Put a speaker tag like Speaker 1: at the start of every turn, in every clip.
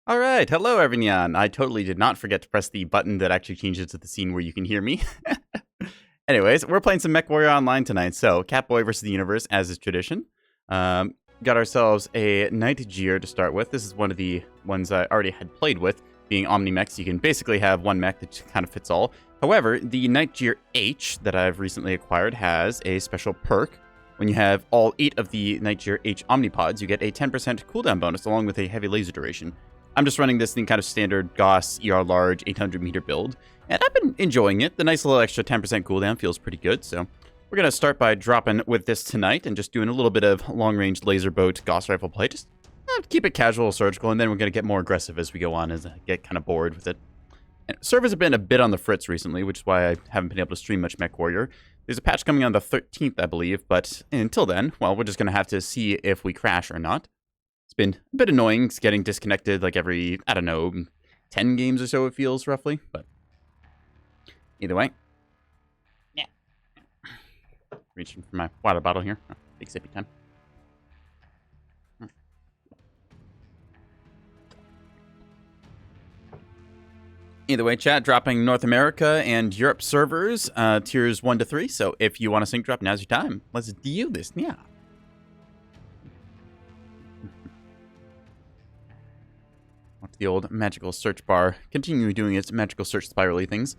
Speaker 1: All right, hello everyone. I totally did not forget to press the button that actually changes to the scene where you can hear me. Anyways, we're playing some Mechwarrior Online tonight. So, Catboy versus the Universe, as is tradition. Got ourselves a Nekowarrior to start with. This is one of the ones I already had played with, being Omni-Mechs. You can basically have one mech that kind of fits all. However, the Nekowarrior H that I've recently acquired has a special perk. When you have all 8 of the Nekowarrior H Omnipods, you get a 10% cooldown bonus along with a heavy laser duration. I'm just running this in kind of standard Gauss ER large 800 meter build, and I've been enjoying it. The nice little extra 10% cooldown feels pretty good, so we're going to start by dropping with this tonight and just doing a little bit of long-range laser boat Gauss rifle play. Just keep it casual, surgical, and then we're going to get more aggressive as we go on, as I get kind of bored with it. And servers have been a bit on the fritz recently, which is why I haven't been able to stream much Mechwarrior. There's a patch coming on the 13th, I believe, but until then, well, we're just going to have to see if we crash or not. It's been a bit annoying getting disconnected like every, I don't know, 10 games or so it feels roughly, but either way. Yeah. Reaching for my water bottle here. Oh, big sippy time. Either way, chat, dropping North America and Europe servers, tiers 1 to 3, so if you want to sync drop, now's your time. Let's do this, yeah. The old magical search bar, continue doing its magical search spirally things.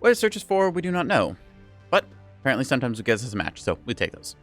Speaker 1: What it searches for, we do not know. But apparently sometimes it gets us a match, so we take those.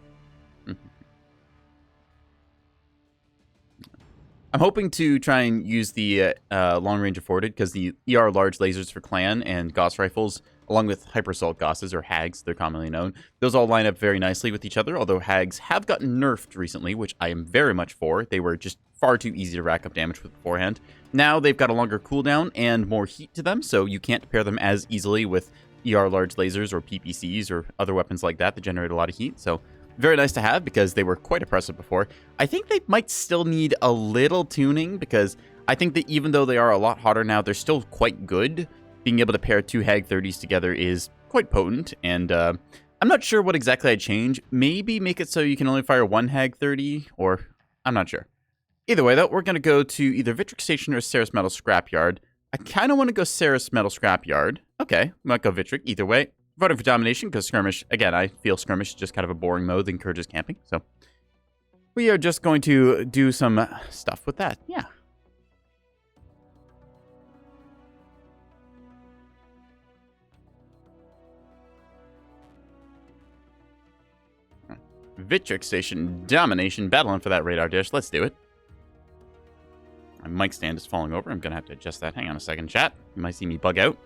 Speaker 1: I'm hoping to try and use the long range afforded, because the ER large lasers for clan and Gauss rifles, along with hypersalt Gausses, or hags, they're commonly known, those all line up very nicely with each other, although hags have gotten nerfed recently, which I am very much for. They were just far too easy to rack up damage with beforehand. Now they've got a longer cooldown and more heat to them, so you can't pair them as easily with ER large lasers or PPCs or other weapons like that generate a lot of heat, so very nice to have because they were quite oppressive before. I think they might still need a little tuning because I think that even though they are a lot hotter now, they're still quite good. Being able to pair 2 Hag 30s together is quite potent, and I'm not sure what exactly I'd change. Maybe make it so you can only fire 1 Hag 30, or I'm not sure. Either way, though, we're going to go to either Vitric Station or Ceres Metal Scrapyard. I kind of want to go Ceres Metal Scrapyard. Okay, might go Vitric. Either way, voting for Domination, because Skirmish, again, I feel Skirmish is just kind of a boring mode that encourages camping. So we are just going to do some stuff with that. Yeah. Vitric Station Domination, battling for that radar dish. Let's do it. My mic stand is falling over. I'm going to have to adjust that. Hang on a second, chat. You might see me bug out.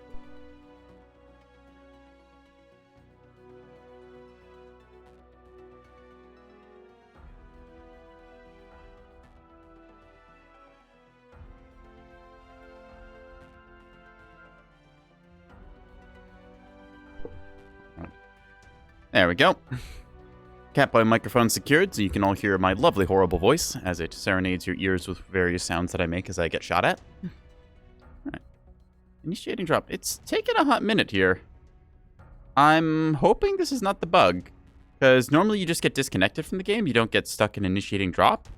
Speaker 1: There we go. Catboy microphone secured, so you can all hear my lovely, horrible voice as it serenades your ears with various sounds that I make as I get shot at. Alright. Initiating drop. It's taken a hot minute here. I'm hoping this is not the bug, because normally you just get disconnected from the game. You don't get stuck in initiating drop.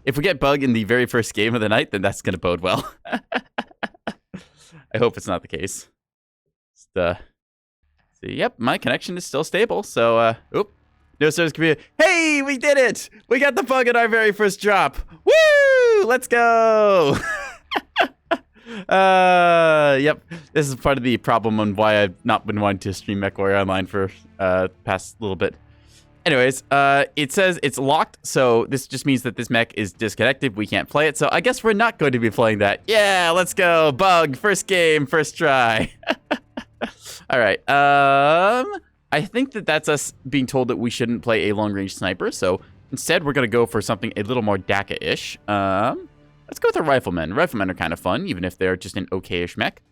Speaker 1: If we get bug in the very first game of the night, then that's going to bode well. I hope it's not the case. Just, see, yep, my connection is still stable, so, oop. No service computer. Hey, we did it! We got the bug in our very first drop! Woo! Let's go! Yep. This is part of the problem on why I've not been wanting to stream Mechwarrior Online for, past little bit. Anyways, it says it's locked, so this just means that this mech is disconnected. We can't play it, so I guess we're not going to be playing that. Yeah, let's go! Bug! First game, first try! Alright, I think that that's us being told that we shouldn't play a long-range sniper, so instead we're going to go for something a little more DACA-ish. Let's go with a Rifleman. Riflemen are kind of fun, even if they're just an okay-ish mech.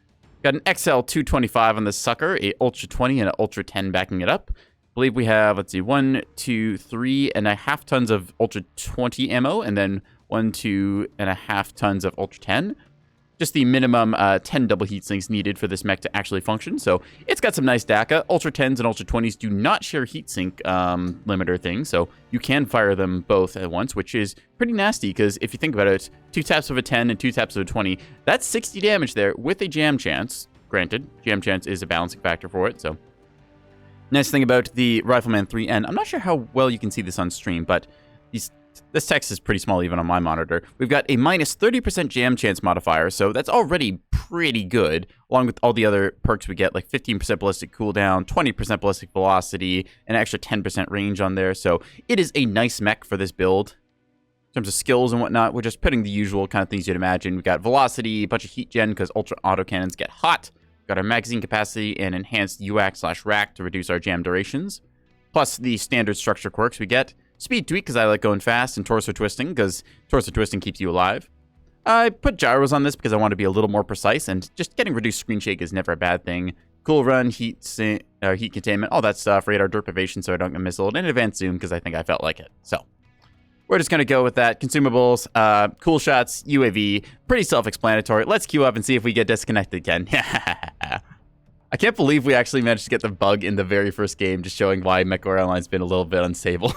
Speaker 1: Got an XL 225 on this sucker, a Ultra 20 and an Ultra 10 backing it up. I believe we have, let's see, 1, 2, 3.5 tons of Ultra 20 ammo, and then 1, 2.5 tons of Ultra 10. just the minimum 10 double heat sinks needed for this mech to actually function. So it's got some nice DACA. Ultra 10s and Ultra 20s do not share heatsink limiter things, so you can fire them both at once, which is pretty nasty, because if you think about it, 2 taps of a 10 and 2 taps of a 20, that's 60 damage there with a jam chance. Granted, jam chance is a balancing factor for it, so. Nice thing about the Rifleman 3N, I'm not sure how well you can see this on stream, but this text is pretty small even on my monitor. We've got a minus 30% jam chance modifier, so that's already pretty good, along with all the other perks we get, like 15% ballistic cooldown, 20% ballistic velocity, an extra 10% range on there. So it is a nice mech for this build. In terms of skills and whatnot, we're just putting the usual kind of things you'd imagine. We've got velocity, a bunch of heat gen because ultra autocannons get hot. We've got our magazine capacity and enhanced UAC/rack to reduce our jam durations. Plus the standard structure quirks we get. Speed tweak, because I like going fast, and torso twisting, because torso twisting keeps you alive. I put gyros on this because I want to be a little more precise, and just getting reduced screen shake is never a bad thing. Cool run, heat containment, all that stuff. Radar derpivation so I don't get missiled, and advanced zoom because I think I felt like it. So we're just going to go with that. Consumables, cool shots, UAV, pretty self-explanatory. Let's queue up and see if we get disconnected again. I can't believe we actually managed to get the bug in the very first game, just showing why Mechwarrior Online's been a little bit unstable.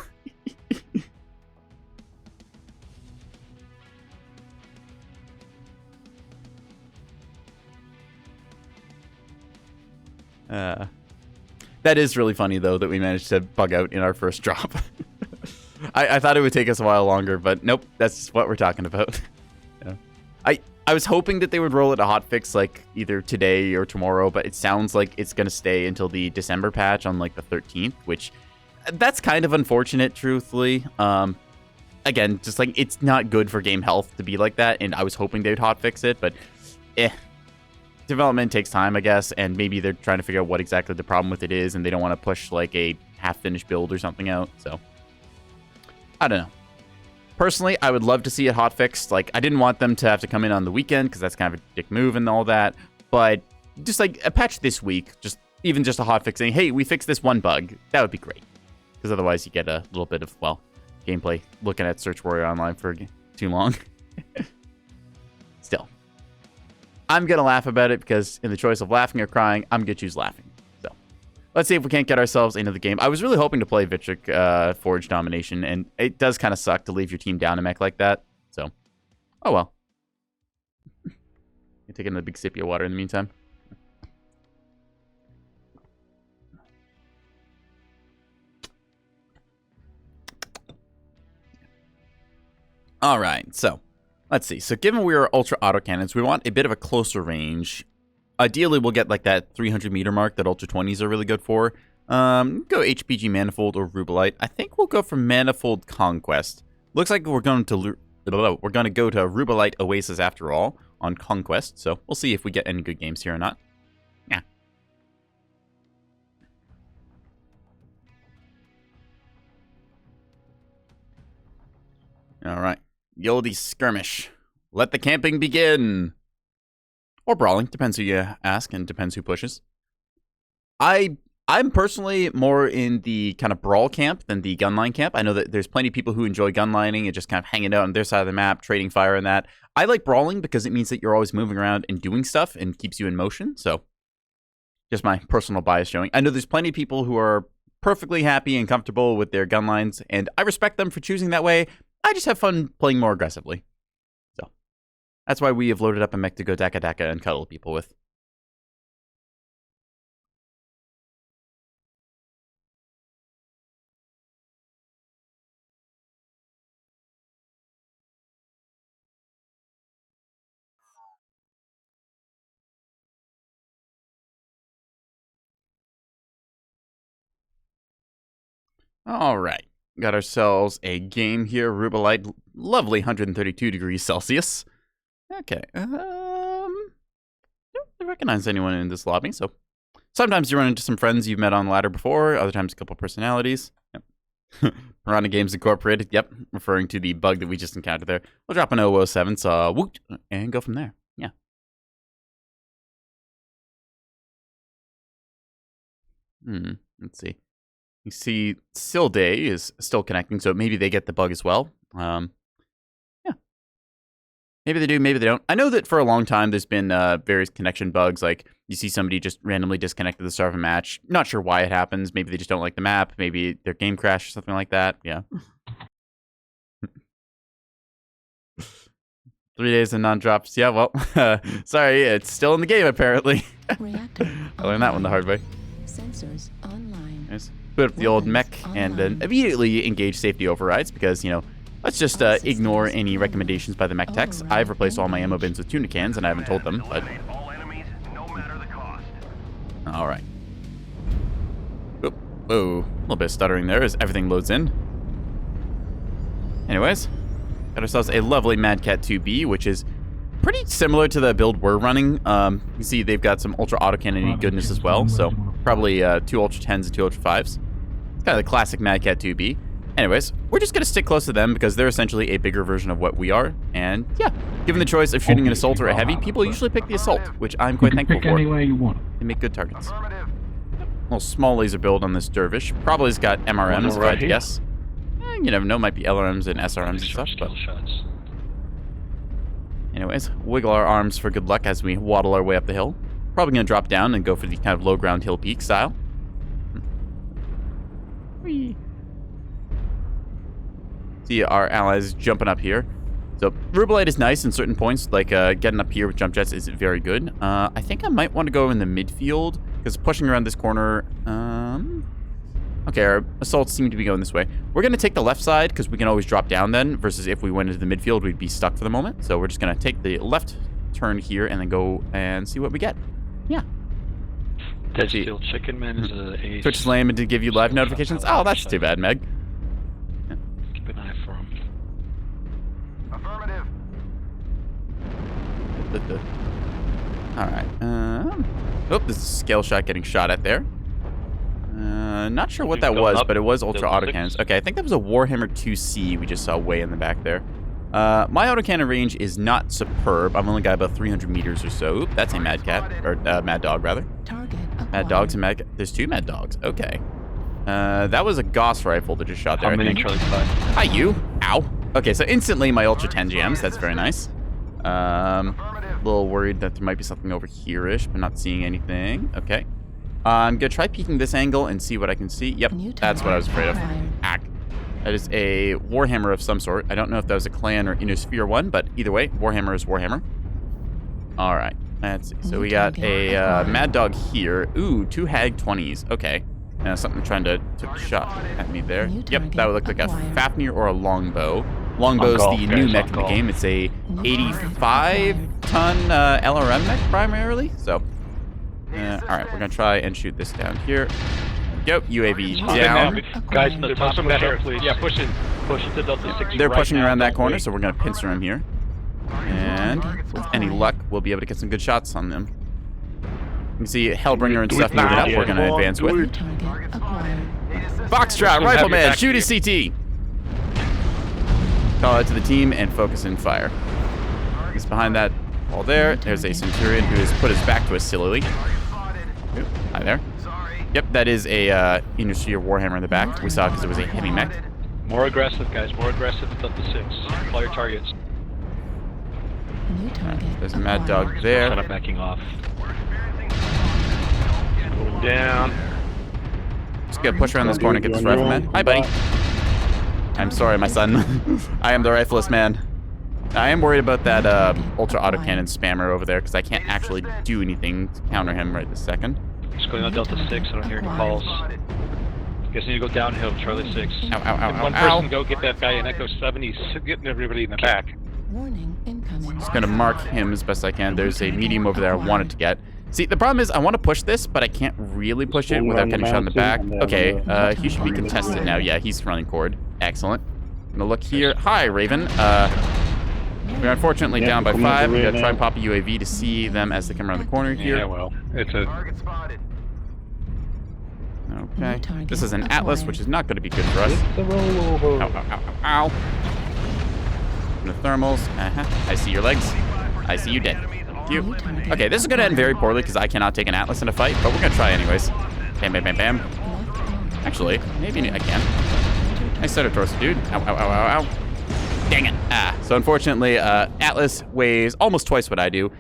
Speaker 1: That is really funny, though, that we managed to bug out in our first drop. I thought it would take us a while longer, but nope, that's what we're talking about. Yeah. I was hoping that they would roll it a hotfix, like, either today or tomorrow, but it sounds like it's going to stay until the December patch on, like, the 13th, which, that's kind of unfortunate, truthfully. Again, just, like, it's not good for game health to be like that, and I was hoping they'd hotfix it, but, development takes time, I guess, and maybe they're trying to figure out what exactly the problem with it is, and they don't want to push, like, a half-finished build or something out, so. I don't know. Personally, I would love to see it hotfixed. Like, I didn't want them to have to come in on the weekend, because that's kind of a dick move and all that, but just, like, a patch this week, even just a hotfix saying, hey, we fixed this one bug, that would be great. Because otherwise you get a little bit of, well, gameplay looking at Mechwarrior Online for too long. Still. I'm going to laugh about it because in the choice of laughing or crying, I'm going to choose laughing. So let's see if we can't get ourselves into the game. I was really hoping to play Vitric Forge Domination, and it does kind of suck to leave your team down a mech like that. So, oh well. You're taking a big sip of your water in the meantime. All right, so let's see. So given we are ultra autocannons, we want a bit of a closer range. Ideally, we'll get like that 300 meter mark that ultra 20s are really good for. Go HPG Manifold or Rubelite. I think we'll go for Manifold Conquest. Looks like we're going to go to Rubelite Oasis after all on Conquest. So we'll see if we get any good games here or not. Yeah. All right. Yoldi skirmish. Let the camping begin. Or brawling. Depends who you ask and depends who pushes. I'm personally more in the kind of brawl camp than the gunline camp. I know that there's plenty of people who enjoy gunlining and just kind of hanging out on their side of the map, trading fire and that. I like brawling because it means that you're always moving around and doing stuff and keeps you in motion. So just my personal bias showing. I know there's plenty of people who are perfectly happy and comfortable with their gunlines, and I respect them for choosing that way. I just have fun playing more aggressively. So that's why we have loaded up a mech to go Daka Daka and cuddle people with. All right. Got ourselves a game here. Rubelite, lovely 132 degrees Celsius. Okay. Don't recognize anyone in this lobby, so sometimes you run into some friends you've met on the ladder before, other times a couple personalities. Yep. Piranha Games Incorporated, yep, referring to the bug that we just encountered there. We'll drop an 007, so woot, and go from there. Yeah. Let's see. You see, Silday is still connecting, so maybe they get the bug as well. Yeah. Maybe they do, maybe they don't. I know that for a long time there's been various connection bugs, like you see somebody just randomly disconnect at the start of a match. Not sure why it happens. Maybe they just don't like the map. Maybe their game crashed or something like that. Yeah. 3 days of non-drops. Yeah, well, sorry, it's still in the game apparently. I learned that one the hard way.
Speaker 2: Sensors online.
Speaker 1: Nice. Put up the old mech and then immediately engage safety overrides because, you know, let's just ignore any recommendations by the mech techs. I've replaced all my ammo bins with tuna cans and I haven't told them, but... Alright. Whoa, a little bit of stuttering there as everything loads in. Anyways, got ourselves a lovely Mad Cat 2B, which is pretty similar to the build we're running. You can see they've got some ultra autocannon goodness as well, so probably 2 ultra 10s and 2 ultra 5s. It's kind of the classic Mad Cat 2B. Anyways, we're just going to stick close to them because they're essentially a bigger version of what we are. And yeah, given the choice of shooting an assault or a heavy, people usually pick the assault, which I'm quite thankful for.
Speaker 3: Any way you want.
Speaker 1: They make good targets. Little small laser build on this dervish. Probably has got MRMs, if I had to guess. You never know, might be LRMs and SRMs and stuff. But... Anyways, wiggle our arms for good luck as we waddle our way up the hill. Probably going to drop down and go for the kind of low ground hill peak style. Whee! See our allies jumping up here. So Rubelite is nice in certain points, like getting up here with jump jets is very good. I think I might want to go in the midfield because pushing around this corner. Okay, our assaults seem to be going this way. We're going to take the left side because we can always drop down then, versus if we went into the midfield, we'd be stuck for the moment. So we're just going to take the left turn here and then go and see what we get. Yeah.
Speaker 4: Dead Steel Chicken Man is a...
Speaker 1: Twitch Slam to give you live notifications? Oh, that's too bad, Meg.
Speaker 4: Keep an eye for him.
Speaker 5: Affirmative.
Speaker 1: Alright. Oh, this is a scale shot getting shot at there. Not sure what that was, but it was ultra autocannons. Okay, I think that was a Warhammer 2C we just saw way in the back there. My autocannon range is not superb. I've only got about 300 meters or so. Oop, that's a Mad Cat, or Mad Dog, rather. Mad Dogs and Mad... There's 2 Mad Dogs. Okay. That was a Gauss rifle that just shot there, I think. Hi, you. Ow. Okay, so instantly my ultra 10 jams. That's very nice. A little worried that there might be something over here-ish, but not seeing anything. Okay. I'm going to try peeking this angle and see what I can see. Yep, that's what I was afraid of. Ack. That is a Warhammer of some sort. I don't know if that was a clan or Innosphere one, but either way, Warhammer is Warhammer. All right, let's see. So we got a Mad Dog here. Ooh, 2 Hag 20s. Okay. Something trying to take a shot at me there. Yep, that would look like a Fafnir or a Longbow. Longbow's the new mech in the game. It's a 85-ton LRM mech primarily, so... Alright, we're going to try and shoot this down here. Go, UAV down.
Speaker 4: Guys in the top, push up, please. Yeah, push it. Push it to Delta 6.
Speaker 1: They're pushing around that corner, so we're going to pincer them here. And with any luck, we'll be able to get some good shots on them. You can see Hellbringer and stuff moving up. We're going to advance with. Foxtrot, Rifleman, shoot his CT. Call out to the team and focus and fire. He's behind that wall there. There's a Centurion who has put his back to us sillily. Ooh, hi there. Yep, that is a Industry or Warhammer in the back. We saw it because it was a heavy mech.
Speaker 4: More aggressive, guys. More aggressive with Delta 6. Call your targets.
Speaker 1: There's a Mad Dog there.
Speaker 4: Shut up, backing off. Hold down.
Speaker 1: Just gonna push around this corner and get this Rifleman. Hi, buddy. I'm sorry, my son. I am the rifleless man. I am worried about that ultra autocannon spammer over there because I can't actually do anything to counter him right this second.
Speaker 4: Just going on Delta 6. I don't hear any calls. Guess you need to go downhill, Charlie 6.
Speaker 1: Ow, ow, ow, ow,
Speaker 4: one person go get that guy in Echo 7. He's getting everybody in the back.
Speaker 2: Warning incoming.
Speaker 1: Just gonna mark him as best I can. There's a medium over there I wanted to get. See, the problem is I want to push this, but I can't really push it without getting shot in the back. Okay, he should be contested now. Yeah, he's running cord. Excellent. I'm gonna look here. Hi, Raven. We're unfortunately down by 5. We gotta try and pop a UAV to see them as they come around the corner here.
Speaker 4: Yeah, well, it's a...
Speaker 1: Okay. This is an Atlas, which is not going to be good for us. Ow, ow, ow, ow, ow. The thermals. I see your legs. I see you dead. Thank you. Okay, this is going to end very poorly because I cannot take an Atlas in a fight, but we're going to try anyways. Bam, bam, bam, bam. Actually, maybe I can. Nice set of torso, dude. Ow, ow, ow, ow, ow. Dang it. So unfortunately, Atlas weighs almost twice what I do.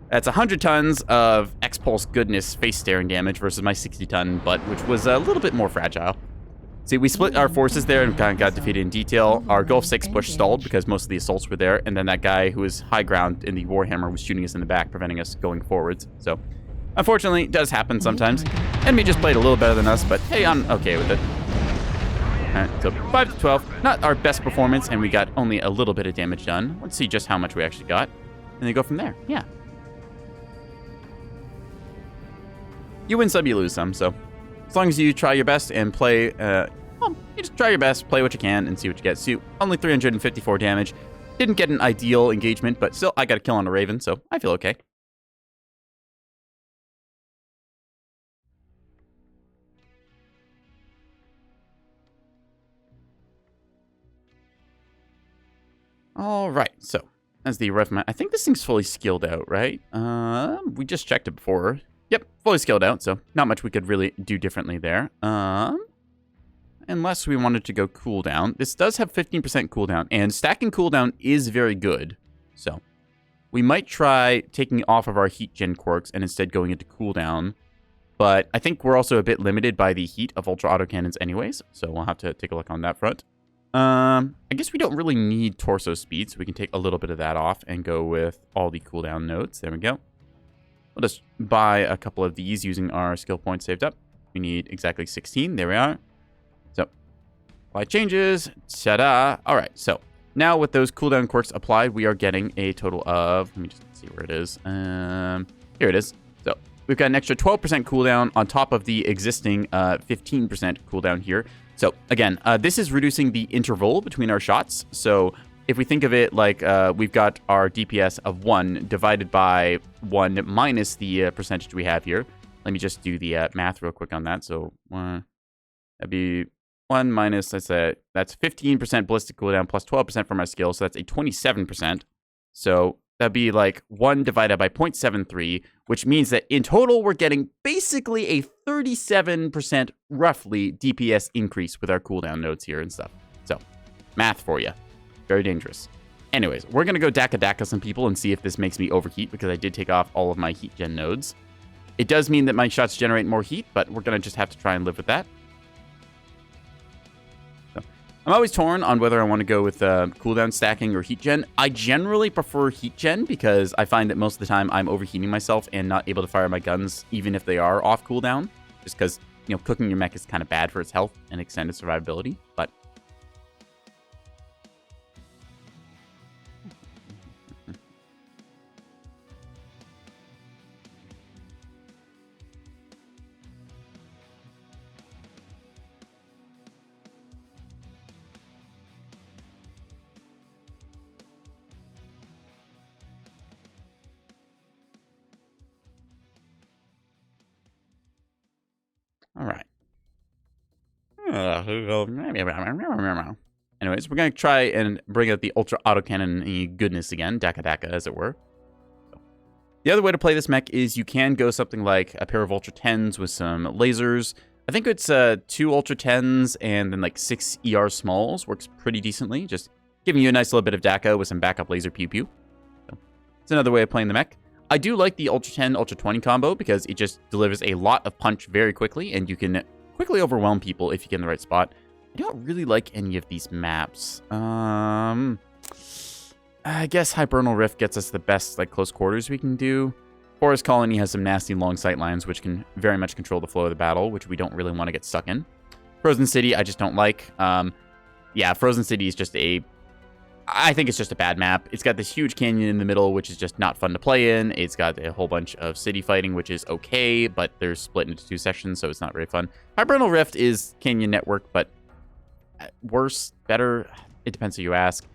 Speaker 1: That's 100 tons of X-Pulse goodness face staring damage versus my 60-ton butt, which was a little bit more fragile. See, we split our forces there and kind of got defeated in detail. Our Gulf 6 push stalled because most of the assaults were there, and then that guy who was high ground in the Warhammer was shooting us in the back, preventing us going forwards. So, unfortunately, it does happen sometimes. Enemy just played a little better than us, but hey, I'm okay with it. Alright, so 5 to 12. Not our best performance, and we got only a little bit of damage done. Let's see just how much we actually got, and then go from there. Yeah. You win some, you lose some, so as long as you try your best and play, well, you just try your best, play what you can, and see what you get. So, only 354 damage. Didn't get an ideal engagement, but still, I got a kill on a Raven, so I feel okay. All right, so as the ref, I think this thing's fully skilled out, right? We just checked it before. Yep, fully skilled out, so not much we could really do differently there. Unless we wanted to go cooldown. This does have 15% cooldown, and stacking cooldown is very good. So we might try taking off of our heat gen quirks and instead going into cooldown. But I think we're also a bit limited by the heat of ultra autocannons anyways, so we'll have to take a look on that front. I guess we don't really need torso speed, so we can take a little bit of that off and go with all the cooldown nodes. There we go. We'll just buy a couple of these using our skill points saved up. We need exactly 16. There we are. So, apply changes. Ta-da. All right, so now with those cooldown quirks applied, we are getting a total of... Let me just see where it is. Here it is. So, we've got an extra 12% cooldown on top of the existing 15% cooldown here. So, again, this is reducing the interval between our shots. So, if we think of it like we've got our DPS of 1 divided by 1 minus the percentage we have here. Let me just do the math real quick on that. So, that'd be 1 minus, that's 15% ballistic cooldown plus 12% from our skill. So, that's a 27%. So, that'd be like 1 divided by 0.73, which means that in total, we're getting basically a 37% roughly DPS increase with our cooldown nodes here and stuff. So, math for you. Very dangerous. Anyways, we're going to go Daka some people and see if this makes me overheat, because I did take off all of my heat gen nodes. It does mean that my shots generate more heat, but we're going to just have to try and live with that. So, I'm always torn on whether I want to go with cooldown stacking or heat gen. I generally prefer heat gen because I find that most of the time I'm overheating myself and not able to fire my guns even if they are off cooldown. Just because, you know, cooking your mech is kind of bad for its health and extended survivability, but... All right. Anyways, we're going to try and bring out the Ultra Autocannon goodness again, Daka, as it were. So, the other way to play this mech is you can go something like a pair of Ultra 10s with some lasers. I think it's 2 Ultra 10s and then like 6 ER smalls. Works pretty decently, just giving you a nice little bit of Daka with some backup laser pew-pew. So, it's another way of playing the mech. I do like the Ultra 10, Ultra 20 combo because it just delivers a lot of punch very quickly, and you can quickly overwhelm people if you get in the right spot. I don't really like any of these maps. I guess Hibernal Rift gets us the best like close quarters we can do. Forest Colony has some nasty long sight lines, which can very much control the flow of the battle, which we don't really want to get stuck in. Frozen City, I just don't like. Yeah, Frozen City is just I think it's just a bad map. It's got this huge canyon in the middle, which is just not fun to play in. It's got a whole bunch of city fighting, which is okay, but they're split into 2 sections, so it's not very fun. Hibernal Rift is Canyon Network, but worse, better, it depends who you ask.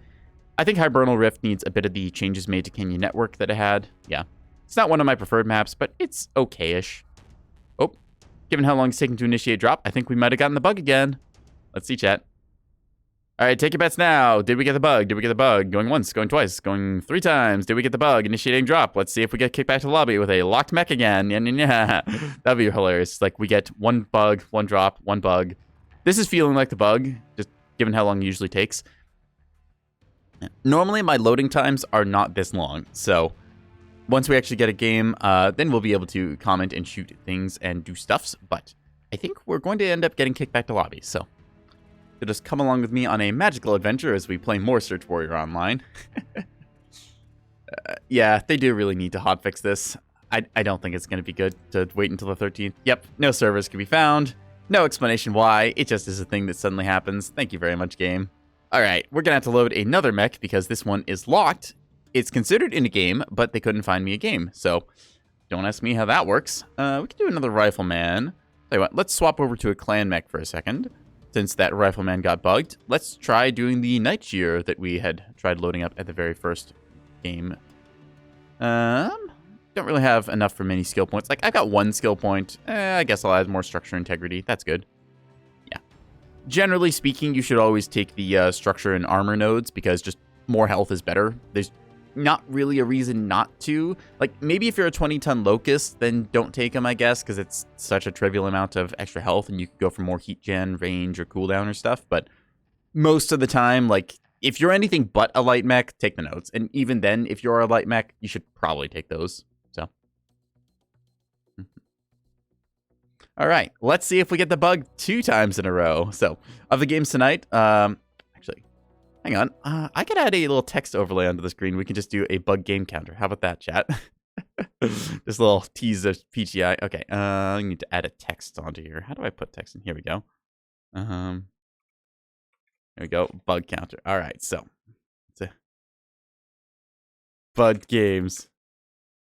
Speaker 1: I think Hibernal Rift needs a bit of the changes made to Canyon Network that it had. Yeah. It's not one of my preferred maps, but it's okay-ish. Oh, given how long it's taken to initiate drop, I think we might have gotten the bug again. Let's see, chat. All right, take your bets now. Did we get the bug? Did we get the bug? Going once, going twice, going 3 times. Did we get the bug? Initiating drop. Let's see if we get kicked back to the lobby with a locked mech again. Yeah. That'd be hilarious. Like, we get 1 bug, 1 drop, 1 bug. This is feeling like the bug, just given how long it usually takes. Normally, my loading times are not this long, so once we actually get a game, then we'll be able to comment and shoot things and do stuffs, but I think we're going to end up getting kicked back to lobby, so you'll just come along with me on a magical adventure as we play more Search Warrior Online. Yeah, they do really need to hotfix this. I don't think it's going to be good to wait until the 13th. Yep, no servers can be found. No explanation why. It just is a thing that suddenly happens. Thank you very much, game. All right, we're going to have to load another mech because this one is locked. It's considered in a game, but they couldn't find me a game. So don't ask me how that works. We can do another rifleman. Tell you what, let's swap over to a clan mech for a second. Since that rifleman got bugged, let's try doing the night shear that we had tried loading up at the very first game. Don't really have enough for many skill points. Like, I've got 1 skill point. I guess I'll add more structure integrity. That's good. Yeah. Generally speaking, you should always take the structure and armor nodes because just more health is better. There's not really a reason not to. Like, maybe if you're a 20-ton locust, then don't take them, I guess, because it's such a trivial amount of extra health and you could go for more heat gen, range, or cooldown or stuff. But most of the time, like, if you're anything but a light mech, take the nodes. And even then, if you're a light mech, you should probably take those. So, all right, let's see if we get the bug 2 times in a row. So, of the games tonight, actually, hang on. I could add a little text overlay onto the screen. We can just do a bug game counter. How about that, chat? This little tease of PGI. Okay, I need to add a text onto here. How do I put text in? Here we go. There we go. Bug counter. All right, so it's a bug games.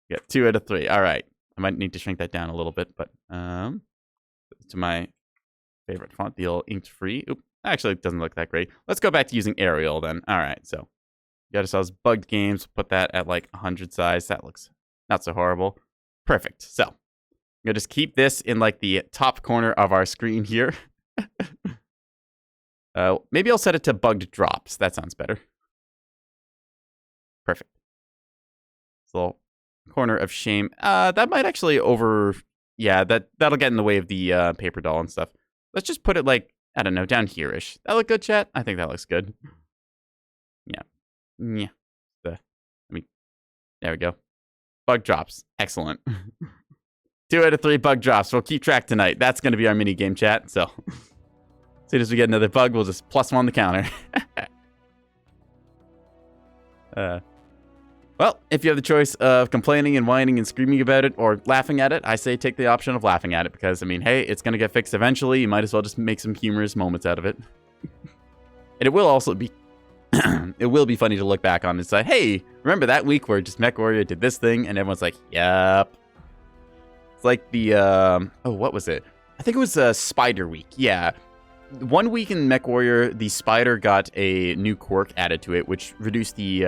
Speaker 1: Yeah, 2 out of 3. All right. I might need to shrink that down a little bit, but to my favorite font, the old inked free. Oop, actually, it doesn't look that great. Let's go back to using Arial then. All right, so got ourselves bugged games. Put that at like 100 size. That looks not so horrible. Perfect. So I'm gonna just keep this in like the top corner of our screen here. Maybe I'll set it to bugged drops. That sounds better. Perfect. It's a little corner of shame. That might actually yeah, that'll get in the way of the paper doll and stuff. Let's just put it like, I don't know, down here-ish. That look good, chat? I think that looks good. Yeah. Yeah. There we go. Bug drops. Excellent. 2 out of 3 bug drops. We'll keep track tonight. That's going to be our mini game, chat. So as soon as we get another bug, we'll just +1 the counter. Well, if you have the choice of complaining and whining and screaming about it or laughing at it, I say take the option of laughing at it because, I mean, hey, it's going to get fixed eventually. You might as well just make some humorous moments out of it. And it will also be it will be funny to look back on and say, hey, remember that week where just Mechwarrior did this thing? And everyone's like, yep. It's like the, oh, what was it? I think it was Spider Week. Yeah. 1 week in Mechwarrior, the spider got a new quirk added to it, which reduced the,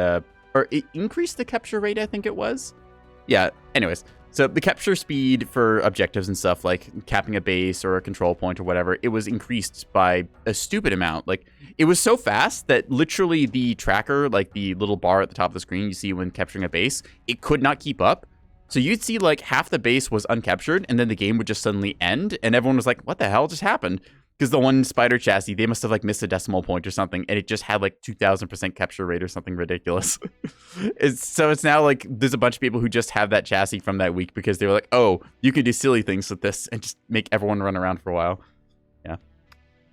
Speaker 1: or it increased the capture rate, I think it was. Yeah, anyways. So the capture speed for objectives and stuff, like capping a base or a control point or whatever, it was increased by a stupid amount. Like, it was so fast that literally the tracker, like the little bar at the top of the screen you see when capturing a base, it could not keep up. So you'd see like half the base was uncaptured, and then the game would just suddenly end, and everyone was like, what the hell just happened? Because the one spider chassis, they must have like missed a decimal point or something, and it just had like 2,000% capture rate or something ridiculous. So it's now like there's a bunch of people who just have that chassis from that week because they were like, oh, you can do silly things with this and just make everyone run around for a while. Yeah.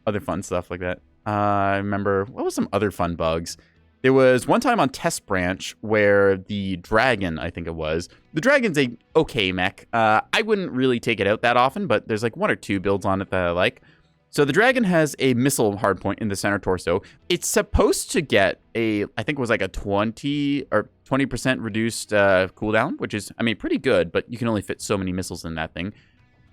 Speaker 1: Other fun stuff like that. I remember, what was some other fun bugs? There was one time on Test Branch where the dragon, I think it was, the dragon's a okay mech. I wouldn't really take it out that often, but there's like 1 or 2 builds on it that I like. So the dragon has a missile hardpoint in the center torso. It's supposed to get a, I think it was like a 20% reduced cooldown, which is, I mean, pretty good, but you can only fit so many missiles in that thing.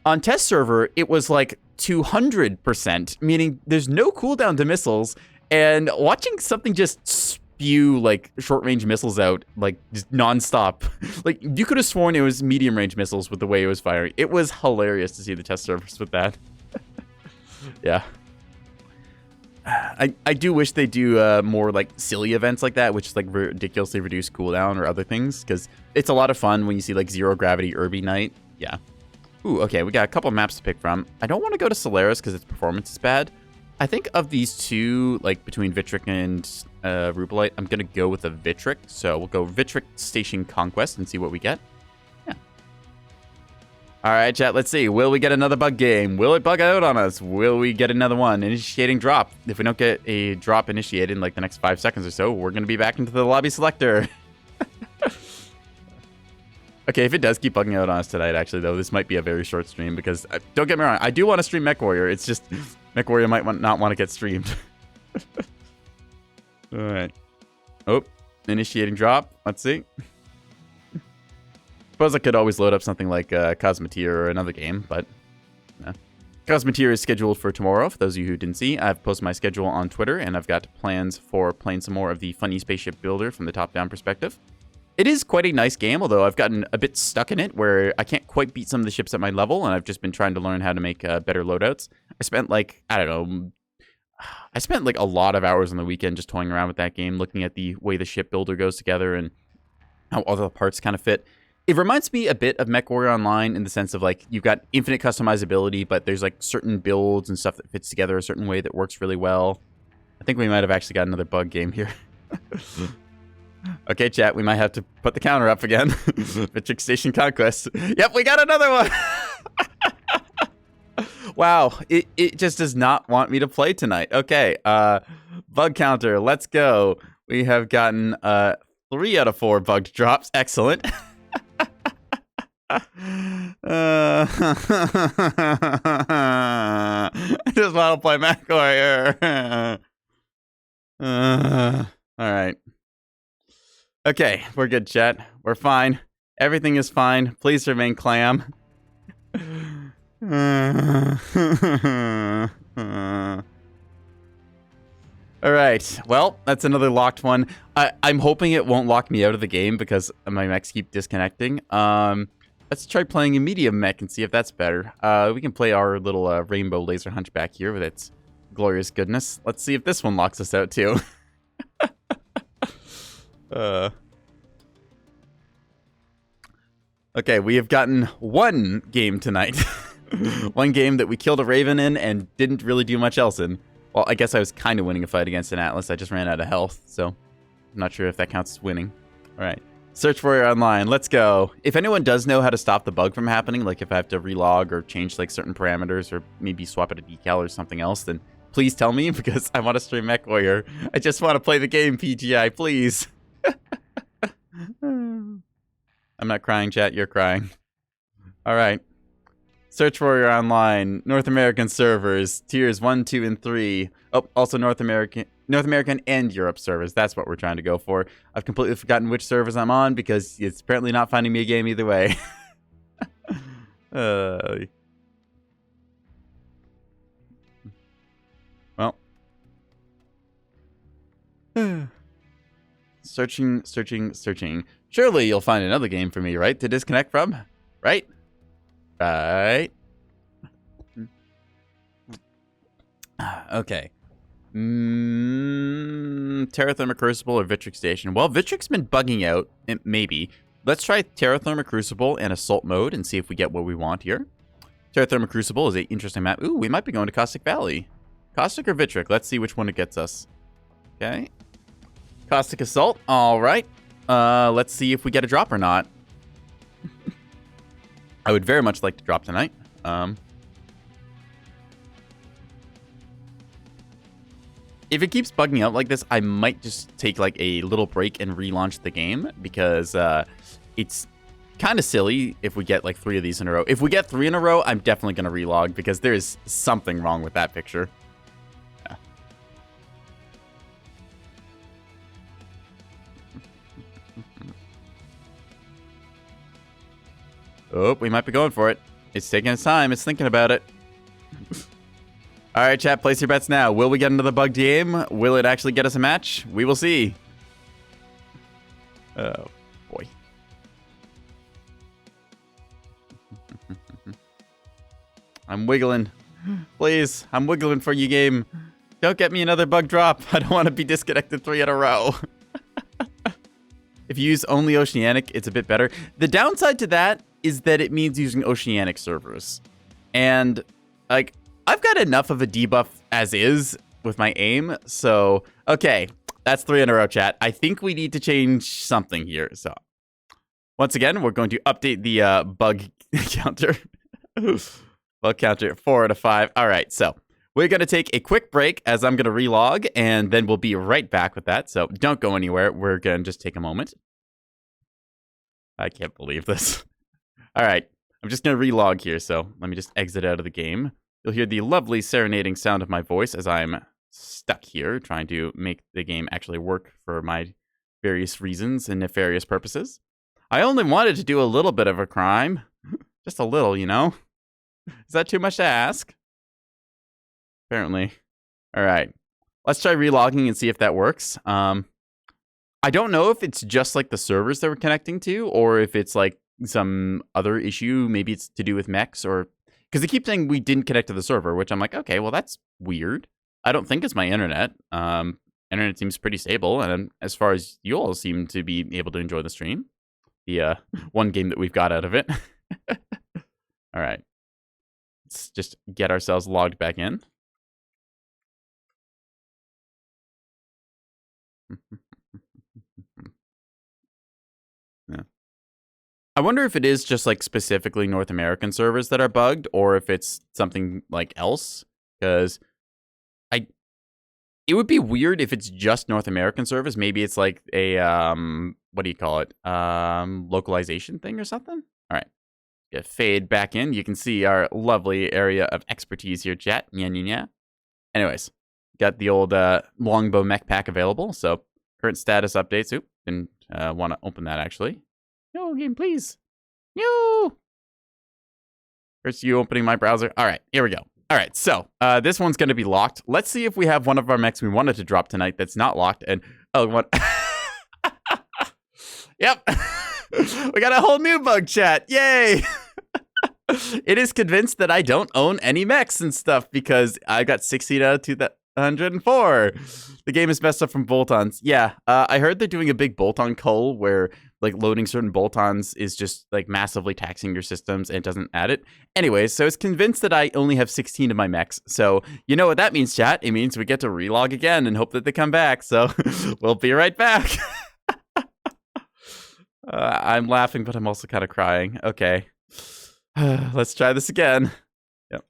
Speaker 1: On test server, it was like 200%, meaning there's no cooldown to missiles, and watching something just spew like short-range missiles out, like just nonstop. Like, you could have sworn it was medium-range missiles with the way it was firing. It was hilarious to see the test servers with that. Yeah. I do wish they do more like silly events like that, which is like ridiculously reduced cooldown or other things, because it's a lot of fun when you see like Zero Gravity Irby Night. Yeah. Ooh, okay, we got a couple maps to pick from. I don't want to go to Solaris because its performance is bad. I think of these two, like between Vitric and Rubelite, I'm gonna go with a Vitric. So we'll go Vitric Station Conquest and see what we get. Yeah. All right, chat. Let's see. Will we get another bug game? Will it bug out on us? Will we get another one? Initiating drop. If we don't get a drop initiated in like the next 5 seconds or so, we're gonna be back into the lobby selector. Okay, if it does keep bugging out on us tonight, actually, though, this might be a very short stream because, don't get me wrong, I do want to stream Mechwarrior. It's just, Mechwarrior might not want to get streamed. All right. Oh, initiating drop. Let's see. Suppose I could always load up something like Cosmeteer or another game, but Cosmeteer is scheduled for tomorrow. For those of you who didn't see, I've posted my schedule on Twitter, and I've got plans for playing some more of the funny spaceship builder from the top-down perspective. It is quite a nice game, although I've gotten a bit stuck in it where I can't quite beat some of the ships at my level, and I've just been trying to learn how to make better loadouts. I spent like, I don't know, a lot of hours on the weekend just toying around with that game, looking at the way the ship builder goes together and how all the parts kind of fit. It reminds me a bit of Mechwarrior Online in the sense of like you've got infinite customizability, but there's like certain builds and stuff that fits together a certain way that works really well. I think we might have actually got another bug game here. Okay, chat, we might have to put the counter up again. Vitric Station Conquest. Yep, we got another one. Wow, it just does not want me to play tonight. Okay, bug counter, let's go. We have gotten 3 out of 4 bugged drops. Excellent. I just want to play Mechwarrior. All right. Okay, we're good, chat. We're fine. Everything is fine. Please remain clam. All right. Well, that's another locked one. I'm hoping it won't lock me out of the game because my mechs keep disconnecting. Let's try playing a medium mech and see if that's better. We can play our little rainbow laser hunchback here with its glorious goodness. Let's see if this one locks us out too. Okay, we have gotten 1 game tonight. 1 game that we killed a Raven in and didn't really do much else in. Well, I guess I was kind of winning a fight against an Atlas. I just ran out of health, so I'm not sure if that counts as winning. All right, Mechwarrior Online, let's go. If anyone does know how to stop the bug from happening, like if I have to relog or change like certain parameters or maybe swap out a decal or something else, then please tell me because I want to stream Mechwarrior. I just want to play the game, PGI, please. I'm not crying, chat. You're crying. All right. Mechwarrior Online, North American servers, tiers 1, 2, and 3. Oh, also North American and Europe servers. That's what we're trying to go for. I've completely forgotten which servers I'm on because it's apparently not finding me a game either way. Well. Searching. Surely you'll find another game for me, right? To disconnect from? Right? Right. Okay. Terrathermic Crucible or Vitric Station? Well, Vitric's been bugging out. Maybe. Let's try Terrathermic Crucible and Assault Mode and see if we get what we want here. Terrathermic Crucible is an interesting map. Ooh, we might be going to Caustic Valley. Caustic or Vitric? Let's see which one it gets us. Okay. Caustic Assault. All right. Let's see if we get a drop or not. I would very much like to drop tonight. If it keeps bugging out like this, I might just take like a little break and relaunch the game because it's kind of silly if we get like 3 of these in a row. If we get 3 in a row, I'm definitely going to relog because there is something wrong with that picture. Yeah. Oh, we might be going for it. It's taking its time. It's thinking about it. All right, chat, place your bets now. Will we get another bugged game? Will it actually get us a match? We will see. Oh, boy. I'm wiggling. Please, I'm wiggling for you, game. Don't get me another bug drop. I don't want to be disconnected 3 in a row. If you use only Oceanic, it's a bit better. The downside to that is that it means using Oceanic servers. And, like, I've got enough of a debuff as is with my aim. So, okay, that's 3 in a row, chat. I think we need to change something here. So, once again, we're going to update the bug counter. Bug counter 4 out of 5. All right, so we're going to take a quick break as I'm going to relog, and then we'll be right back with that. So don't go anywhere. We're going to just take a moment. I can't believe this. All right, I'm just going to relog here. So let me just exit out of the game. You'll hear the lovely serenading sound of my voice as I'm stuck here trying to make the game actually work for my various reasons and nefarious purposes. I only wanted to do a little bit of a crime. Just a little, you know? Is that too much to ask? Apparently. All right. Let's try relogging and see if that works. I don't know if it's just like the servers that we're connecting to or if it's like some other issue. Maybe it's to do with mechs or... Because they keep saying we didn't connect to the server, which I'm like, okay, well, that's weird. I don't think it's my internet. Internet seems pretty stable. And as far as you all seem to be able to enjoy the stream, the one game that we've got out of it. All right. Let's just get ourselves logged back in. Yeah. I wonder if it is just like specifically North American servers that are bugged or if it's something like else. Because it would be weird if it's just North American servers. Maybe it's like a, what do you call it? Localization thing or something? All right. Yeah, fade back in. You can see our lovely area of expertise here, chat. Yeah. Anyways, got the old longbow mech pack available. So current status updates. Oop, didn't want to open that actually. No, game, please. No. First, you opening my browser. All right, here we go. All right, so this one's going to be locked. Let's see if we have one of our mechs we wanted to drop tonight that's not locked. And oh, what? Yep. We got a whole new bug, chat. Yay. It is convinced that I don't own any mechs and stuff because I got 16 out of 204. The game is messed up from bolt-ons. Yeah, I heard they're doing a big bolt-on cull where like loading certain bolt-ons is just like massively taxing your systems and it doesn't add it. Anyways, so it's convinced that I only have 16 of my mechs. So you know what that means, chat? It means we get to relog again and hope that they come back. So we'll be right back. I'm laughing, but I'm also kind of crying. Okay. Let's try this again. Yep.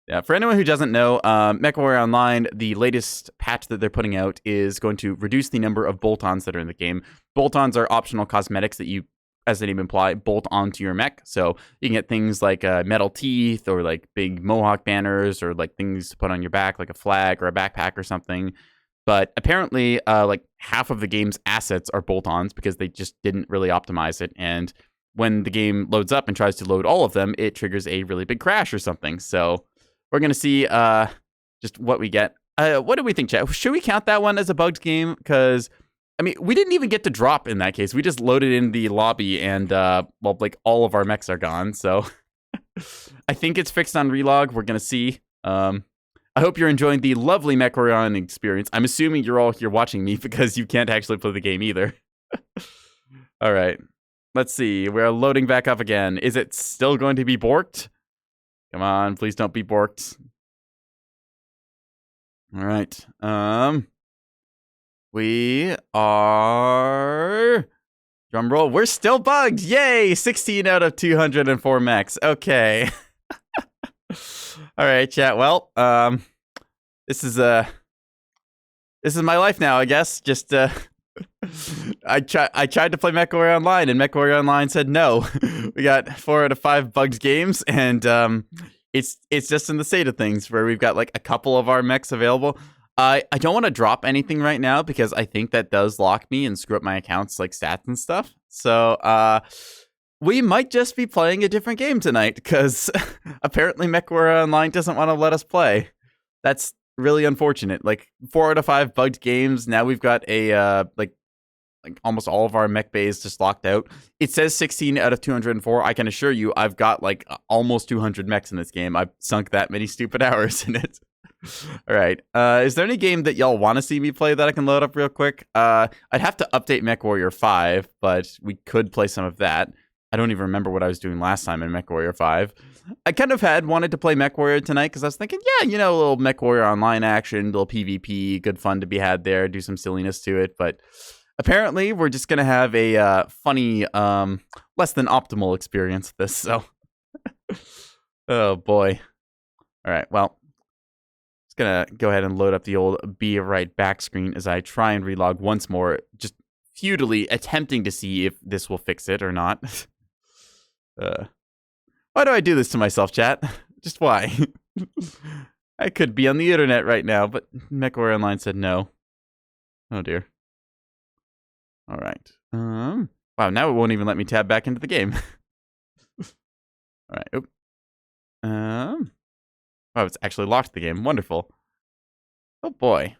Speaker 1: Yeah, for anyone who doesn't know, Mechwarrior Online, the latest patch that they're putting out is going to reduce the number of bolt-ons that are in the game. Bolt-ons are optional cosmetics that you, as the name implies, bolt onto your mech. So you can get things like metal teeth or like big mohawk banners or like things to put on your back, like a flag or a backpack or something. But apparently, like half of the game's assets are bolt-ons because they just didn't really optimize it. And when the game loads up and tries to load all of them, it triggers a really big crash or something. So we're going to see just what we get. What do we think, chat? Should we count that one as a bugged game? Because, I mean, we didn't even get to drop in that case. We just loaded in the lobby and, well, like all of our mechs are gone. So I think it's fixed on relog. We're going to see. I hope you're enjoying the lovely Mechwarrior experience. I'm assuming you're all here watching me because you can't actually play the game either. All right. Let's see. We're loading back up again. Is it still going to be borked? Come on, please don't be borked. All right. We are... Drum roll. We're still bugged. Yay! 16 out of 204 mechs. Okay. All right, chat. Well, this is my life now, I guess. Just I tried to play Mechwarrior Online, and Mechwarrior Online said no. We got 4 out of 5 bugged games, and it's just in the state of things where we've got like a couple of our mechs available. I don't want to drop anything right now because I think that does lock me and screw up my accounts like stats and stuff. So we might just be playing a different game tonight because apparently Mechwarrior Online doesn't want to let us play. That's really unfortunate. Like 4 out of 5 bugged games. Now we've got a like almost all of our mech bays just locked out. It says 16 out of 204. I can assure you I've got like almost 200 mechs in this game. I've sunk that many stupid hours in it. All right. Is there any game that y'all want to see me play that I can load up real quick? I'd have to update Mechwarrior 5, but we could play some of that. I don't even remember what I was doing last time in Mechwarrior 5. I kind of wanted to play Mechwarrior tonight because I was thinking, yeah, you know, a little Mechwarrior Online action, little PvP, good fun to be had there, do some silliness to it. But apparently, we're just going to have a funny, less than optimal experience with this. So, oh boy. All right, well, just going to go ahead and load up the old Be Right Back screen as I try and relog once more, just futilely attempting to see if this will fix it or not. Why do I do this to myself, chat? Just why? I could be on the internet right now, but Mechwarrior Online said no. Oh dear. All right. Wow, now it won't even let me tab back into the game. All right. Oop. Oh, it's actually locked the game. Wonderful. Oh boy.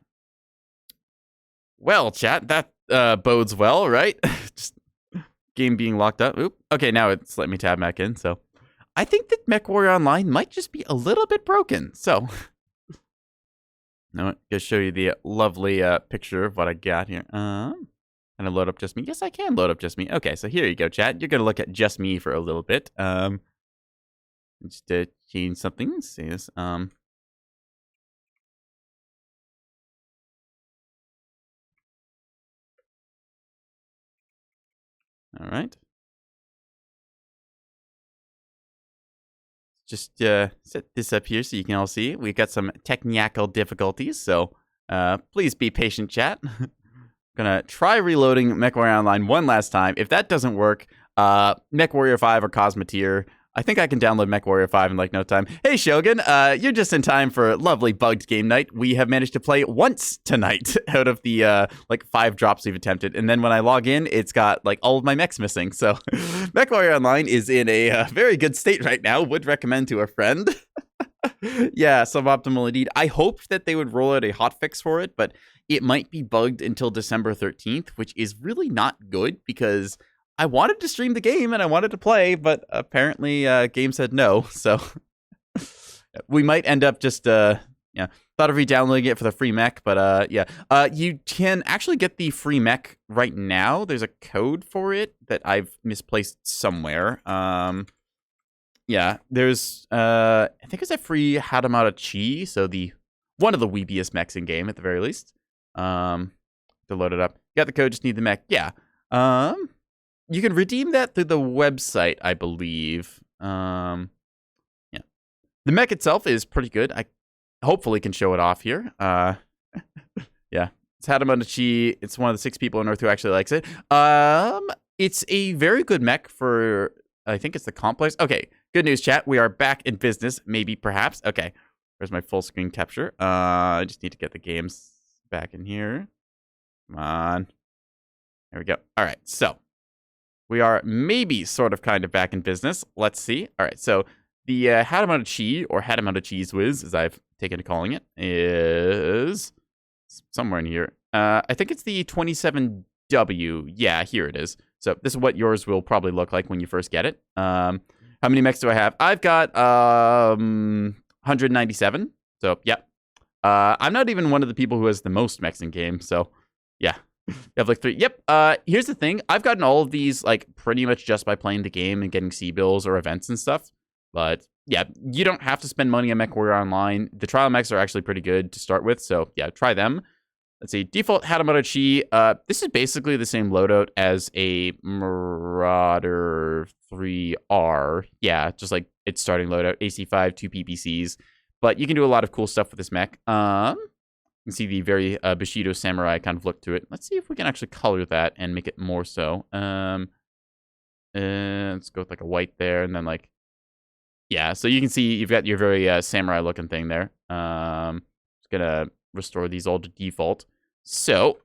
Speaker 1: Well, chat, that bodes well, right? Just game being locked up. Oop. Okay, now it's letting me tab back in, so I think that Mechwarrior Online might just be a little bit broken. So, now I'm gonna show you the lovely picture of what I got here. Can I load up just me? Yes, I can load up just me. Okay, so here you go, chat. You're gonna look at just me for a little bit. Just to change something. Let's see this. All right. Just set this up here so you can all see. We've got some technical difficulties, so please be patient, chat. Gonna try reloading Mechwarrior Online one last time. If that doesn't work, Mechwarrior 5 or Cosmoteer. I think I can download Mechwarrior 5 in like no time. Hey Shogun, you're just in time for a lovely bugged game night. We have managed to play once tonight out of the like 5 drops we've attempted. And then when I log in, it's got like all of my mechs missing. So Mechwarrior Online is in a very good state right now. Would recommend to a friend. Yeah, suboptimal indeed. I hope that they would roll out a hotfix for it, but it might be bugged until December 13th, which is really not good because I wanted to stream the game and I wanted to play, but apparently game said no. So we might end up just thought of re-downloading it for the free mech, but you can actually get the free mech right now. There's a code for it that I've misplaced somewhere. There's I think it's a free Hadamata Chi, so the one of the weebiest mechs in game at the very least. To load it up. Got the code, just need the mech. Yeah. You can redeem that through the website, I believe. The mech itself is pretty good. I hopefully can show it off here. Yeah. It's Hadamata Chi. It's one of the 6 people on Earth who actually likes it. It's a very good mech for, I think it's the complex. Okay. Good news, chat. We are back in business. Maybe, perhaps. Okay. Where's my full screen capture? I just need to get the games back in here. Come on. There we go. All right. So we are maybe sort of kind of back in business. Let's see. All right. So the Hadamata Chi, or Hadamata Cheese Whiz, as I've taken to calling it, is somewhere in here. I think it's the 27W. Yeah, here it is. So this is what yours will probably look like when you first get it. How many mechs do I have? I've got 197. So, yeah. I'm not even one of the people who has the most mechs in game. So, yeah. You have like 3. Yep. Here's the thing. I've gotten all of these like pretty much just by playing the game and getting C-bills or events and stuff. But, yeah, you don't have to spend money on Mechwarrior Online. The trial mechs are actually pretty good to start with. So, yeah, try them. Let's see. Default Hadamata Chi. This is basically the same loadout as a Marauder 3R. Yeah, just like its starting loadout. AC5, 2 PPCs. But you can do a lot of cool stuff with this mech. You can see the very Bushido Samurai kind of look to it. Let's see if we can actually color that and make it more so. Let's go with like a white there. And then like, yeah. So you can see you've got your very samurai looking thing there. Just going to restore these all to default. So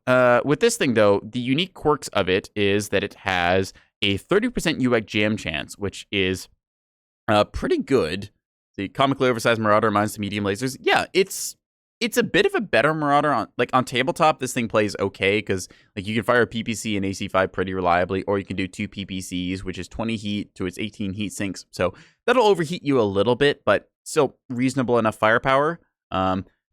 Speaker 1: with this thing though, the unique quirks of it is that it has a 30% UX jam chance, which is pretty good. The comically oversized Marauder mines to medium lasers. Yeah, it's a bit of a better Marauder on tabletop. This thing plays okay because like you can fire a PPC and AC5 pretty reliably, or you can do 2 PPCs, which is 20 heat to its 18 heat sinks. So that'll overheat you a little bit, but still reasonable enough firepower.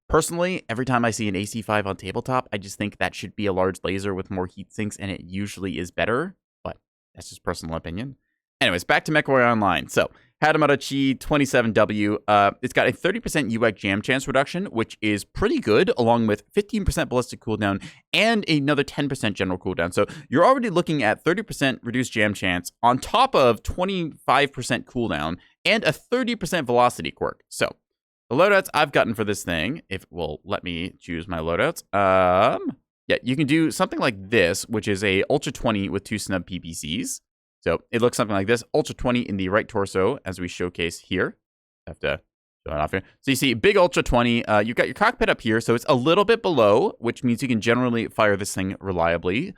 Speaker 1: Personally, every time I see an AC5 on tabletop, I just think that should be a large laser with more heat sinks, and it usually is better. But that's just personal opinion. Anyways, back to Mechwarrior Online. So, Hadamada Chi 27W. It's got a 30% UX jam chance reduction, which is pretty good, along with 15% ballistic cooldown and another 10% general cooldown. So, you're already looking at 30% reduced jam chance on top of 25% cooldown and a 30% velocity quirk. So, the loadouts I've gotten for this thing, if it will let me choose my loadouts, yeah, you can do something like this, which is a Ultra 20 with 2 snub PPCs. So it looks something like this, Ultra 20 in the right torso, as we showcase here. I have to show it off here. So you see, big Ultra 20, you've got your cockpit up here, so it's a little bit below, which means you can generally fire this thing reliably.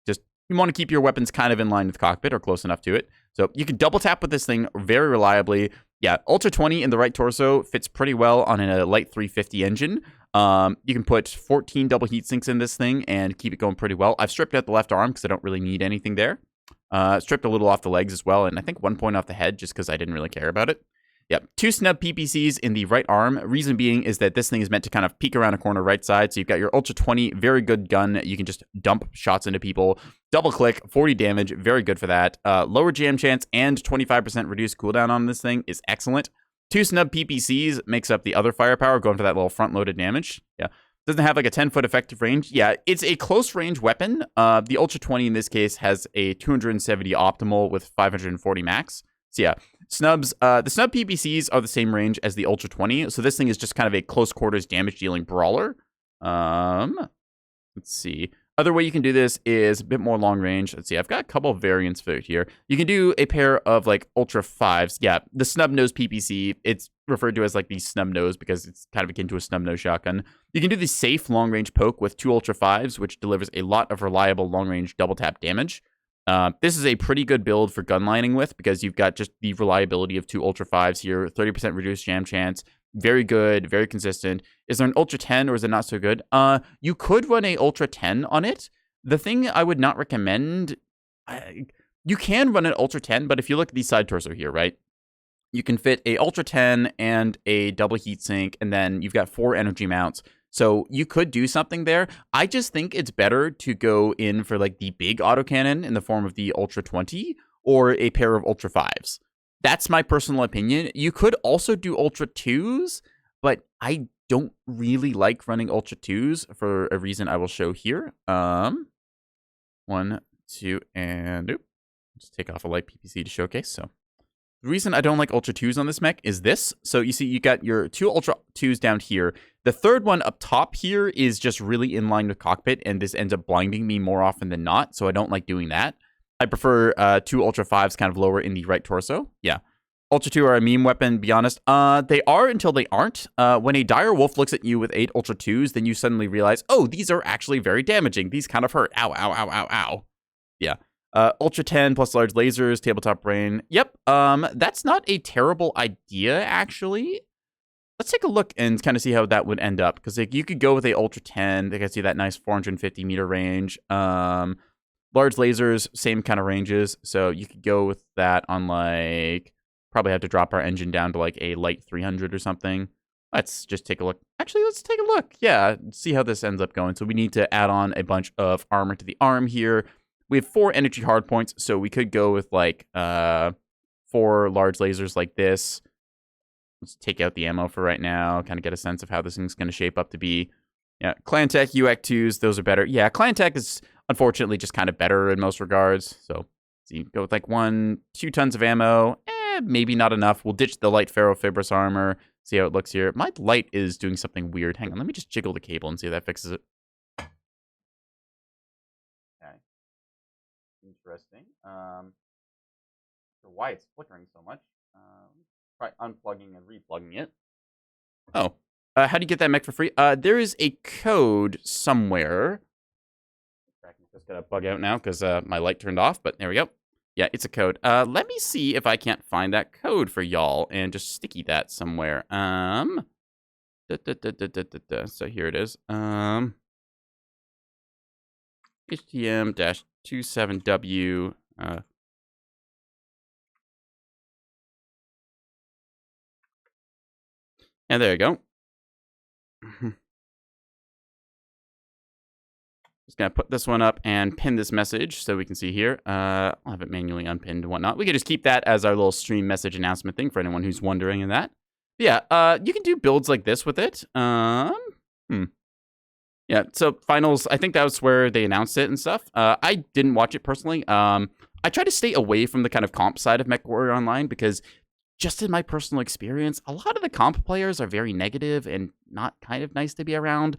Speaker 1: Just, you want to keep your weapons kind of in line with the cockpit, or close enough to it. So you can double tap with this thing very reliably. Yeah, Ultra 20 in the right torso fits pretty well on a light 350 engine. You can put 14 double heat sinks in this thing and keep it going pretty well. I've stripped out the left arm because I don't really need anything there. Stripped a little off the legs as well, and I think 1 point off the head just because I didn't really care about it. Yep, 2 snub PPCs in the right arm. Reason being is that this thing is meant to kind of peek around a corner right side. So you've got your Ultra 20, very good gun. You can just dump shots into people. Double click, 40 damage, very good for that. Lower jam chance and 25% reduced cooldown on this thing is excellent. 2 snub PPCs makes up the other firepower, going for that little front-loaded damage. Yeah. Doesn't have like a 10-foot effective range. Yeah, it's a close-range weapon. The Ultra 20 in this case has a 270 optimal with 540 max. So yeah, snubs. The snub PPCs are the same range as the Ultra 20. So this thing is just kind of a close-quarters damage-dealing brawler. Let's see. Other way you can do this is a bit more long range. Let's see, I've got a couple of variants for it here. You can do a pair of like Ultra 5s. Yeah, the snub nose PPC, it's referred to as like the snub nose because it's kind of akin to a snub nose shotgun. You can do the safe long range poke with 2 Ultra 5s, which delivers a lot of reliable long range double tap damage. This is a pretty good build for gun lining with because you've got just the reliability of 2 Ultra 5s here, 30% reduced jam chance. Very good, very consistent. Is there an Ultra 10 or is it not so good? You could run a Ultra 10 on it. The thing I would not recommend, you can run an Ultra 10, but if you look at the side torso here, right? You can fit a Ultra 10 and a double heatsink, and then you've got 4 energy mounts. So you could do something there. I just think it's better to go in for like the big autocannon in the form of the Ultra 20 or a pair of Ultra 5s. That's my personal opinion. You could also do Ultra 2s, but I don't really like running Ultra 2s for a reason I will show here. 1, 2, and oop. Just take off a light PPC to showcase. So the reason I don't like Ultra 2s on this mech is this. So you see you got your 2 Ultra 2s down here. The third one up top here is just really in line with cockpit, and this ends up blinding me more often than not, so I don't like doing that. I prefer 2 Ultra 5s kind of lower in the right torso. Yeah. Ultra 2 are a meme weapon, be honest. They are until they aren't. When a dire wolf looks at you with 8 Ultra 2s, then you suddenly realize, oh, these are actually very damaging. These kind of hurt. Ow, ow, ow, ow, ow. Yeah. Ultra 10 plus large lasers, tabletop brain. Yep. That's not a terrible idea, actually. Let's take a look and kind of see how that would end up. Because like, you could go with a Ultra 10. They can see that nice 450 meter range. Large lasers, same kind of ranges. So you could go with that on like, probably have to drop our engine down to like a light 300 or something. Let's just take a look. Actually, let's take a look. Yeah, see how this ends up going. So we need to add on a bunch of armor to the arm here. We have 4 energy hardpoints, so we could go with like 4 large lasers like this. Let's take out the ammo for right now, kind of get a sense of how this thing's going to shape up to be. Yeah, Clan Tech, UX2s, those are better. Yeah, Clan Tech is unfortunately just kind of better in most regards. So see, go with like 1, 2 tons of ammo. Maybe not enough. We'll ditch the light ferrofibrous armor. See how it looks here. My light is doing something weird. Hang on, let me just jiggle the cable and see if that fixes it. Okay. Interesting. Why it's flickering so much. Try unplugging and replugging it. Oh. How do you get that mech for free? There is a code somewhere. It's just gonna bug out now because my light turned off, but there we go. Yeah, it's a code. Let me see if I can't find that code for y'all and just sticky that somewhere. So here it is. HTM-27W. And there you go. Just gonna put this one up and pin this message so we can see here. I'll have it manually unpinned and whatnot. We can just keep that as our little stream message announcement thing for anyone who's wondering in that. But yeah, you can do builds like this with it. Yeah, so finals, I think that was where they announced it and stuff. I didn't watch it personally. I try to stay away from the kind of comp side of Mechwarrior Online because just in my personal experience, a lot of the comp players are very negative and not kind of nice to be around.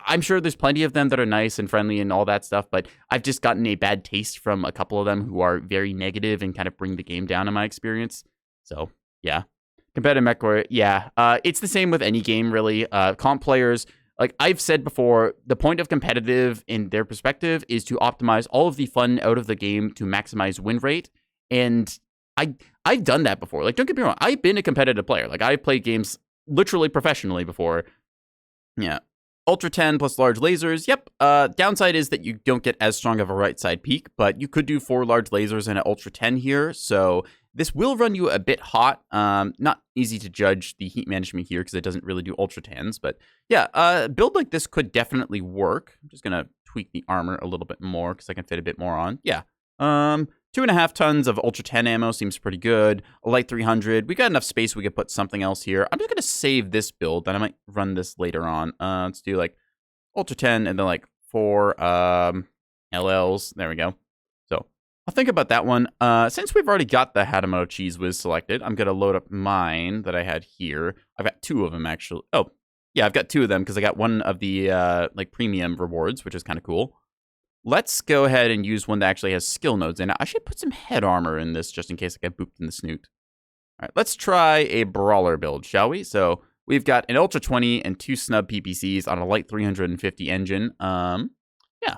Speaker 1: I'm sure there's plenty of them that are nice and friendly and all that stuff, but I've just gotten a bad taste from a couple of them who are very negative and kind of bring the game down in my experience. So, yeah. Competitive Mechwarrior, yeah. It's the same with any game, really. Comp players, like I've said before, the point of competitive in their perspective is to optimize all of the fun out of the game to maximize win rate. And I've done that before. Like, don't get me wrong. I've been a competitive player. Like, I've played games literally professionally before. Yeah. Ultra 10 plus large lasers. Yep. Downside is that you don't get as strong of a right side peak, but you could do 4 large lasers and an Ultra 10 here. So this will run you a bit hot. Not easy to judge the heat management here because it doesn't really do Ultra 10s. But yeah, a build like this could definitely work. I'm just going to tweak the armor a little bit more because I can fit a bit more on. Yeah. 2.5 tons of Ultra 10 ammo seems pretty good. A light 300. We got enough space we could put something else here. I'm just going to save this build, and I might run this later on. Let's do, like, Ultra 10 and then, like, 4 LLs. There we go. So, I'll think about that one. Since we've already got the Hatamoto Cheese Whiz selected, I'm going to load up mine that I had here. I've got 2 of them, actually. Oh, yeah, I've got 2 of them because I got one of the, like, premium rewards, which is kind of cool. Let's go ahead and use one that actually has skill nodes in it. I should put some head armor in this just in case I get booped in the snoot. All right, let's try a brawler build, shall we? So we've got an Ultra 20 and 2 snub PPCs on a light 350 engine. Yeah.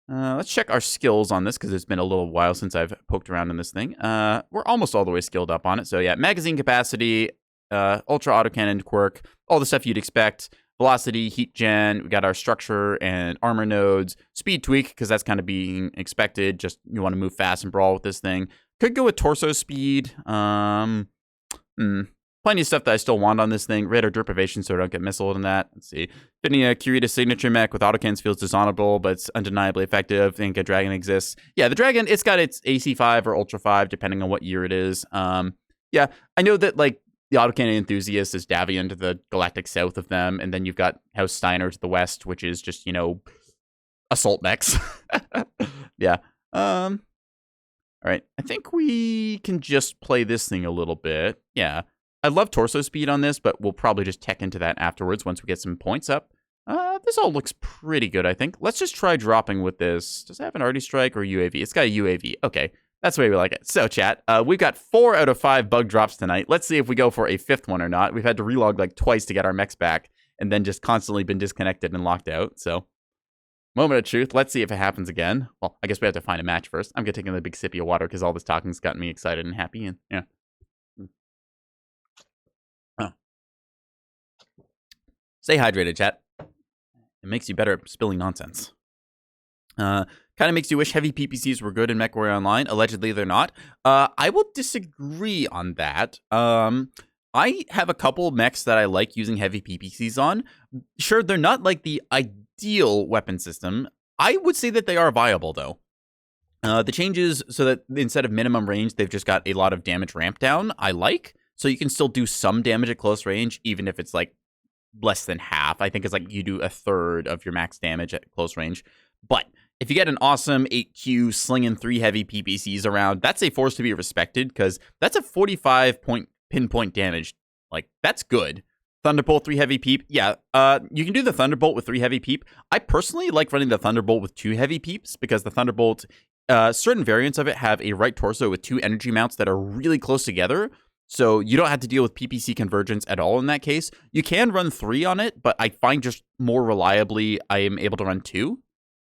Speaker 1: Let's check our skills on this because it's been a little while since I've poked around in this thing. We're almost all the way skilled up on it. So yeah, magazine capacity, Ultra autocannon quirk, all the stuff you'd expect. Velocity, heat gen, we got our structure and armor nodes. Speed tweak, because that's kind of being expected. Just you want to move fast and brawl with this thing. Could go with torso speed. Plenty of stuff that I still want on this thing. Radar deprivation so I don't get missiled in that. Let's see. Fitting a Kurita signature mech with autocannons feels dishonorable, but it's undeniably effective. I think a dragon exists. Yeah, the dragon, it's got its AC5 or Ultra 5, depending on what year it is. Yeah, I know that, like, the autocannon enthusiast is Davian to the galactic south of them, and then you've got House Steiner to the west, which is just, you know, assault mechs. Yeah. All right. I think we can just play this thing a little bit. Yeah. I love torso speed on this, but we'll probably just tech into that afterwards once we get some points up. This all looks pretty good, I think. Let's just try dropping with this. Does it have an arty strike or UAV? It's got a UAV. Okay. That's the way we like it. So, chat, we've got 4 out of 5 bug drops tonight. Let's see if we go for a 5th one or not. We've had to relog like twice to get our mechs back and then just constantly been disconnected and locked out. So, moment of truth. Let's see if it happens again. Well, I guess we have to find a match first. I'm going to take another big sippy of water because all this talking's gotten me excited and happy. And yeah. Oh. Stay hydrated, chat. It makes you better at spilling nonsense. Kind of makes you wish heavy PPCs were good in Mechwarrior Online. Allegedly, they're not. I will disagree on that. I have a couple mechs that I like using heavy PPCs on. Sure, they're not like the ideal weapon system. I would say that they are viable, though. The changes so that instead of minimum range, they've just got a lot of damage ramp down, I like. So you can still do some damage at close range, even if it's like less than half. I think it's like you do a third of your max damage at close range. But if you get an awesome 8Q slinging 3 heavy PPCs around, that's a force to be respected because that's a 45-point pinpoint damage. Like, that's good. Thunderbolt 3 heavy peep. Yeah, you can do the Thunderbolt with 3 heavy peep. I personally like running the Thunderbolt with 2 heavy peeps because the Thunderbolt, certain variants of it have a right torso with 2 energy mounts that are really close together. So you don't have to deal with PPC convergence at all in that case. You can run 3 on it, but I find just more reliably I am able to run 2.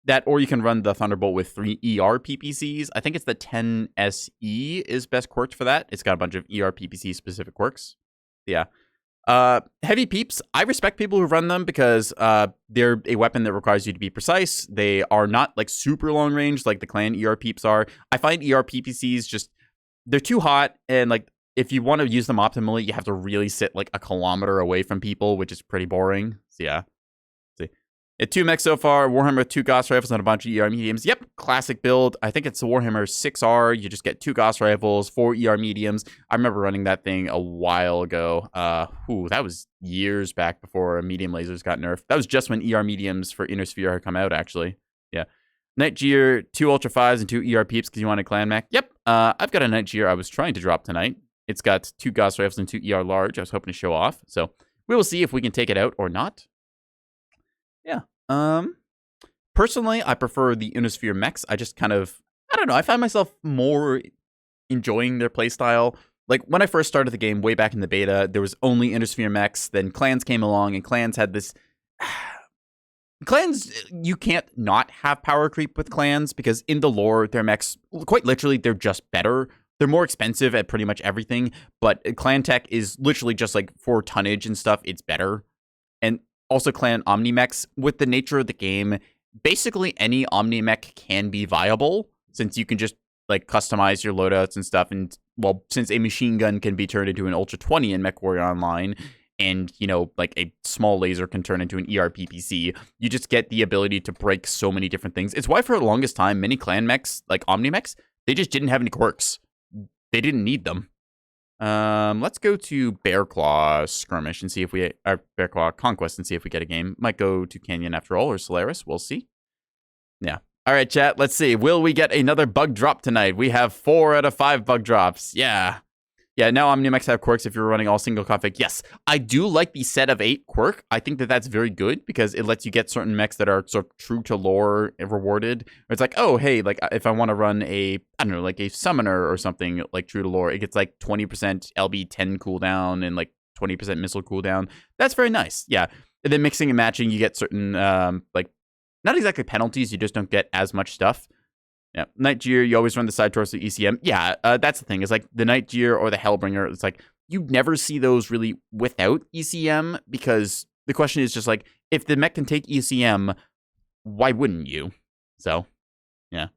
Speaker 1: That, or you can run the Thunderbolt with 3 ER PPCs. I think it's the 10 SE is best quirked for that. It's got a bunch of ER PPC specific quirks. Yeah. Heavy peeps, I respect people who run them because they're a weapon that requires you to be precise. They are not like super long range like the clan ER peeps are. I find ER PPCs just, they're too hot, and like if you want to use them optimally, you have to really sit like a kilometer away from people, which is pretty boring. So yeah. See. 2 mechs so far, Warhammer 2 Gauss rifles and a bunch of ER mediums. Yep, classic build. I think it's the Warhammer 6R. You just get 2 Gauss rifles, 4 ER mediums. I remember running that thing a while ago. That was years back before medium lasers got nerfed. That was just when ER mediums for Inner Sphere had come out, actually. Yeah. Night Gear, 2 Ultra 5s and 2 ER peeps because you wanted clan mech. Yep, I've got a Night Gear I was trying to drop tonight. It's got 2 Gauss rifles and 2 ER large. I was hoping to show off. So we will see if we can take it out or not. Yeah. Personally, I prefer the Unisphere mechs. I just kind of, I don't know, I find myself more enjoying their playstyle. Like, when I first started the game way back in the beta, there was only Unisphere mechs. Then clans came along, and clans had this... Clans, you can't not have power creep with clans, because in the lore, their mechs, quite literally, they're just better. They're more expensive at pretty much everything, but clan tech is literally just like for tonnage and stuff, it's better. And also clan Omni-mechs, with the nature of the game, basically any Omni-mech can be viable, since you can just like customize your loadouts and stuff. And well, since a machine gun can be turned into an Ultra 20 in Mechwarrior Online, and, you know, like a small laser can turn into an ERPPC, you just get the ability to break so many different things. It's why for the longest time, many clan mechs, like Omni-mechs, they just didn't have any quirks. They didn't need them. Let's go to Bearclaw Skirmish and see if we... Bearclaw Conquest and see if we get a game. Might go to Canyon after all, or Solaris. We'll see. Yeah. All right, chat. Let's see. Will we get another bug drop tonight? We have 4 out of 5 bug drops. Yeah. Yeah, now Omni-mechs have quirks if you're running all single config. Yes, I do like the set of 8 quirk. I think that that's very good because it lets you get certain mechs that are sort of true to lore rewarded. It's like, oh, hey, like if I want to run a, I don't know, like a summoner or something like true to lore, it gets like 20% LB10 cooldown and like 20% missile cooldown. That's very nice. Yeah. And then mixing and matching, you get certain, like, not exactly penalties, you just don't get as much stuff. Yeah, Night Gear, you always run the side torso ECM. Yeah, that's the thing. It's like the Night Gear or the Hellbringer. It's like you never see those really without ECM because the question is just like, if the mech can take ECM, why wouldn't you? So, yeah.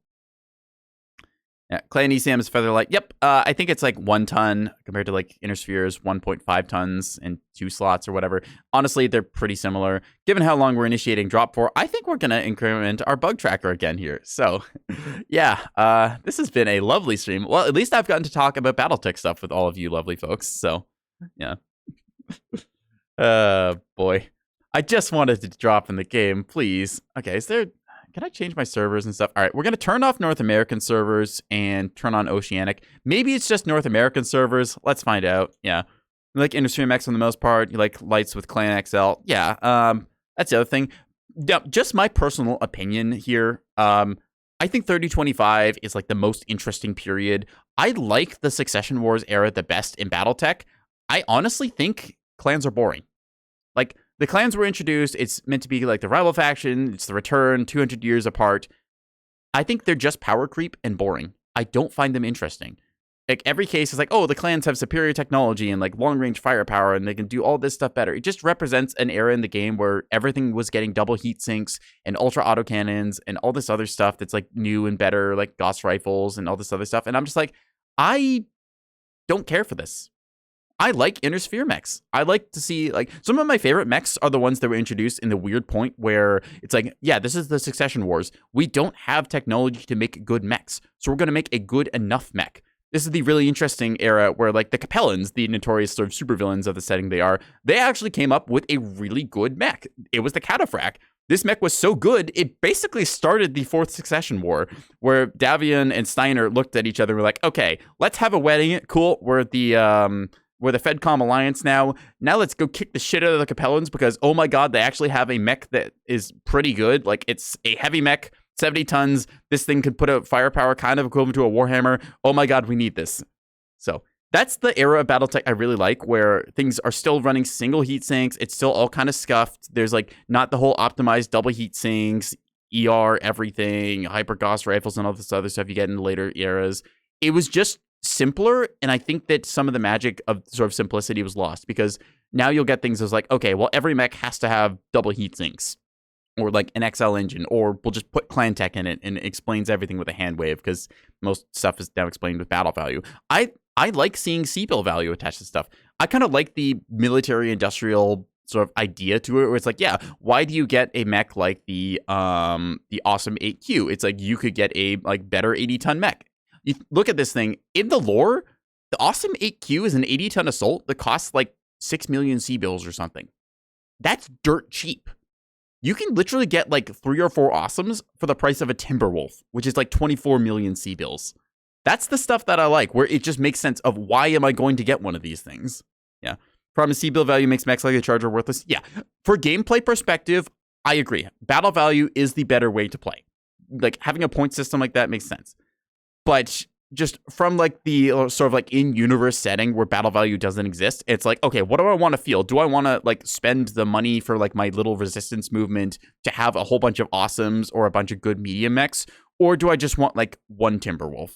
Speaker 1: Yeah, Clan ECM is Featherlight. Yep, I think it's like 1 ton compared to like Inner Sphere's 1.5 tons and 2 slots or whatever. Honestly, they're pretty similar. Given how long we're initiating drop for, I think we're going to increment our bug tracker again here. So, yeah, this has been a lovely stream. Well, at least I've gotten to talk about Battletech stuff with all of you lovely folks. So, yeah. Boy. I just wanted to drop in the game, please. Okay, is there... Can I change my servers and stuff? All right, we're going to turn off North American servers and turn on Oceanic. Maybe it's just North American servers. Let's find out. Yeah. You like Industry MX on the most part. You like lights with Clan XL. Yeah. That's the other thing. Just my personal opinion here. I think 3025 is like the most interesting period. I like the Succession Wars era the best in Battletech. I honestly think clans are boring. Like, the clans were introduced, it's meant to be like the rival faction, it's the return, 200 years apart. I think they're just power creep and boring. I don't find them interesting. Like, every case is like, oh, the clans have superior technology and like long-range firepower and they can do all this stuff better. It just represents an era in the game where everything was getting double heat sinks and ultra autocannons and all this other stuff that's like new and better, like Gauss rifles and all this other stuff. And I'm just like, I don't care for this. I like Inner Sphere mechs. I like to see, like, some of my favorite mechs are the ones that were introduced in the weird point where it's like, yeah, this is the Succession Wars. We don't have technology to make good mechs, so we're going to make a good enough mech. This is the really interesting era where, like, the Capellans, the notorious sort of supervillains of the setting they are, they actually came up with a really good mech. It was the Cataphracts. This mech was so good, it basically started the 4th Succession War, where Davian and Steiner looked at each other and were like, okay, let's have a wedding. Cool, we're the Fedcom Alliance now. Now let's go kick the shit out of the Capellans because, oh my god, they actually have a mech that is pretty good. Like, it's a heavy mech, 70 tons. This thing could put out firepower kind of equivalent to a Warhammer. Oh my god, we need this. So, that's the era of Battletech I really like, where things are still running single heat sinks. It's still all kind of scuffed. There's, like, not the whole optimized double heat sinks, ER, everything, hyper Gauss rifles, and all this other stuff you get in later eras. It was just simpler, and I think that some of the magic of sort of simplicity was lost because now you'll get things as like, okay, well, every mech has to have double heat sinks or like an XL engine, or we'll just put clan tech in it and it explains everything with a hand wave because most stuff is now explained with battle value. I like seeing C-bill value attached to stuff. I kind of like the military industrial sort of idea to it, where it's like, yeah, why do you get a mech like the awesome 8Q? It's like you could get a like better 80-ton mech. You look at this thing in the lore. The awesome 8Q is an 80-ton assault that costs like 6 million C-bills or something. That's dirt cheap. You can literally get like 3 or 4 awesomes for the price of a Timberwolf, which is like 24 million C-bills. That's the stuff that I like, where it just makes sense of why am I going to get one of these things? Yeah. Problem C-bill value makes mechs like a Charger worthless. Yeah. For gameplay perspective, I agree. Battle value is the better way to play. Like having a point system like that makes sense. But just from like the sort of like in-universe setting where battle value doesn't exist, it's like, okay, what do I want to feel? Do I want to like spend the money for like my little resistance movement to have a whole bunch of awesomes or a bunch of good medium mechs? Or do I just want like one Timberwolf?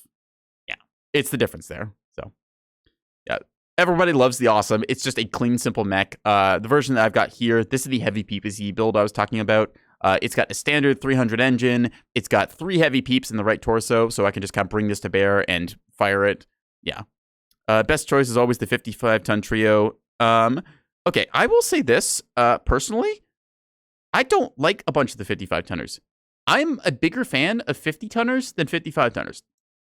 Speaker 1: Yeah, it's the difference there. So yeah, everybody loves the awesome. It's just a clean, simple mech. The version that I've got here, this is the heavy PPC build I was talking about. It's got a standard 300 engine. It's got 3 heavy peeps in the right torso, so I can just kind of bring this to bear and fire it. Yeah. Best choice is always the 55-ton trio. Okay, I will say this. Personally, I don't like a bunch of the 55-tonners. I'm a bigger fan of 50-tonners than 55-tonners.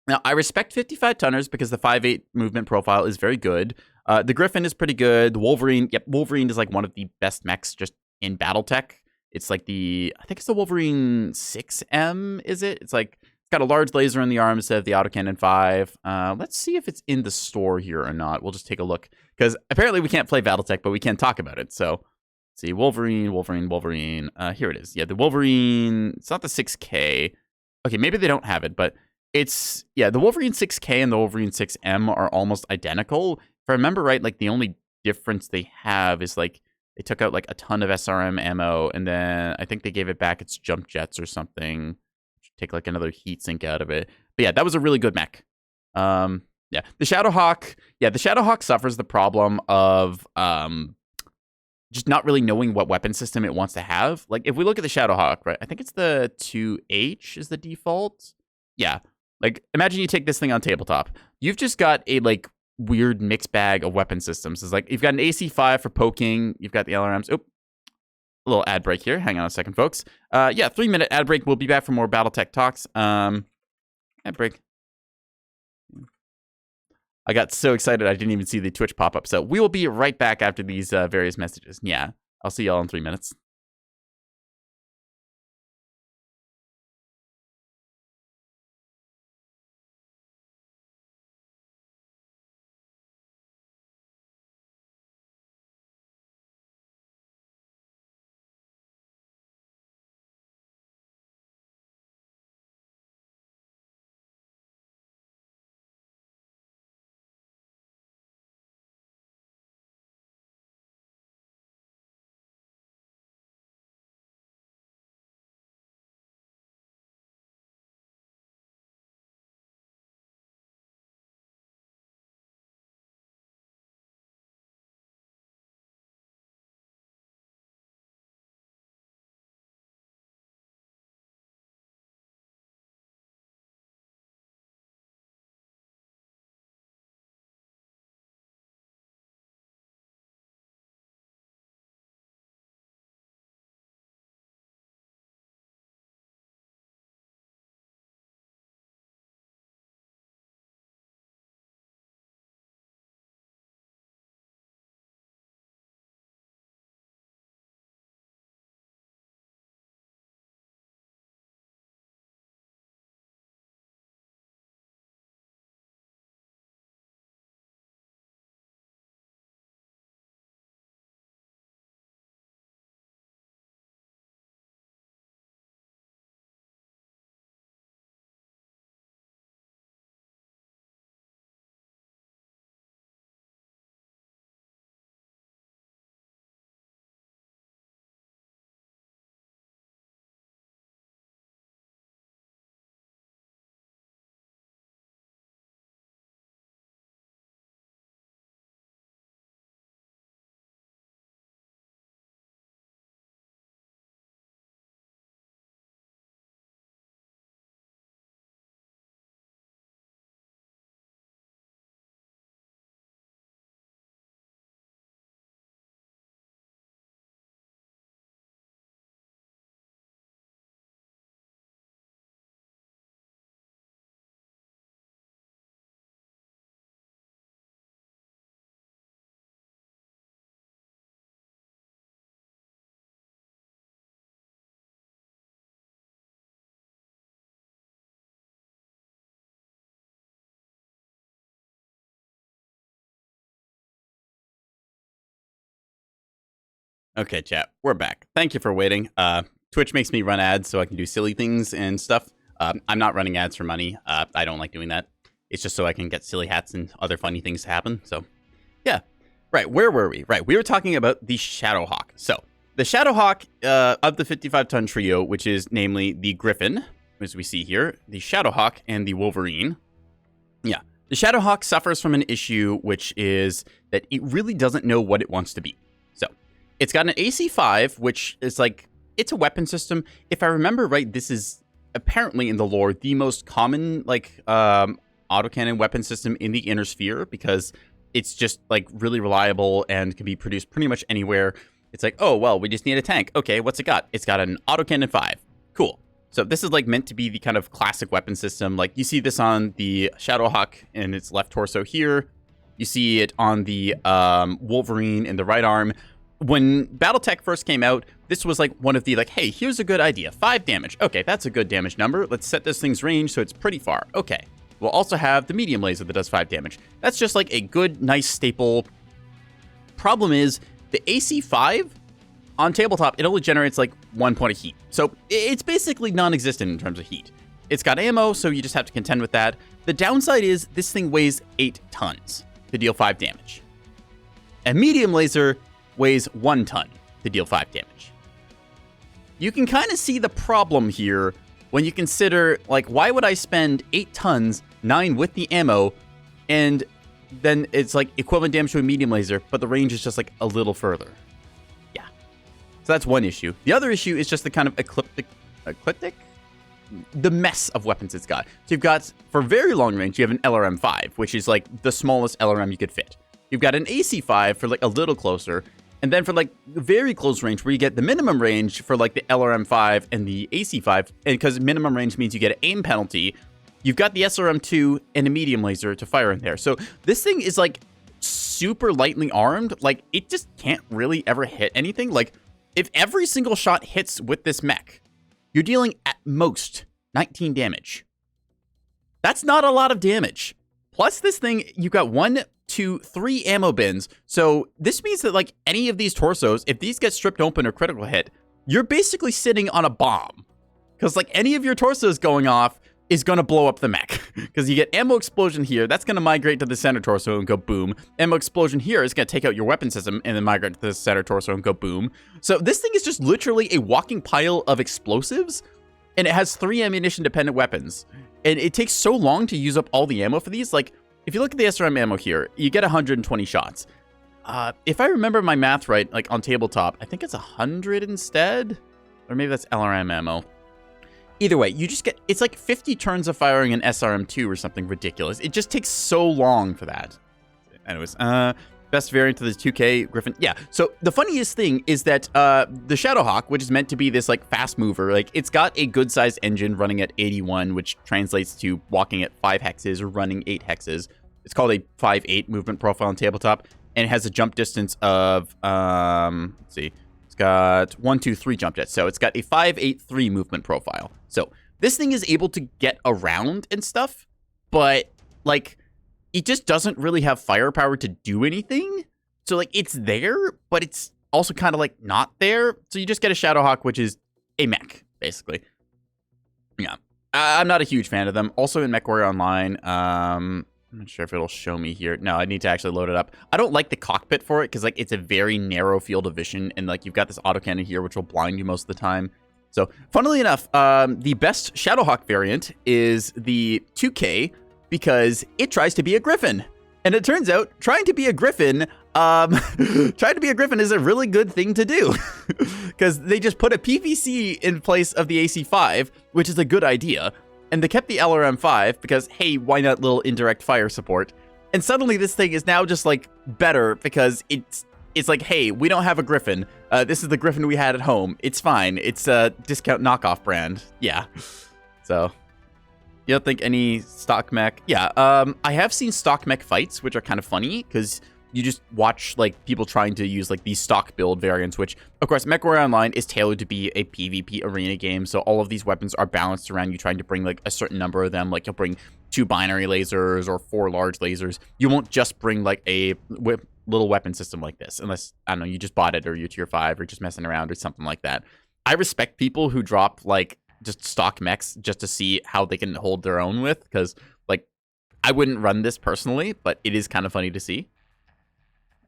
Speaker 1: Now, I respect 55-tonners because the 5.8 movement profile is very good. The Griffin is pretty good. The Wolverine, Wolverine is like one of the best mechs just in Battletech. It's like I think it's the Wolverine 6M, is it? It's like, it's got a large laser in the arm instead of the autocannon 5. Let's see if it's in the store here or not. We'll just take a look. Because apparently we can't play Battletech, but we can talk about it. So, let's see, Wolverine. Here it is. Yeah, the Wolverine, it's not the 6K. Okay, maybe they don't have it, but it's, yeah, the Wolverine 6K and the Wolverine 6M are almost identical. If I remember right, like the only difference they have is like, they took out like a ton of SRM ammo, and then I think they gave it back its jump jets or something. Take like another heat sink out of it. But yeah, that was a really good mech. Yeah, the Shadowhawk. Yeah, the Shadowhawk suffers the problem of just not really knowing what weapon system it wants to have. Like if we look at the Shadowhawk, right? I think it's the 2H is the default. Yeah, like imagine you take this thing on tabletop. You've just got a like weird mixed bag of weapon systems. It's like you've got an AC5 for poking, you've got the LRMs. Oop, a little ad break here. Hang on a second, folks. Yeah, 3-minute ad break. We'll be back for more Battletech talks. Ad break. I got so excited I didn't even see the Twitch pop up. So we will be right back after these various messages. Yeah, I'll see y'all in 3 minutes. Okay, chat, we're back. Thank you for waiting. Twitch makes me run ads so I can do silly things and stuff. I'm not running ads for money. I don't like doing that. It's just so I can get silly hats and other funny things to happen. So, yeah. Right, where were we? Right, we were talking about the Shadowhawk. So, the Shadowhawk of the 55-ton trio, which is namely the Griffin, as we see here, the Shadowhawk, and the Wolverine. Yeah, the Shadowhawk suffers from an issue, which is that it really doesn't know what it wants to be. So, it's got an AC-5, which is like, it's a weapon system. If I remember right, this is apparently in the lore the most common, like, autocannon weapon system in the Inner Sphere, because it's just, like, really reliable and can be produced pretty much anywhere. It's like, oh, well, we just need a tank. Okay, what's it got? It's got an autocannon 5. Cool. So this is, like, meant to be the kind of classic weapon system. Like, you see this on the Shadowhawk in its left torso here. You see it on the Wolverine in the right arm. When Battletech first came out, this was, like, one of the, like, hey, here's a good idea. 5 damage. Okay, that's a good damage number. Let's set this thing's range so it's pretty far. Okay. We'll also have the medium laser that does 5 damage. That's just like a good, nice staple. Problem is, the AC-5 on tabletop, it only generates like 1 point of heat. So it's basically non-existent in terms of heat. It's got ammo, so you just have to contend with that. The downside is this thing weighs 8 tons to deal 5 damage. A medium laser weighs 1 ton to deal 5 damage. You can kind of see the problem here when you consider, like, why would I spend 8 tons, 9 with the ammo, and then it's, like, equivalent damage to a medium laser, but the range is just, like, a little further. Yeah. So that's one issue. The other issue is just the kind of ecliptic? The mess of weapons it's got. So you've got, for very long range, you have an LRM-5, which is, like, the smallest LRM you could fit. You've got an AC-5 for, like, a little closer, and then for, like, very close range, where you get the minimum range for, like, the LRM-5 and the AC-5, and because minimum range means you get an aim penalty, you've got the SRM-2 and a medium laser to fire in there. So this thing is, like, super lightly armed. Like, it just can't really ever hit anything. Like, if every single shot hits with this mech, you're dealing at most 19 damage. That's not a lot of damage. Plus, this thing, you've got 1, 2, 3 ammo bins. So this means that, like, any of these torsos, if these get stripped open or critical hit, you're basically sitting on a bomb. Because, like, any of your torsos going off is going to blow up the mech. Because you get ammo explosion here, that's going to migrate to the center torso and go boom. Ammo explosion here is going to take out your weapon system and then migrate to the center torso and go boom. So this thing is just literally a walking pile of explosives, and it has 3 ammunition-dependent weapons. And it takes so long to use up all the ammo for these. Like, if you look at the SRM ammo here, you get 120 shots. If I remember my math right, like on tabletop, I think it's 100 instead? Or maybe that's LRM ammo. Either way, you just get, it's like 50 turns of firing an SRM-2 or something ridiculous. It just takes so long for that. Anyways, best variant of the 2K Griffin. Yeah, so the funniest thing is that the Shadowhawk, which is meant to be this, like, fast mover, like, it's got a good-sized engine running at 81, which translates to walking at 5 hexes or running 8 hexes. It's called a 5.8 movement profile on tabletop, and it has a jump distance of, let's see, it's got 1, 2, 3 jump jets, so it's got a 5.83 movement profile. So this thing is able to get around and stuff, but, like, it just doesn't really have firepower to do anything. So, like, it's there, but it's also kind of, like, not there. So you just get a Shadowhawk, which is a mech, basically. Yeah. I'm not a huge fan of them. Also in Mechwarrior Online, I'm not sure if it'll show me here. No, I need to actually load it up. I don't like the cockpit for it, because, like, it's a very narrow field of vision, and, like, you've got this autocannon here, which will blind you most of the time. So, funnily enough, the best Shadowhawk variant is the 2K, because it tries to be a Griffin. And it turns out, trying to be a Griffin is a really good thing to do. Because they just put a PVC in place of the AC-5, which is a good idea. And they kept the LRM-5 because, hey, why not little indirect fire support? And suddenly this thing is now just, like, better because it's like, hey, we don't have a Griffin. This is the Griffin we had at home. It's fine. It's a discount knockoff brand. Yeah. So, you don't think any stock mech? Yeah, I have seen stock mech fights, which are kind of funny, because you just watch, like, people trying to use, like, these stock build variants, which, of course, Mechwarrior Online is tailored to be a PvP arena game, so all of these weapons are balanced around you trying to bring, like, a certain number of them. Like, you'll bring 2 binary lasers or 4 large lasers. You won't just bring, like, a little weapon system like this, unless, I don't know, you just bought it or you're tier 5 or just messing around or something like that. I respect people who drop, like, just stock mechs just to see how they can hold their own with, because, like, I wouldn't run this personally, but it is kind of funny to see.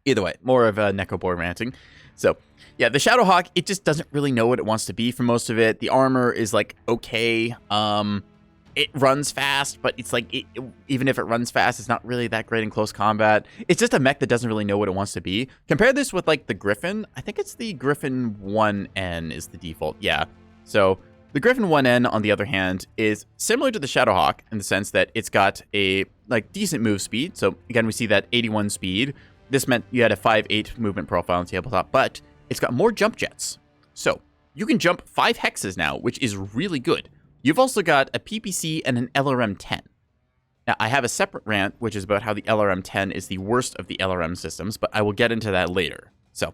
Speaker 1: Either way, more of a Nekoboy ranting. So, yeah, the Shadowhawk, it just doesn't really know what it wants to be for most of it. The armor is, like, okay. It runs fast, but it's like, even if it runs fast, it's not really that great in close combat. It's just a mech that doesn't really know what it wants to be. Compare this with, like, the Griffin. I think it's the Griffin 1N is the default. Yeah. So the Griffin 1N, on the other hand, is similar to the Shadowhawk in the sense that it's got a, like, decent move speed. So, again, we see that 81 speed. This meant you had a 5'8 movement profile on tabletop, but it's got more jump jets. So you can jump 5 hexes now, which is really good. You've also got a PPC and an LRM-10. Now, I have a separate rant, which is about how the LRM-10 is the worst of the LRM systems, but I will get into that later. So,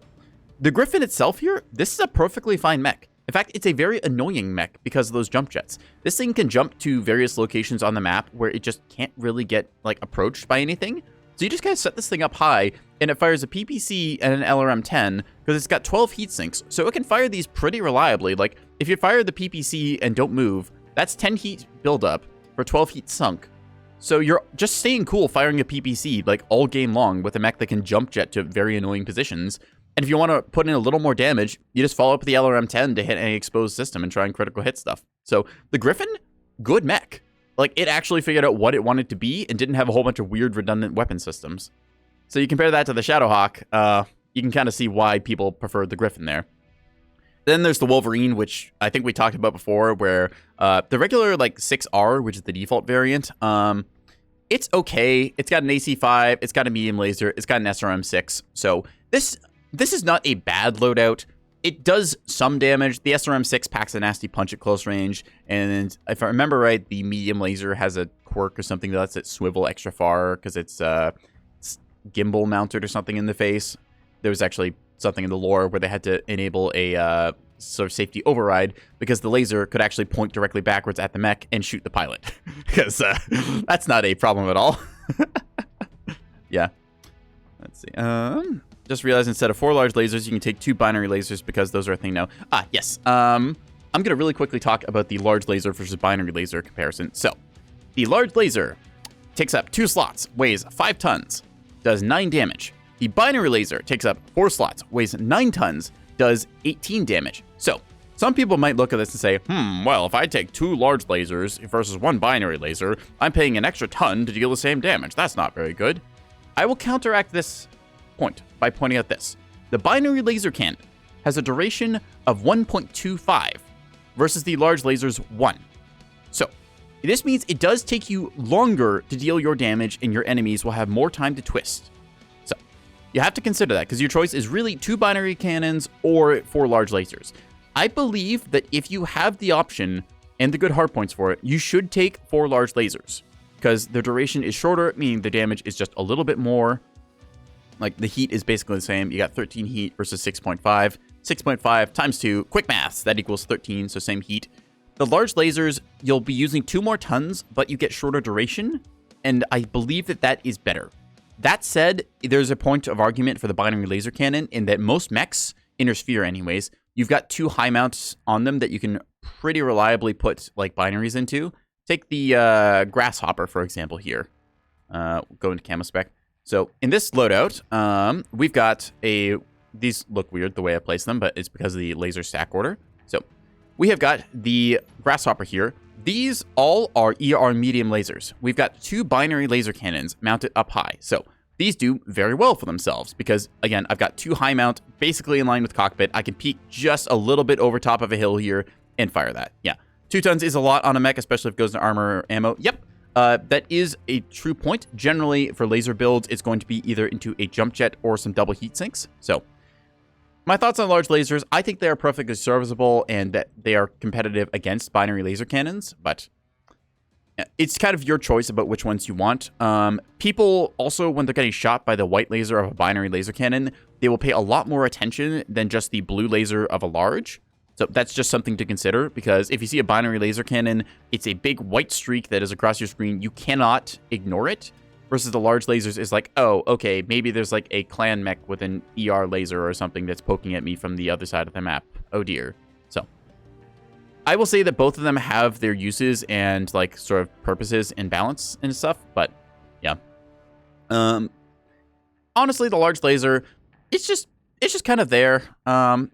Speaker 1: the Griffin itself here, this is a perfectly fine mech. In fact, it's a very annoying mech because of those jump jets. This thing can jump to various locations on the map where it just can't really get, like, approached by anything. So you just kind of set this thing up high, and it fires a PPC and an LRM-10, because it's got 12 heat sinks, so it can fire these pretty reliably. Like, if you fire the PPC and don't move, that's 10 heat buildup for 12 heat sunk. So you're just staying cool firing a PPC, like, all game long with a mech that can jump jet to very annoying positions. And if you want to put in a little more damage, you just follow up with the LRM-10 to hit any exposed system and try and critical hit stuff. So the Griffin, good mech. Like, it actually figured out what it wanted to be and didn't have a whole bunch of weird redundant weapon systems. So you compare that to the Shadowhawk, you can kind of see why people preferred the Griffin there. Then there's the Wolverine, which I think we talked about before, where the regular, like, 6R, which is the default variant, it's okay. It's got an AC5, it's got a medium laser, it's got an SRM6. So this is not a bad loadout. It does some damage. The SRM6 packs a nasty punch at close range, and if I remember right, the medium laser has a quirk or something that lets it swivel extra far because it's gimbal mounted or something in the face. There was actually something in the lore where they had to enable a sort of safety override because the laser could actually point directly backwards at the mech and shoot the pilot, because that's not a problem at all. Yeah. Let's see. Just realized instead of 4 large lasers, you can take 2 binary lasers because those are a thing now. Yes. I'm going to really quickly talk about the large laser versus binary laser comparison. So, the large laser takes up 2 slots, weighs 5 tons, does 9 damage. The binary laser takes up 4 slots, weighs 9 tons, does 18 damage. So, some people might look at this and say, well, if I take 2 large lasers versus 1 binary laser, I'm paying an extra ton to deal the same damage. That's not very good. I will counteract this point by pointing out this. The binary laser cannon has a duration of 1.25 versus the large laser's 1. So, this means it does take you longer to deal your damage and your enemies will have more time to twist. So, you have to consider that because your choice is really 2 binary cannons or 4 large lasers. I believe that if you have the option and the good hard points for it, you should take 4 large lasers because their duration is shorter, meaning the damage is just a little bit more. Like, the heat is basically the same. You got 13 heat versus 6.5. 6.5 times 2, quick maths, that equals 13, so same heat. The large lasers, you'll be using 2 more tons, but you get shorter duration, and I believe that that is better. That said, there's a point of argument for the binary laser cannon in that most mechs, inner sphere anyways, you've got 2 high mounts on them that you can pretty reliably put, like, binaries into. Take the Grasshopper, for example, here. Go into camo spec. So in this loadout, we've got these look weird the way I place them, but it's because of the laser stack order. So we have got the Grasshopper here. These all are ER medium lasers. We've got 2 binary laser cannons mounted up high. So these do very well for themselves because, again, I've got 2 high mount basically in line with cockpit. I can peek just a little bit over top of a hill here and fire that. Yeah, 2 tons is a lot on a mech, especially if it goes to armor or ammo. Yep. That is a true point. Generally, for laser builds, it's going to be either into a jump jet or some double heat sinks. So, my thoughts on large lasers, I think they are perfectly serviceable and that they are competitive against binary laser cannons, but it's kind of your choice about which ones you want. People also, when they're getting shot by the white laser of a binary laser cannon, they will pay a lot more attention than just the blue laser of a large. So that's just something to consider, because if you see a binary laser cannon, it's a big white streak that is across your screen. You cannot ignore it. versus the large lasers is like, oh, okay, maybe there's like a clan mech with an ER laser or something that's poking at me from the other side of the map. Oh dear. So I will say that both of them have their uses and like sort of purposes and balance and stuff, but yeah. Honestly, the large laser, it's just kind of there.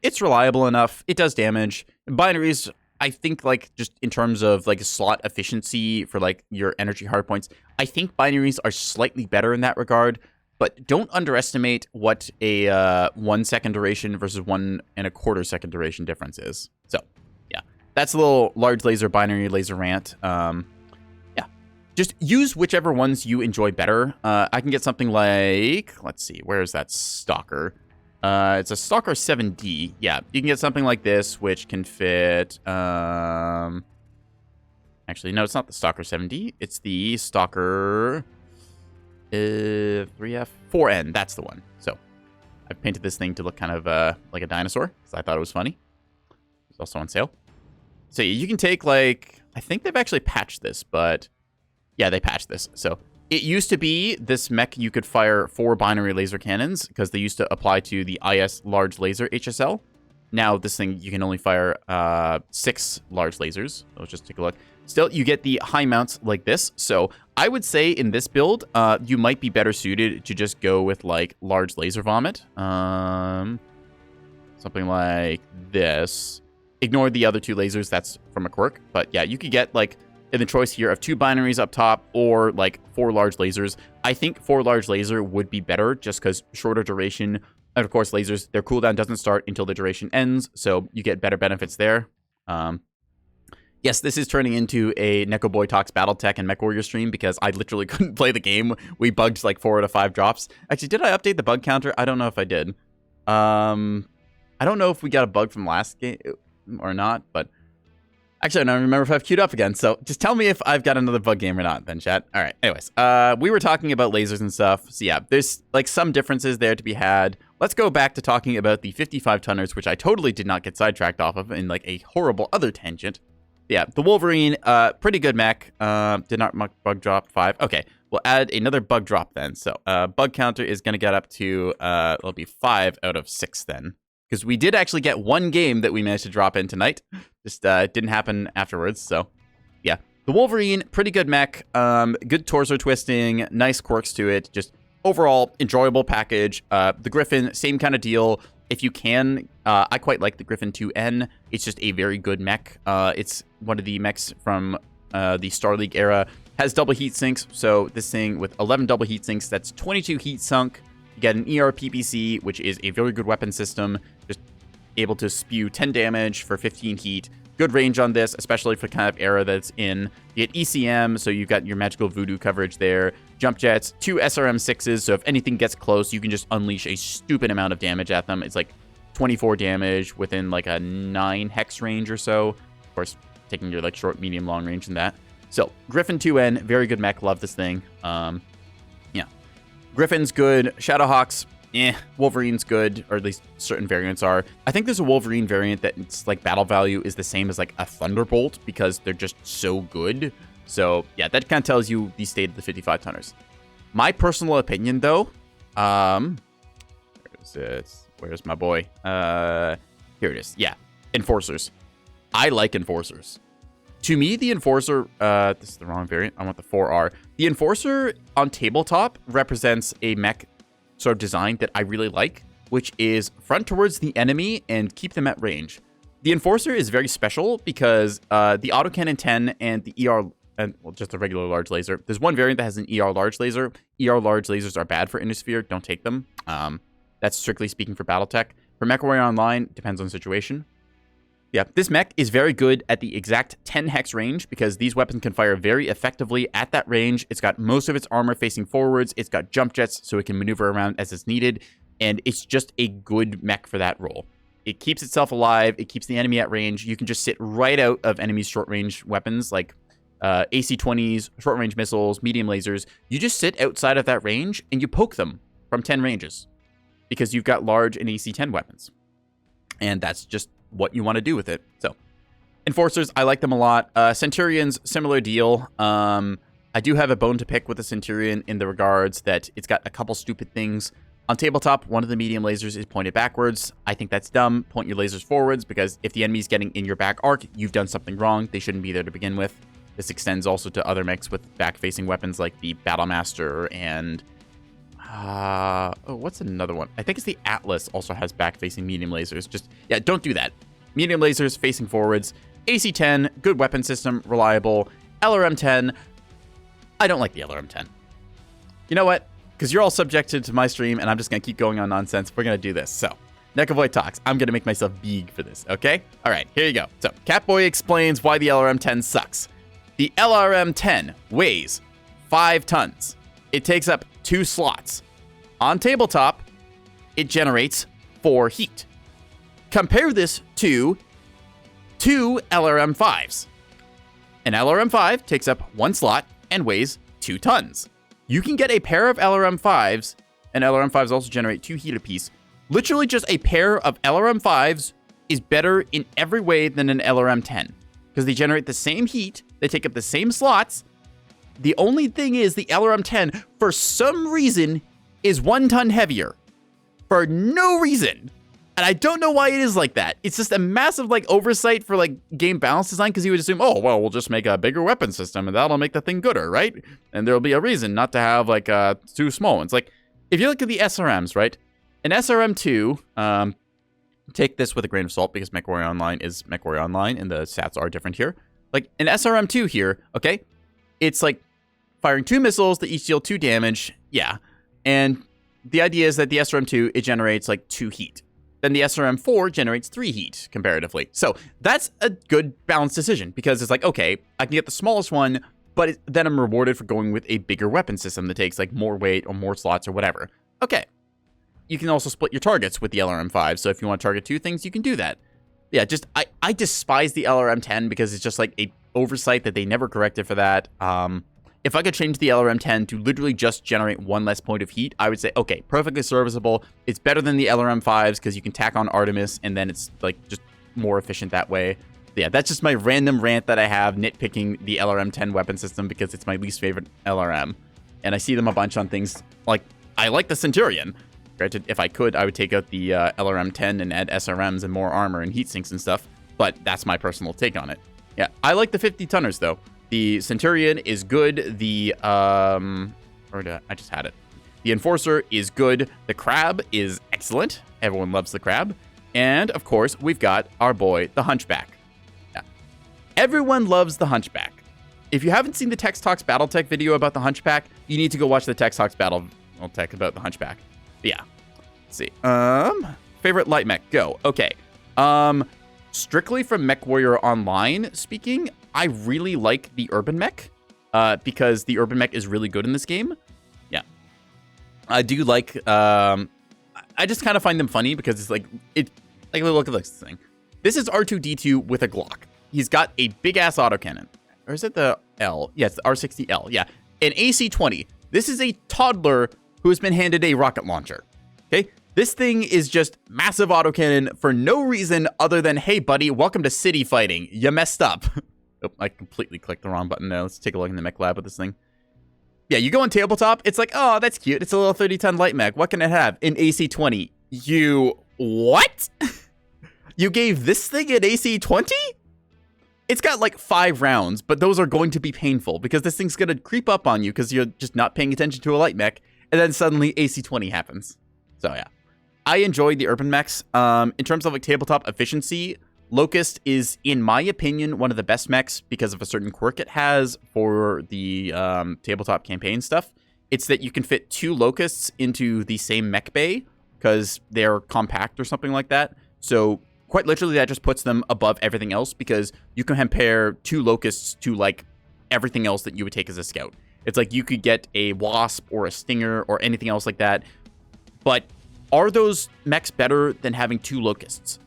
Speaker 1: It's reliable enough. It does damage. Binaries, I think, like, just in terms of like slot efficiency for like your energy hardpoints, I think binaries are slightly better in that regard. But don't underestimate what a 1 second duration versus 1 1/4 second duration difference is. So yeah, that's a little large laser binary laser rant. Yeah, just use whichever ones you enjoy better. I can get something like, let's see, where is that Stalker? It's a Stalker 7D. Yeah, you can get something like this, which can fit... Actually, no, it's not the Stalker 7D. It's the Stalker 3F 4N. That's the one. So I painted this thing to look kind of like a dinosaur, because I thought it was funny. It's also on sale. So you can take, like... I think they've actually patched this, but... Yeah, they patched this. So... It used to be this mech you could fire 4 binary laser cannons because they used to apply to the IS large laser HSL. Now this thing you can only fire 6 large lasers. Let's just take a look. Still, you get the high mounts like this. So I would say in this build, you might be better suited to just go with like large laser vomit. Something like this. Ignore the other 2 lasers. That's from a quirk. But yeah, you could get like... in the choice here of 2 binaries up top or like 4 large lasers. I think 4 large laser would be better just because shorter duration. And of course, lasers, their cooldown doesn't start until the duration ends. So you get better benefits there. Yes, this is turning into a Nekoboy Talks Battletech and Mechwarrior stream because I literally couldn't play the game. We bugged like 4 out of 5 drops. Actually, did I update the bug counter? I don't know if I did. I don't know if we got a bug from last game or not, but... Actually, I don't remember if I've queued up again, so just tell me if I've got another bug game or not then, chat. All right, anyways, we were talking about lasers and stuff, so yeah, there's like some differences there to be had. Let's go back to talking about the 55-tonners, which I totally did not get sidetracked off of in like a horrible other tangent. Yeah, the Wolverine, pretty good mech, did not bug drop 5. Okay, we'll add another bug drop then, so bug counter is going to get up to, it'll be 5 out of 6 then. Because we did actually get 1 game that we managed to drop in tonight. Just didn't happen afterwards, so yeah. The Wolverine, pretty good mech. Good torso twisting, nice quirks to it. Just overall, enjoyable package. The Griffin, same kind of deal. If you can, I quite like the Griffin 2N. It's just a very good mech. It's one of the mechs from the Star League era. Has double heat sinks, so this thing with 11 double heat sinks, that's 22 heat sunk. You get an ER PPC, which is a very good weapon system. Just able to spew 10 damage for 15 heat. Good range on this, especially for the kind of era that's in. You get ECM, so you've got your magical voodoo coverage there. Jump jets, 2 SRM6s, so if anything gets close, you can just unleash a stupid amount of damage at them. It's like 24 damage within like a 9 hex range or so. Of course, taking your like short, medium, long range in that. So, Griffin 2N, very good mech, love this thing. Yeah. Griffin's good. Shadowhawks, Wolverine's good, or at least certain variants are. I think there's a Wolverine variant that its like battle value is the same as like a Thunderbolt because they're just so good. So yeah, that kind of tells you the state of the 55-tonners. My personal opinion though, where's my boy? Here it is. Yeah, Enforcers. I like Enforcers. To me, the Enforcer, this is the wrong variant. I want the 4R. The Enforcer on tabletop represents a mech sort of design that I really like, which is front towards the enemy and keep them at range. The Enforcer is very special because the Autocannon 10 and the ER, and well, just a regular large laser. There's one variant that has an ER large laser. ER large lasers are bad for Innisphere. Don't take them. That's strictly speaking for Battletech. For Mechwarrior Online, depends on the situation. Yeah, this mech is very good at the exact 10 hex range because these weapons can fire very effectively at that range. It's got most of its armor facing forwards. It's got jump jets so it can maneuver around as it's needed. And it's just a good mech for that role. It keeps itself alive. It keeps the enemy at range. You can just sit right out of enemies' short-range weapons like AC-20s, short-range missiles, medium lasers. You just sit outside of that range and you poke them from 10 ranges because you've got large and AC-10 weapons. And that's just what you want to do with it. So Enforcers, I like them a lot. Centurions, similar deal. I do have a bone to pick with the Centurion in the regards that it's got a couple stupid things. On tabletop, one of the medium lasers is pointed backwards. I think that's dumb. Point your lasers forwards, because if the enemy's getting in your back arc, you've done something wrong. They shouldn't be there to begin with. This extends also to other mechs with back-facing weapons like the Battlemaster and... what's another one? I think it's the Atlas also has back-facing medium lasers. Just, yeah, don't do that. Medium lasers facing forwards. AC-10, good weapon system, reliable. LRM-10, I don't like the LRM-10. You know what? Because you're all subjected to my stream, and I'm just going to keep going on nonsense. We're going to do this. So, Nekoboy talks. I'm going to make myself big for this, okay? All right, here you go. So, Catboy explains why the LRM-10 sucks. The LRM-10 weighs 5 tons. It takes up 2 slots. On tabletop, it generates 4 heat. Compare this to 2 LRM-5s. An LRM-5 takes up 1 slot and weighs 2 tons. You can get a pair of LRM-5s, and LRM-5s also generate 2 heat apiece. Literally just a pair of LRM-5s is better in every way than an LRM-10, because they generate the same heat, they take up the same slots. The only thing is the LRM-10, for some reason, is 1 ton heavier. For no reason. And I don't know why it is like that. It's just a massive, like, oversight for, like, game balance design, because you would assume, oh, well, we'll just make a bigger weapon system, and that'll make the thing gooder, right? And there'll be a reason not to have, like, 2 small ones. Like, if you look at the SRMs, right? An SRM2, take this with a grain of salt, because Mechwarrior Online is Mechwarrior Online, and the stats are different here. Like, an SRM2 here, okay? It's, like, firing 2 missiles that each deal 2 damage, yeah. And the idea is that the SRM2, it generates, like, 2 heat. Then the SRM4 generates 3 heat, comparatively. So that's a good balanced decision, because it's like, okay, I can get the smallest one, but then I'm rewarded for going with a bigger weapon system that takes, like, more weight or more slots or whatever. Okay. You can also split your targets with the LRM5, so if you want to target 2 things, you can do that. Yeah, just, I despise the LRM10, because it's just, like, a oversight that they never corrected for that. If I could change the LRM10 to literally just generate 1 less point of heat, I would say, okay, perfectly serviceable. It's better than the LRM5s because you can tack on Artemis, and then it's, like, just more efficient that way. Yeah, that's just my random rant that I have nitpicking the LRM10 weapon system, because it's my least favorite LRM. And I see them a bunch on things like, I like the Centurion. Granted, if I could, I would take out the LRM10 and add SRMs and more armor and heat sinks and stuff, but that's my personal take on it. Yeah, I like the 50-tonners, though. The Centurion is good. The, I just had it. The Enforcer is good. The Crab is excellent. Everyone loves the Crab. And, of course, we've got our boy, the Hunchback. Yeah. Everyone loves the Hunchback. If you haven't seen the Tex Talks Battletech video about the Hunchback, you need to go watch the Tex Talks Battletech about the Hunchback. But yeah. Let's see. Favorite light mech, go. Okay. Strictly from Mechwarrior Online speaking, I really like the Urban Mech, because the Urban Mech is really good in this game. Yeah. I do like, I just kind of find them funny, because it's like, look at this thing. This is R2-D2 with a Glock. He's got a big-ass autocannon. Or is it the L? Yeah, it's the R60L, yeah. An AC-20. This is a toddler who has been handed a rocket launcher, okay? This thing is just massive autocannon for no reason other than, hey, buddy, welcome to city fighting. You messed up. Oh, I completely clicked the wrong button now. Let's take a look in the mech lab with this thing. Yeah, you go on tabletop, it's like, oh, that's cute. It's a little 30-ton light mech. What can it have? An AC-20. You... what? You gave this thing an AC-20? It's got like 5 rounds, but those are going to be painful, because this thing's going to creep up on you because you're just not paying attention to a light mech, and then suddenly AC-20 happens. So yeah. I enjoyed the urban mechs. In terms of like tabletop efficiency, Locust is, in my opinion, one of the best mechs because of a certain quirk it has for the tabletop campaign stuff. It's that you can fit 2 Locusts into the same mech bay because they're compact or something like that. So quite literally, that just puts them above everything else because you can compare 2 Locusts to like everything else that you would take as a scout. It's like you could get a Wasp or a Stinger or anything else like that. But are those mechs better than having 2 Locusts?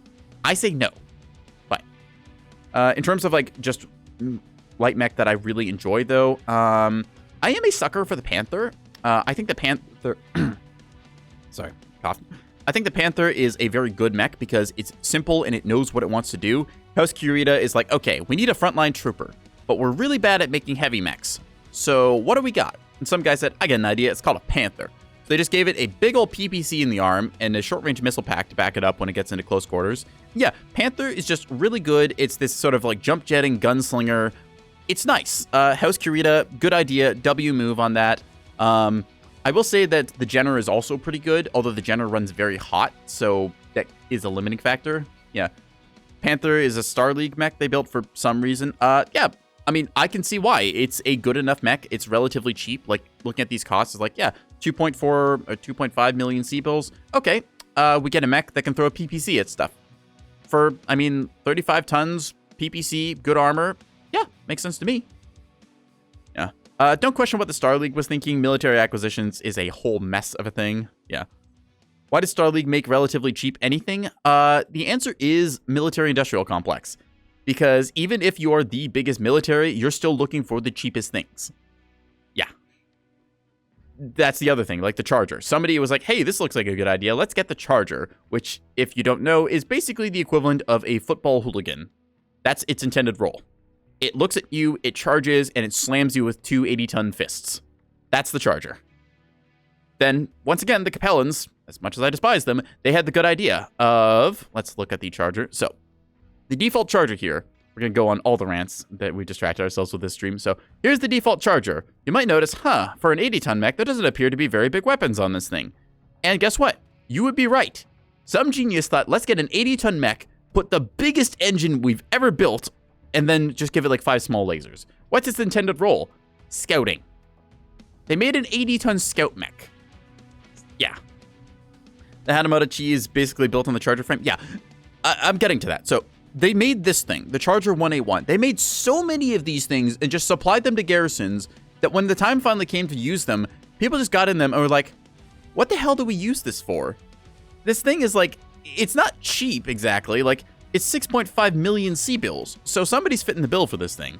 Speaker 1: I say no. But in terms of like just light mech that I really enjoy, though, I am a sucker for the Panther. I think the Panther... Sorry, cough. I think the Panther is a very good mech because it's simple and it knows what it wants to do. House Kurita is like, okay, we need a frontline trooper, but we're really bad at making heavy mechs. So what do we got? And some guy said, I get an idea. It's called a Panther. So they just gave it a big old PPC in the arm and a short-range missile pack to back it up when it gets into close quarters. Yeah, Panther is just really good. It's this sort of like jump-jetting gunslinger. It's nice. House Kurita, good idea. W move on that. I will say that the Jenner is also pretty good, although the Jenner runs very hot, so that is a limiting factor. Yeah. Panther is a Star League mech they built for some reason. Yeah, I mean, I can see why. It's a good enough mech. It's relatively cheap. Like, looking at these costs, it's like, yeah, 2.4 or 2.5 million C-bills. Okay, we get a mech that can throw a PPC at stuff. For, I mean, 35 tons, PPC, good armor. Yeah, makes sense to me. Yeah. Don't question what the Star League was thinking. Military acquisitions is a whole mess of a thing. Yeah. Why does Star League make relatively cheap anything? The answer is military-industrial complex. Because even if you are the biggest military, you're still looking for the cheapest things. Yeah. That's the other thing, like the Charger. Somebody was like, hey, this looks like a good idea. Let's get the Charger, which, if you don't know, is basically the equivalent of a football hooligan. That's its intended role. It looks at you, it charges, and it slams you with two 80-ton fists. That's the Charger. Then, once again, the Capellans, as much as I despise them, they had the good idea of... Let's look at the Charger. So, the default Charger here, we're going to go on all the rants that we distracted ourselves with this stream. So, here's the default Charger. You might notice, for an 80-ton mech, there doesn't appear to be very big weapons on this thing. And guess what? You would be right. Some genius thought, let's get an 80-ton mech, put the biggest engine we've ever built, and then just give it like 5 small lasers. What's its intended role? Scouting. They made an 80-ton scout mech. Yeah. The Hanamota Chi is basically built on the Charger frame. Yeah, I'm getting to that. So they made this thing, the Charger 1A1. They made so many of these things and just supplied them to garrisons that when the time finally came to use them, people just got in them and were like, what the hell do we use this for? This thing is like, it's not cheap exactly. Like, it's 6.5 million C-bills. So somebody's fitting the bill for this thing.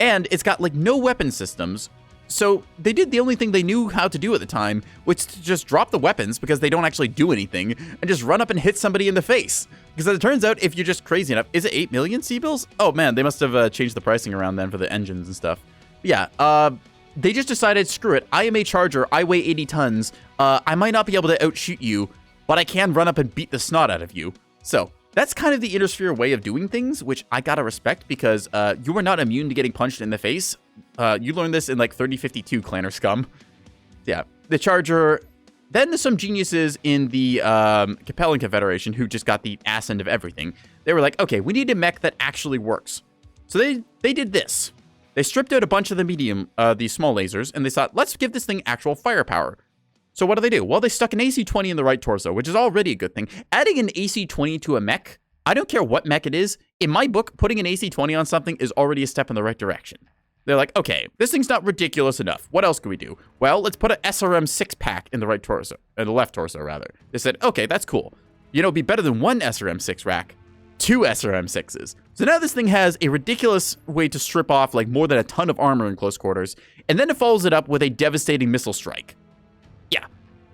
Speaker 1: And it's got like no weapon systems. So they did the only thing they knew how to do at the time, which is to just drop the weapons because they don't actually do anything and just run up and hit somebody in the face. Because as it turns out, if you're just crazy enough, is it 8 million C-bills? Oh man, they must have changed the pricing around then for the engines and stuff. But yeah, they just decided, screw it, I am a Charger, I weigh 80 tons, I might not be able to outshoot you, but I can run up and beat the snot out of you. So that's kind of the Intersphere way of doing things, which I gotta respect because you are not immune to getting punched in the face. You learned this in like 3052 Clanner Scum. Yeah, the Charger. Then there's some geniuses in the Capellan Confederation who just got the ass end of everything. They were like, okay, we need a mech that actually works. So they did this. They stripped out a bunch of the small lasers, and they thought, let's give this thing actual firepower. So what do? Well, they stuck an AC-20 in the right torso, which is already a good thing. Adding an AC-20 to a mech, I don't care what mech it is. In my book, putting an AC-20 on something is already a step in the right direction. They're like, okay, this thing's not ridiculous enough. What else can we do? Well, let's put an SRM 6-pack in the right torso, or the left torso, rather. They said, okay, that's cool. You know, it'd be better than one SRM 6 rack, 2 SRM 6s. So now this thing has a ridiculous way to strip off like more than a ton of armor in close quarters, and then it follows it up with a devastating missile strike. Yeah.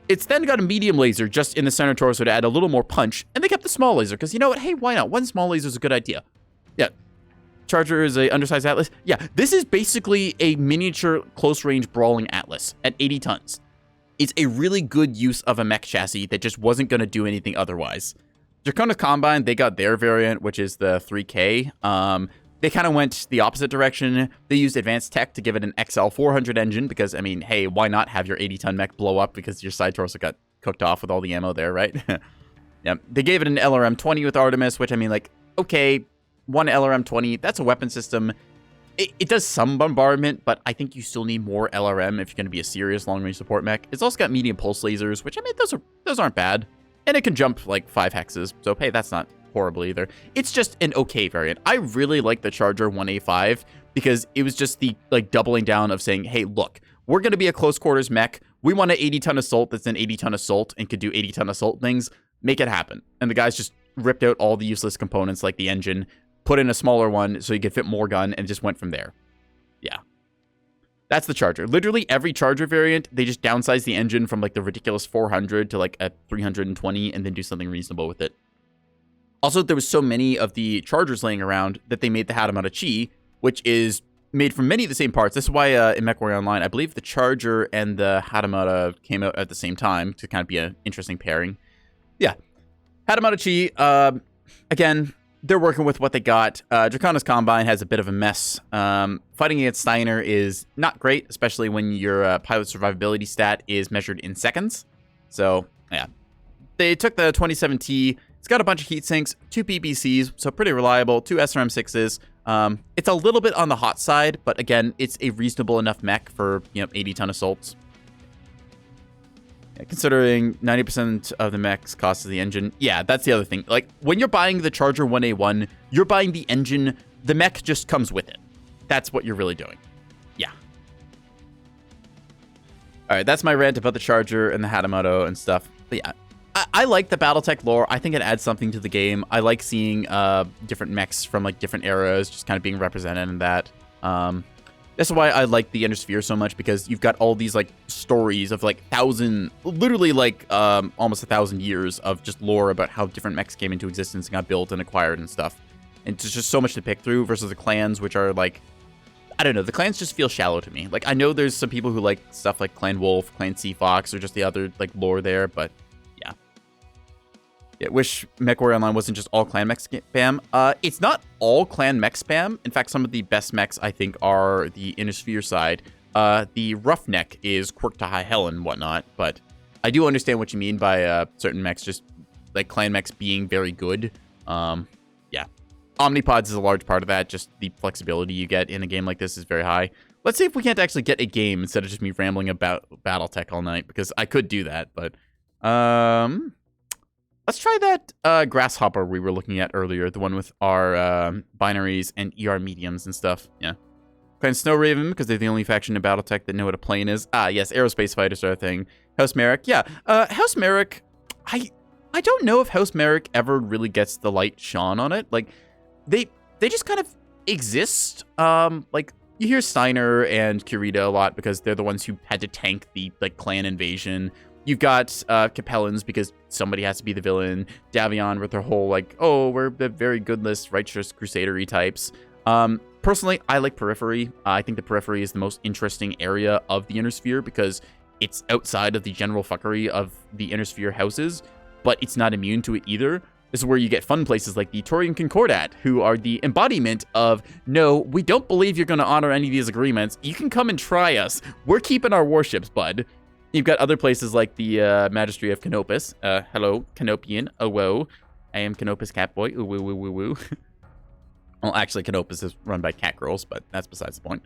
Speaker 1: It's then got a medium laser just in the center torso to add a little more punch, and they kept the small laser, because you know what? Hey, why not? One small laser is a good idea. Yeah. Charger is a undersized Atlas. Yeah, this is basically a miniature close-range brawling Atlas at 80 tons. It's a really good use of a mech chassis that just wasn't going to do anything otherwise. Dracona Combine, they got their variant, which is the 3K. They kind of went the opposite direction. They used advanced tech to give it an XL400 engine because, I mean, hey, why not have your 80-ton mech blow up because your side torso got cooked off with all the ammo there, right? Yeah, they gave it an LRM-20 with Artemis, which, I mean, like, okay, one LRM-20, that's a weapon system. It does some bombardment, but I think you still need more LRM if you're going to be a serious long-range support mech. It's also got medium pulse lasers, which, I mean, those aren't bad. And it can jump, like, 5 hexes, so, hey, that's not horrible either. It's just an okay variant. I really like the Charger 1A5 because it was just the, like, doubling down of saying, hey, look, we're going to be a close quarters mech. We want an 80-ton assault that's an 80-ton assault and could do 80-ton assault things. Make it happen. And the guys just ripped out all the useless components like the engine, put in a smaller one so you could fit more gun, and just went from there. Yeah. That's the Charger. Literally every Charger variant, they just downsize the engine from like the ridiculous 400 to like a 320 and then do something reasonable with it. Also, there was so many of the Chargers laying around that they made the Hadamata Chi, which is made from many of the same parts. This is why in Mechwarrior Online, I believe the Charger and the Hadamata came out at the same time to kind of be an interesting pairing. Yeah. Hadamata Chi, again, they're working with what they got. Draconis Combine has a bit of a mess. Fighting against Steiner is not great, especially when your pilot survivability stat is measured in seconds. So, yeah. They took the 27T. It's got a bunch of heat sinks, 2 PBCs, so pretty reliable, 2 SRM6s. It's a little bit on the hot side, but again, it's a reasonable enough mech for, 80-ton assaults. Yeah, considering 90% of the mech's cost is the engine. Yeah, that's the other thing. Like, when you're buying the Charger 1A1, you're buying the engine. The mech just comes with it. That's what you're really doing. Yeah. All right, that's my rant about the Charger and the Hadamoto and stuff. But yeah, I like the Battletech lore. I think it adds something to the game. I like seeing different mechs from like different eras just kind of being represented in that. That's why I like the Endersphere so much, because you've got all these like stories of like literally like almost 1,000 years of just lore about how different mechs came into existence and got built and acquired and stuff. And it's just so much to pick through versus the clans, which are like, I don't know, the clans just feel shallow to me. Like, I know there's some people who like stuff like Clan Wolf, Clan Sea Fox, or just the other like lore there, but yeah. Yeah, wish Mechwarrior Online wasn't just all clan mech spam. It's not all clan mech spam. In fact, some of the best mechs, I think, are the Innersphere side. The Roughneck is Quirk to High Hell and whatnot, but I do understand what you mean by certain mechs just, like, clan mechs being very good. Yeah. Omnipods is a large part of that. Just the flexibility you get in a game like this is very high. Let's see if we can't actually get a game instead of just me rambling about Battletech all night, because I could do that, but... Let's try that Grasshopper we were looking at earlier, the one with our binaries and ER mediums and stuff. Yeah. Clan Snow Raven, because they're the only faction in Battletech that know what a plane is. Ah, yes, aerospace fighters are a thing. House Merrick, yeah. House Merrick, I don't know if House Merrick ever really gets the light shone on it. Like, they just kind of exist. Like, you hear Steiner and Kurita a lot because they're the ones who had to tank the, like, clan invasion. You've got Capellans because somebody has to be the villain. Davion with their whole, like, oh, we're the very goodless, righteous crusader-y types. Personally, I like Periphery. I think the Periphery is the most interesting area of the Inner Sphere because it's outside of the general fuckery of the Inner Sphere houses, but it's not immune to it either. This is where you get fun places like the Taurian Concordat, who are the embodiment of, no, we don't believe you're going to honor any of these agreements. You can come and try us. We're keeping our warships, bud. You've got other places like the Magistry of Canopus. Hello, Canopian. Oh, whoa. I am Canopus Catboy. Ooh, woo, woo, woo, woo. Well, actually, Canopus is run by cat girls, but that's besides the point.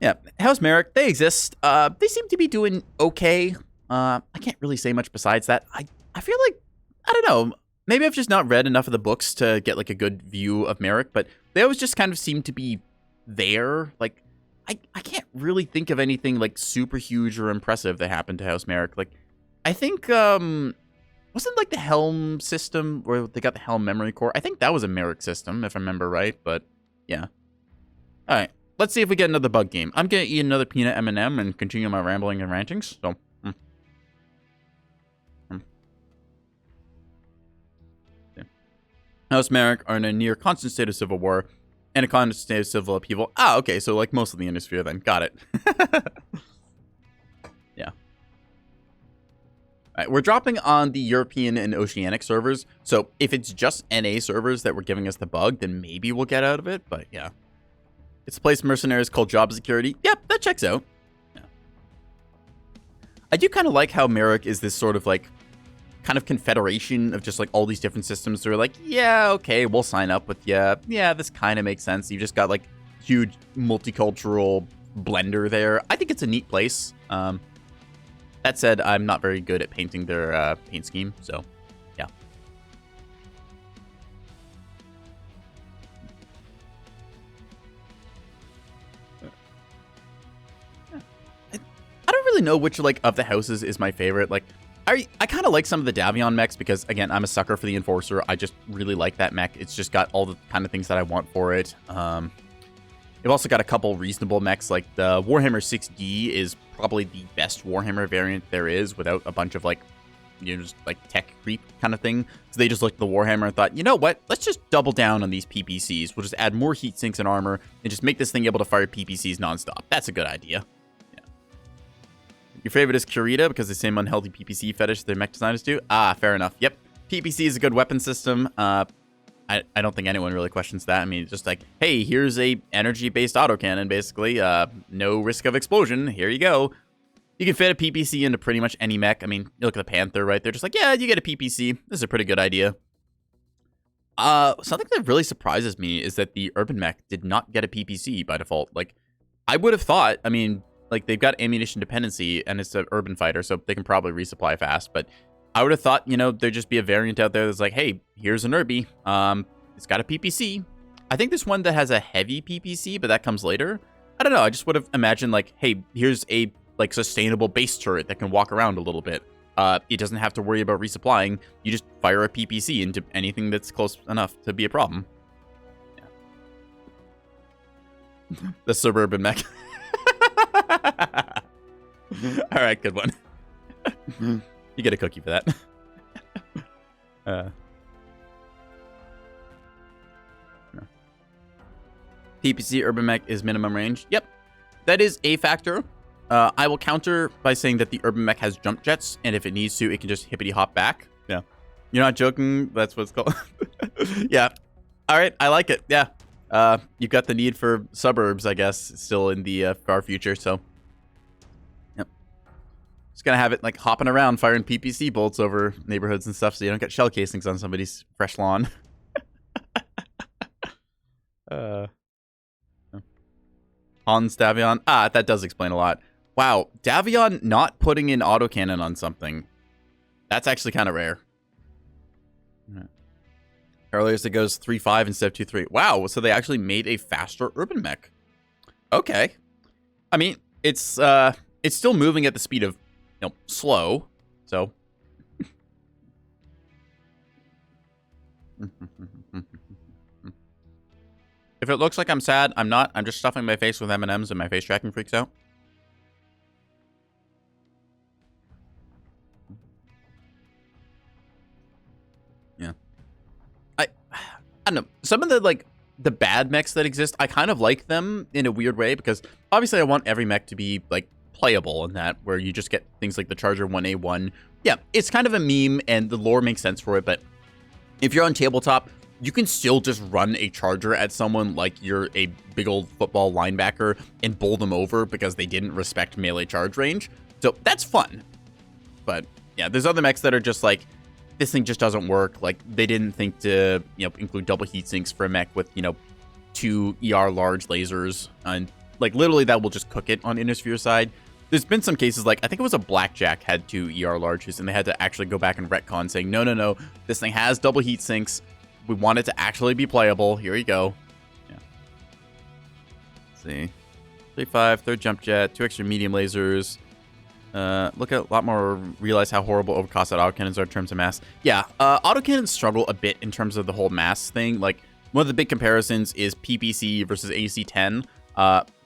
Speaker 1: Yeah, House Merrick, they exist. They seem to be doing okay. I can't really say much besides that. I feel like, I don't know, maybe I've just not read enough of the books to get like a good view of Merrick, but they always just kind of seem to be there. Like, I can't really think of anything like super huge or impressive that happened to House Merrick. Like, I think, wasn't like the Helm system where they got the Helm memory core? I think that was a Merrick system, if I remember right, but yeah. All right, let's see if we get another bug game. I'm going to eat another peanut M&M and continue my rambling and rantings, so... Yeah. House Merrick are in a near constant state of civil war and a constant state of civil upheaval. Ah, okay, so like most of the Innersphere then. Got it. Yeah. All right, we're dropping on the European and Oceanic servers, so if it's just NA servers that were giving us the bug, then maybe we'll get out of it, but yeah. It's a place mercenaries called Job Security. Yep, that checks out. Yeah. I do kind of like how Merrick is this sort of like kind of confederation of just like all these different systems. They're like, yeah, okay, we'll sign up with you. Yeah, this kind of makes sense. You've just got like huge multicultural blender there. I think it's a neat place. That said, I'm not very good at painting their paint scheme, so yeah. I don't really know which like of the houses is my favorite. Like, I kind of like some of the Davion mechs because, again, I'm a sucker for the Enforcer. I just really like that mech. It's just got all the kind of things that I want for it. You've also got a couple reasonable mechs, like the Warhammer 6D is probably the best Warhammer variant there is without a bunch of, like, just like tech creep kind of thing. So they just looked at the Warhammer and thought, you know what? Let's just double down on these PPCs. We'll just add more heat sinks and armor and just make this thing able to fire PPCs nonstop. That's a good idea. Yeah. Your favorite is Kurita because the same unhealthy PPC fetish their mech designers do. Ah, fair enough. Yep. PPC is a good weapon system. I don't think anyone really questions that. I mean, it's just like, hey, here's a energy-based autocannon, basically. No risk of explosion. Here you go. You can fit a PPC into pretty much any mech. I mean, you look at the Panther, right? They're just like, yeah, you get a PPC. This is a pretty good idea. Something that really surprises me is that the Urban Mech did not get a PPC by default. Like, I would have thought, I mean, like, they've got ammunition dependency, and it's an urban fighter, so they can probably resupply fast, but I would have thought, you know, there'd just be a variant out there that's like, hey, here's an Urby. It's got a PPC. I think there's one that has a heavy PPC, but that comes later. I don't know. I just would have imagined, like, hey, here's a like sustainable base turret that can walk around a little bit. It doesn't have to worry about resupplying. You just fire a PPC into anything that's close enough to be a problem. Yeah. The suburban mech. All right, good one. You get a cookie for that. No. PPC urban mech is minimum range. Yep, that is a factor. I will counter by saying that the urban mech has jump jets, and if it needs to, it can just hippity hop back. Yeah. You're not joking? That's what it's called. Yeah. All right. I like it. Yeah. You've got the need for suburbs, I guess, still in the far future. So, yep. Just gonna have it like hopping around, firing PPC bolts over neighborhoods and stuff, so you don't get shell casings on somebody's fresh lawn. Hans Davion. Ah, that does explain a lot. Wow, Davion not putting in autocannon on something. That's actually kind of rare. Earlier it goes 3.5 instead of 2.3. Wow, so they actually made a faster urban mech. Okay. I mean, it's still moving at the speed of, you know, slow. So. If it looks like I'm sad, I'm not. I'm just stuffing my face with M&Ms and my face tracking freaks out. Yeah. I don't know. Some of the, like, the bad mechs that exist, I kind of like them in a weird way because obviously I want every mech to be, like, playable in that, where you just get things like the Charger 1A1. Yeah, it's kind of a meme and the lore makes sense for it, but if you're on tabletop, you can still just run a charger at someone like you're a big old football linebacker and bowl them over because they didn't respect melee charge range. So that's fun. But yeah, there's other mechs that are just like, this thing just doesn't work. Like, they didn't think to, you know, include double heat sinks for a mech with, you know, 2 ER large lasers. And like, literally that will just cook it on Innisphere side. There's been some cases, like, I think it was a Blackjack had 2 ER larges and they had to actually go back and retcon saying, no, this thing has double heat sinks. We want it to actually be playable. Here you go. Yeah. Let's see. 3.5, third jump jet, 2 extra medium lasers. Look at a lot more, realize how horrible overcosted autocannons are in terms of mass. Yeah, autocannons struggle a bit in terms of the whole mass thing. Like, one of the big comparisons is PPC versus AC-10.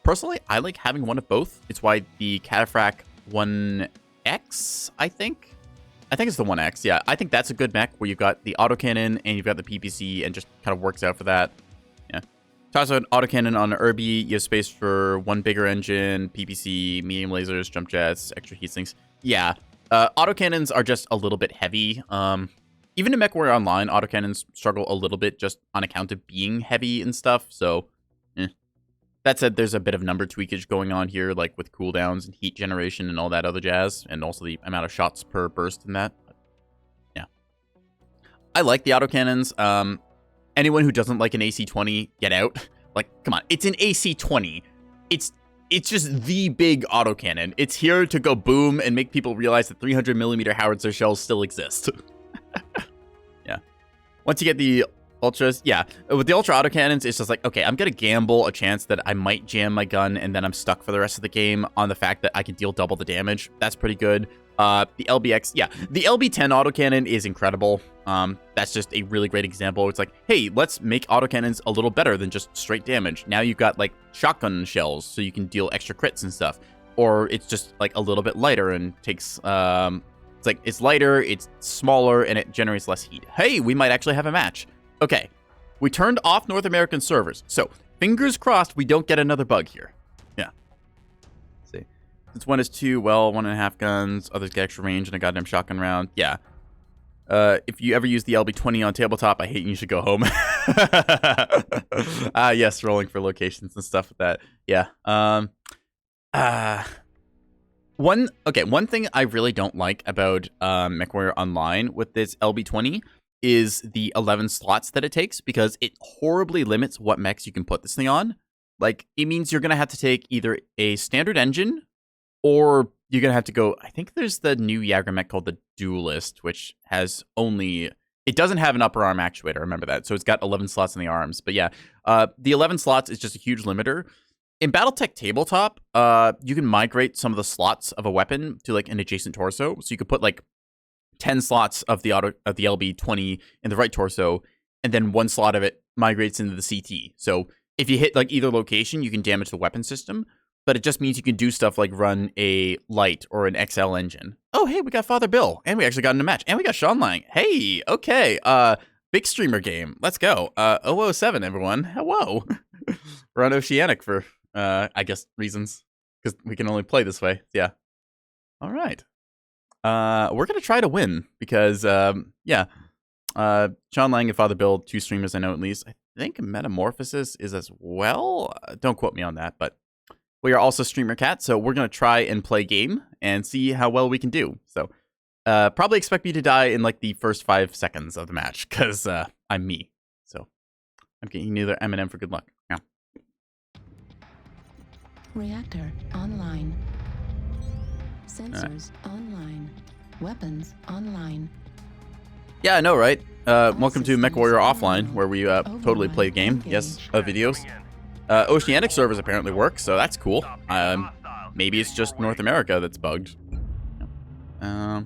Speaker 1: Personally, I like having one of both. It's why the Cataphract 1X, I think it's the 1X. Yeah, I think that's a good mech where you've got the autocannon and you've got the PPC and just kind of works out for that. Yeah. Toss out an autocannon on an Irby. You have space for 1 bigger engine, PPC, medium lasers, jump jets, extra heat sinks. Yeah. Autocannons are just a little bit heavy. Even in Mechwarrior Online, autocannons struggle a little bit just on account of being heavy and stuff. So, that said, there's a bit of number tweakage going on here, like with cooldowns and heat generation and all that other jazz, and also the amount of shots per burst in that. But, yeah. I like the autocannons. Anyone who doesn't like an AC-20, get out. Like, come on, it's an AC-20. It's just the big autocannon. It's here to go boom and make people realize that 300mm howitzer shells still exist. Yeah. Once you get the ultras, yeah. With the ultra autocannons, it's just like, okay, I'm gonna gamble a chance that I might jam my gun and then I'm stuck for the rest of the game on the fact that I can deal double the damage. That's pretty good. The LBX, yeah. The LB10 autocannon is incredible. That's just a really great example. It's like, hey, let's make autocannons a little better than just straight damage. Now you've got, like, shotgun shells, so you can deal extra crits and stuff. Or it's just, like, a little bit lighter and takes, It's like, it's lighter, it's smaller, and it generates less heat. Hey, we might actually have a match. Okay, we turned off North American servers. So, fingers crossed we don't get another bug here. Yeah. Let's see. Since one is 2, well, 1.5 guns, others get extra range and a goddamn shotgun round. Yeah. If you ever use the LB20 on tabletop, I hate you should go home. Yes, rolling for locations and stuff with that. Yeah. One thing I really don't like about Mechwarrior Online with this LB20 is the 11 slots that it takes, because it horribly limits what mechs you can put this thing on. Like, it means you're going to have to take either a standard engine, or you're going to have to go... I think there's the new Jaeger mech called the Duelist, which has only... It doesn't have an upper arm actuator, remember that. So it's got 11 slots in the arms. But yeah, the 11 slots is just a huge limiter. In Battletech Tabletop, you can migrate some of the slots of a weapon to like an adjacent torso. So you could put like 10 slots of the LB20 in the right torso, and then one slot of it migrates into the CT. So if you hit like either location, you can damage the weapon system. But it just means you can do stuff like run a light or an XL engine. Oh, hey, we got Father Bill, and we actually got in a match, and we got Sean Lang. Hey, okay, big streamer game. Let's go. 007, everyone. Hello. We're on Oceanic for, I guess, reasons, because we can only play this way. Yeah. All right. We're going to try to win, because, yeah. Sean Lang and Father Bill, 2 streamers I know at least. I think Metamorphosis is as well. Don't quote me on that, but... We are also Streamer Cat, so we're going to try and play game and see how well we can do. So, probably expect me to die in, like, the first 5 seconds of the match, because I'm me. So, I'm getting neither M&M for good luck. Yeah.
Speaker 2: Reactor online. Sensors online. Weapons online.
Speaker 1: Yeah, I know, right? Welcome to Mechwarrior Offline, where we totally play a game. Yes, videos. Oceanic servers apparently work, so that's cool. Maybe it's just North America that's bugged. A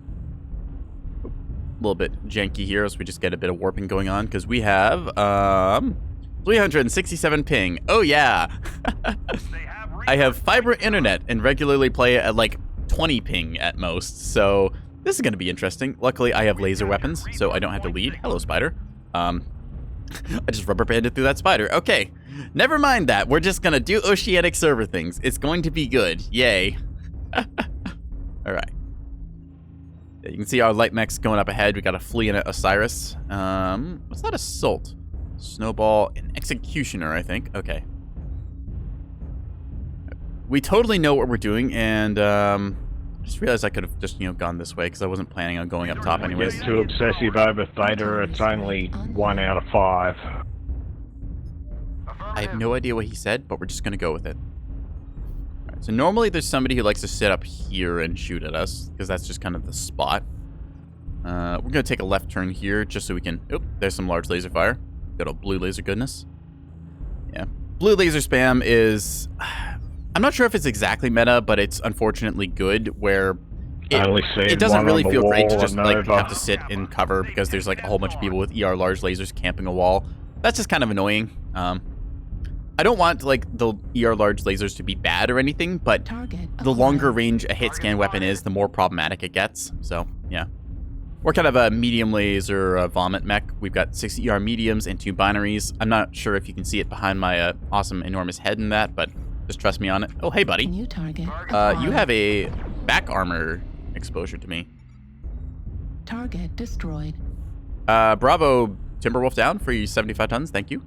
Speaker 1: little bit janky here as we just get a bit of warping going on, because we have 367 ping. Oh yeah! I have fiber internet and regularly play at like 20 ping at most, so this is going to be interesting. Luckily, I have laser weapons, so I don't have to lead. Hello, spider. I just rubber banded through that spider. Okay. Never mind that. We're just gonna do Oceanic server things. It's going to be good. Yay. Alright. Yeah, you can see our light mechs going up ahead. We got a Flea and a Osiris. What's that? Assault. Snowball and Executioner, I think. Okay. We totally know what we're doing, and I just realized I could have just, gone this way, because I wasn't planning on going up top anyways.
Speaker 3: Get too obsessive over Theta. It's only 1 out of 5.
Speaker 1: I have no idea what he said, but we're just going to go with it. All right, so normally there's somebody who likes to sit up here and shoot at us, because that's just kind of the spot. We're going to take a left turn here, just so we can... Oop, there's some large laser fire. Good old blue laser goodness. Yeah. Blue laser spam is... I'm not sure if it's exactly meta, but it's unfortunately good, where... It doesn't really feel great to just like have to sit in cover, because there's like a whole bunch of people with ER large lasers camping a wall. That's just kind of annoying. I don't want like the ER large lasers to be bad or anything, but the longer range a hit scan weapon is, the more problematic it gets. So yeah, we're kind of a medium laser vomit mech. We've got 6 ER mediums and 2 binaries. I'm not sure if you can see it behind my awesome enormous head in that, but just trust me on it. Oh hey buddy,
Speaker 2: New target.
Speaker 1: you have a back armor exposure to me.
Speaker 2: Target destroyed.
Speaker 1: Bravo, Timberwolf down for you 75 tons. Thank you.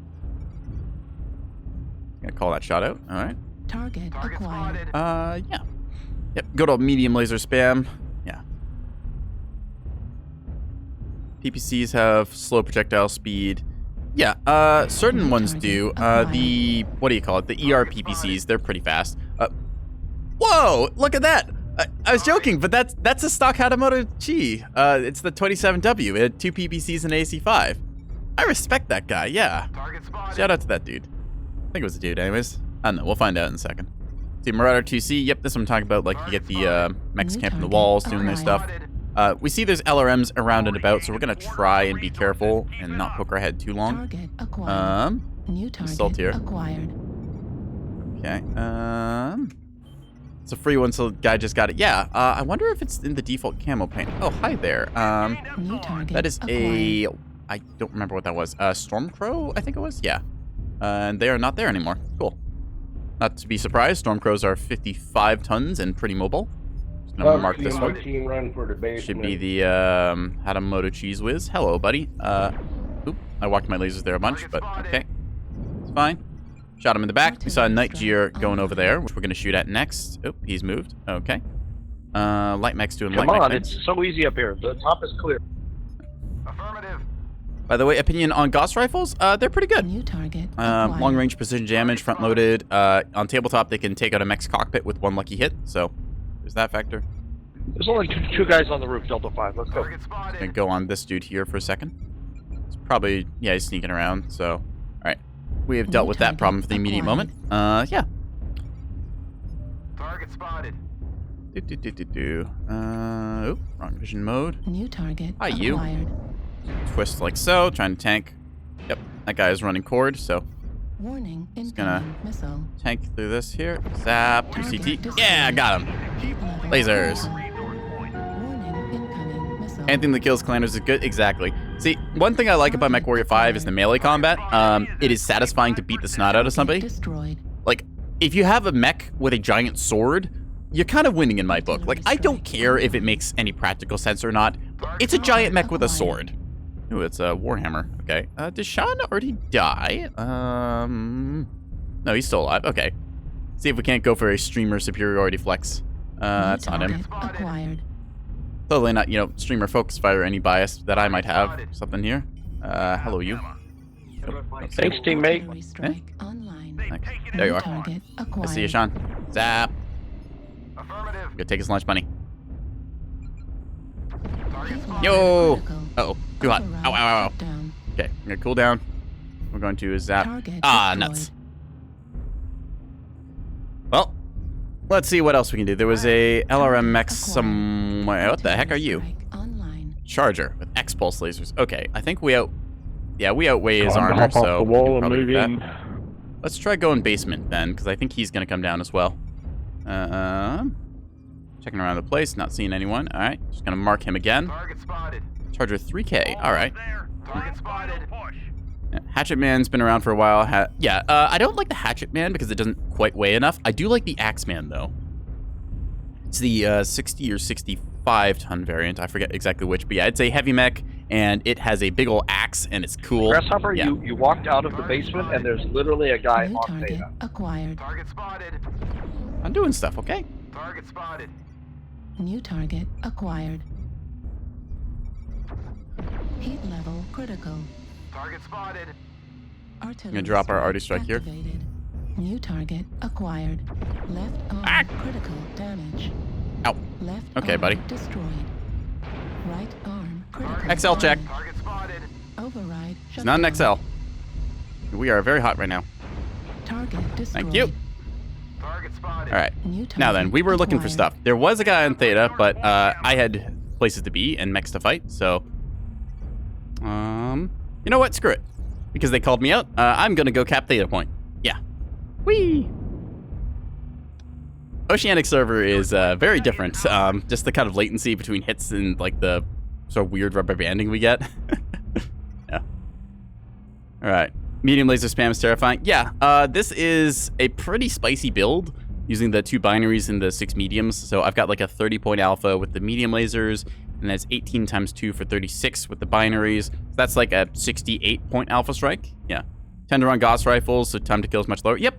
Speaker 1: Gonna call that shot out. All right.
Speaker 2: Target acquired.
Speaker 1: Yeah. Yep. Good old medium laser spam. Yeah. PPCs have slow projectile speed. Yeah. Certain ones do. The what do you call it? The ER PPCs. They're pretty fast. Whoa! Look at that. I was joking, but that's a stock Hatamoto Chi. It's the 27W. It had 2 PPCs and AC5. I respect that guy. Yeah. Shout out to that dude. I think it was a dude anyways. I don't know. We'll find out in a second. See, Marauder 2C. Yep, this is what I'm talking about. Like, you get the mechs camping the walls, doing their stuff. We see there's LRMs around and about, so we're going to try and be careful and not poke our head too long.
Speaker 2: Target acquired. New target
Speaker 1: assault here.
Speaker 2: acquired.
Speaker 1: Okay. It's a free one, so the guy just got it. Yeah, I wonder if it's in the default camo paint. Oh, hi there.
Speaker 2: New target
Speaker 1: That is
Speaker 2: acquired.
Speaker 1: I don't remember what that was. Stormcrow, I think it was? Yeah. And they are not there anymore. Cool. Not to be surprised, Stormcrows are 55 tons and pretty mobile. Just gonna mark this one.
Speaker 3: Run for the basement.
Speaker 1: Should be the Hadamoto Cheese Whiz. Hello, buddy. Oop, I walked my lasers there a bunch, but okay. It's fine. Shot him in the back. We saw a Night Gear going over there, which we're gonna shoot at next. Oop, he's moved. Okay. Light mech's doing
Speaker 4: Come
Speaker 1: light
Speaker 4: on,
Speaker 1: mech
Speaker 4: it's
Speaker 1: things.
Speaker 4: so easy up here. The top is clear.
Speaker 1: By the way, opinion on Gauss rifles? They're pretty good.
Speaker 2: New target
Speaker 1: Long
Speaker 2: acquired.
Speaker 1: range precision damage, front loaded. On tabletop, they can take out a mech's cockpit with one lucky hit. So there's that factor.
Speaker 4: There's only two guys on the roof, Delta 5. Let's go.
Speaker 1: Gonna go on this dude here for a second. It's probably, yeah, he's sneaking around. So, all right, we have dealt with that problem for the immediate moment. Yeah.
Speaker 5: Target spotted.
Speaker 1: Oh, wrong vision mode.
Speaker 2: New target
Speaker 1: Hi, you.
Speaker 2: acquired.
Speaker 1: Twist like so, trying to tank. Yep, that guy is running cord, so
Speaker 2: Warning,
Speaker 1: gonna-
Speaker 2: incoming missile.
Speaker 1: tank through this here. Zap, 2CT.
Speaker 2: Target
Speaker 1: Yeah, got him.
Speaker 2: Heat level
Speaker 1: Lasers.
Speaker 2: critical. Warning, incoming missile.
Speaker 1: Anything that kills clanners is good. Exactly. See, one thing I like about Mechwarrior 5 is the melee combat. It is satisfying to beat the snot out of somebody.
Speaker 2: Destroyed.
Speaker 1: Like, if you have a mech with a giant sword, you're kind of winning in my book. Like, I don't care if it makes any practical sense or not. It's a giant mech with a sword. Ooh, it's a Warhammer. Okay. Did Sean already die? No, he's still alive. Okay. See if we can't go for a streamer superiority flex. That's not him.
Speaker 2: Target acquired.
Speaker 1: Totally not, streamer focus fire, any bias that I might have. Something here. Hello, you.
Speaker 4: Thanks, teammate.
Speaker 2: Artillery strike online.
Speaker 1: Okay. There you
Speaker 2: New
Speaker 1: are.
Speaker 2: target
Speaker 1: I
Speaker 2: acquired.
Speaker 1: see you, Sean. Zap.
Speaker 5: Affirmative.
Speaker 1: Go take his lunch money.
Speaker 5: Target
Speaker 2: Heat
Speaker 1: Yo!
Speaker 2: level critical.
Speaker 1: Uh-oh. Too hot.
Speaker 2: Override
Speaker 1: Ow, ow, ow, ow.
Speaker 2: shutdown.
Speaker 1: Okay, I'm gonna cool down. We're going to zap.
Speaker 2: Target
Speaker 1: Ah,
Speaker 2: destroyed.
Speaker 1: nuts. Well, let's see what else we can do. There was a LRM mech somewhere. What the heck are you?
Speaker 2: Strike online.
Speaker 1: Charger with X pulse lasers. Okay, I think we outweigh his
Speaker 3: Time to
Speaker 1: armor,
Speaker 3: hop off
Speaker 1: so
Speaker 3: the
Speaker 1: we
Speaker 3: wall
Speaker 1: can
Speaker 3: and
Speaker 1: probably
Speaker 3: move
Speaker 1: do that.
Speaker 3: in.
Speaker 1: Let's try going basement then, because I think he's gonna come down as well. Checking around the place, not seeing anyone. All right, just gonna mark him again.
Speaker 5: Target spotted.
Speaker 1: Charger 3K. All right.
Speaker 5: Target spotted.
Speaker 1: Yeah, Hatchet Man's been around for a while. I don't like the Hatchet Man because it doesn't quite weigh enough. I do like the Axe Man though. It's the 60 or 65 ton variant. I forget exactly which, but yeah, it's a heavy mech and it has a big old axe and it's cool.
Speaker 4: Grasshopper,
Speaker 1: Yeah.
Speaker 4: you walked out of the basement and there's literally a guy
Speaker 2: New
Speaker 4: on
Speaker 2: target
Speaker 4: Theta.
Speaker 2: acquired.
Speaker 5: Target spotted.
Speaker 1: I'm doing stuff, okay?
Speaker 5: Target spotted.
Speaker 2: New target acquired. Heat level critical.
Speaker 5: Target spotted.
Speaker 2: Artillery
Speaker 1: drop our
Speaker 2: strike
Speaker 1: arty strike here.
Speaker 2: activated. New target acquired. Left arm
Speaker 1: Ah!
Speaker 2: critical damage.
Speaker 1: Ow.
Speaker 2: Left
Speaker 1: Okay,
Speaker 2: arm
Speaker 1: buddy.
Speaker 2: destroyed. Right arm critical.
Speaker 1: XL check.
Speaker 2: damage.
Speaker 5: Target spotted.
Speaker 2: Override.
Speaker 1: It's not an
Speaker 2: shutdown.
Speaker 1: XL. We are very hot right now.
Speaker 2: Target destroyed.
Speaker 1: Thank you.
Speaker 5: Target spotted.
Speaker 1: All right.
Speaker 2: New target
Speaker 1: Now then, we were looking for
Speaker 2: acquired.
Speaker 1: stuff. There was a guy on Theta, but I had places to be and mechs to fight, so you know what? Screw it. Because they called me out, I'm gonna go cap Theta Point. Yeah. Whee! Oceanic server is very different. Just the kind of latency between hits and like the sort of weird rubber banding we get. Yeah. All right. Medium laser spam is terrifying. Yeah. This is a pretty spicy build using the 2 binaries and the 6 mediums. So I've got like a 30-point alpha with the medium lasers, and that's 18 times 2 for 36 with the binaries. So that's like a 68-point alpha strike. Yeah. Tend to run Gauss rifles, so time to kill is much lower. Yep.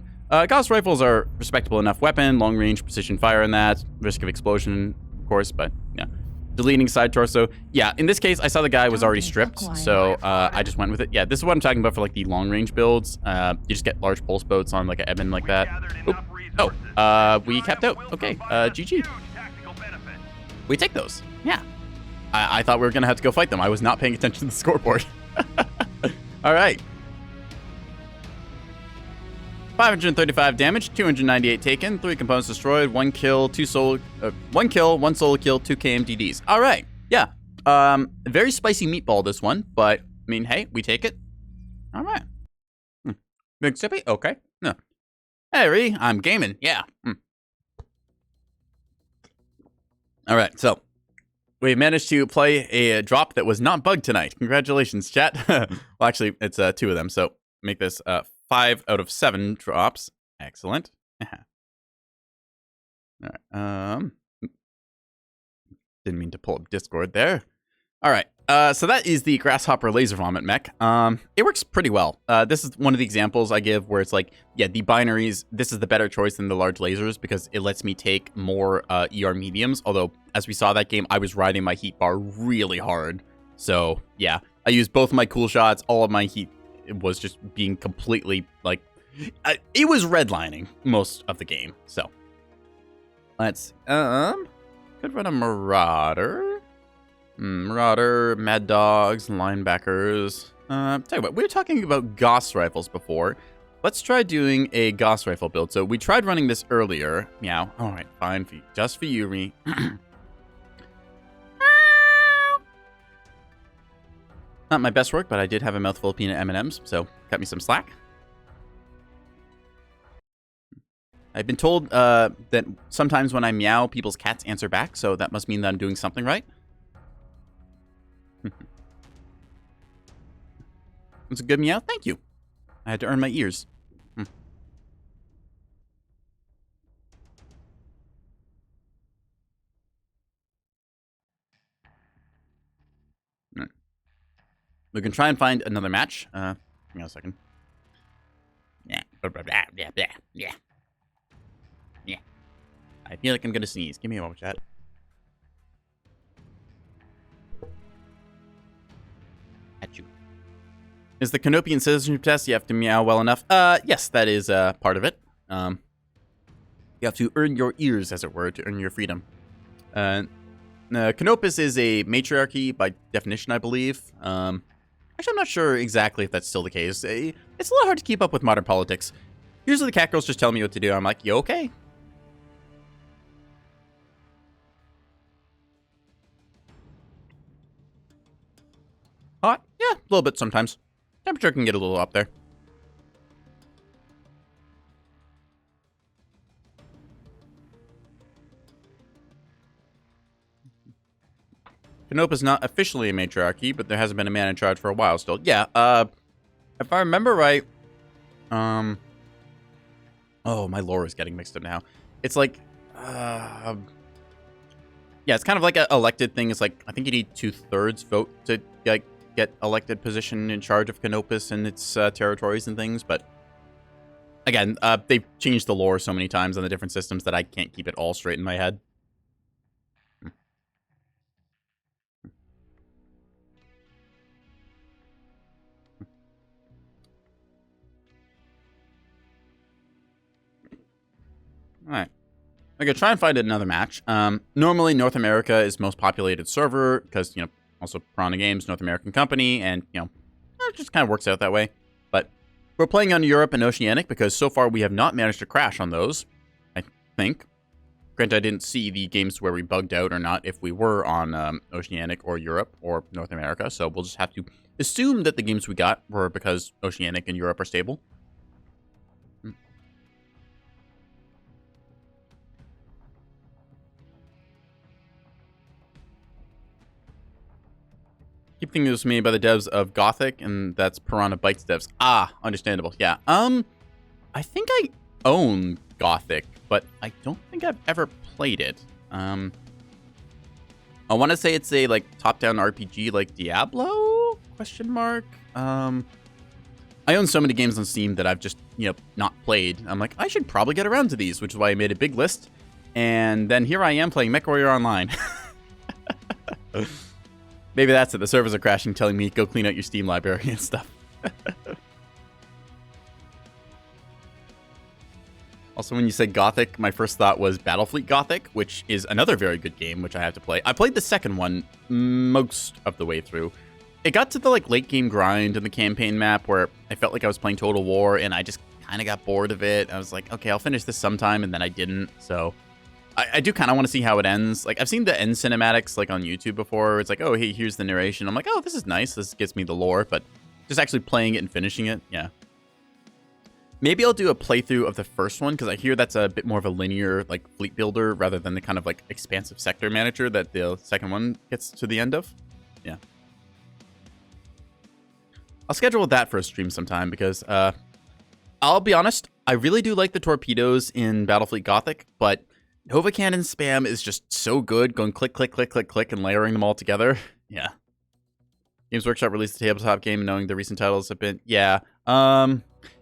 Speaker 1: Gauss rifles are respectable enough weapon, long range precision fire in that, risk of explosion, of course, but yeah. Deleting side torso. Yeah, in this case, I saw the guy was already stripped, so I just went with it. Yeah, this is what I'm talking about for like the long range builds. You just get large pulse boats on like an Eben like that. Oop. Oh, we capped out. Okay, GG. We take those. Yeah. I thought we were going to have to go fight them. I was not paying attention to the scoreboard. All right. 535 damage, 298 taken, 3 components destroyed, 1 kill, 1 solo kill, 2 KMDDs. All right, yeah. Very spicy meatball this one, but I mean, hey, we take it. All right. Big sippy, okay. No. Hey, Ree, I'm gaming. Yeah. All right, so we managed to play a drop that was not bugged tonight. Congratulations, chat. Well, actually, it's 2 of them, so make this 5 out of 7 drops. Excellent. All right. Didn't mean to pull up Discord there. All right. So that is the Grasshopper Laser Vomit mech. It works pretty well. This is one of the examples I give where it's like, yeah, the binaries, this is the better choice than the large lasers because it lets me take more ER mediums. Although, as we saw that game, I was riding my heat bar really hard. So, yeah, I used both my cool shots. All of my heat was just being completely, like, it was redlining most of the game. So, let's, could run a Marauder. Marauder, Mad Dogs, Linebackers. Tell you what, we were talking about Gauss rifles before. Let's try doing a Gauss rifle build. So we tried running this earlier. Meow. All right, fine. Just for you, Ree. Not my best work, but I did have a mouthful of peanut M&Ms, so cut me some slack. I've been told that sometimes when I meow, people's cats answer back, so that must mean that I'm doing something right. It's a good meow. Thank you. I had to earn my ears. Right. We can try and find another match. Hang on a second. Yeah. Yeah. I feel like I'm gonna sneeze. Give me a moment, chat. At you. Is the Canopian citizenship test? You have to meow well enough. Yes, that is part of it. You have to earn your ears, as it were, to earn your freedom. Canopus is a matriarchy by definition, I believe. Actually, I'm not sure exactly if that's still the case. It's a little hard to keep up with modern politics. Usually the cat girls just tell me what to do. I'm like, you okay? Hot? Yeah, a little bit sometimes. Temperature can get a little up there. Canopa's not officially a matriarchy, but there hasn't been a man in charge for a while still. Yeah, if I remember right, oh, my lore is getting mixed up now. It's like, yeah, it's kind of like an elected thing. It's like, I think you need 2/3 vote to get elected position in charge of Canopus and its territories and things, but again, they've changed the lore so many times on the different systems that I can't keep it all straight in my head. Alright. I'm going to try and find another match. Normally, North America is most populated server, because, you know, also Piranha Games, North American company, and, you know, it just kind of works out that way. But we're playing on Europe and Oceanic, because so far we have not managed to crash on those, I think. Granted, I didn't see the games where we bugged out or not if we were on Oceanic or Europe or North America, so we'll just have to assume that the games we got were because Oceanic and Europe are stable. Keep thinking it was made by the devs of Gothic, and that's Piranha Bytes devs. Ah, understandable. Yeah. I think I own Gothic, but I don't think I've ever played it. I want to say it's a like top-down RPG like Diablo? Question mark. I own so many games on Steam that I've just, you know, not played. I'm like, I should probably get around to these, which is why I made a big list. And then here I am playing Mechwarrior Online. Maybe that's it. The servers are crashing, telling me go clean out your Steam library and stuff. Also, when you said Gothic, my first thought was Battlefleet Gothic, which is another very good game, which I have to play. I played the second one most of the way through. It got to the like late game grind in the campaign map where I felt like I was playing Total War, and I just kind of got bored of it. I was like, okay, I'll finish this sometime, and then I didn't. So I do kind of want to see how it ends. Like, I've seen the end cinematics, like, on YouTube before. It's like, oh, hey, here's the narration. I'm like, oh, this is nice. This gets me the lore. But just actually playing it and finishing it, yeah. Maybe I'll do a playthrough of the first one, because I hear that's a bit more of a linear, like, fleet builder, rather than the kind of, like, expansive sector manager that the second one gets to the end of. Yeah. I'll schedule that for a stream sometime, because, I'll be honest, I really do like the torpedoes in Battlefleet Gothic, but Nova Cannon spam is just so good, going click, click, click, click, click, and layering them all together. Yeah. Games Workshop released a tabletop game, knowing the recent titles have been... Yeah.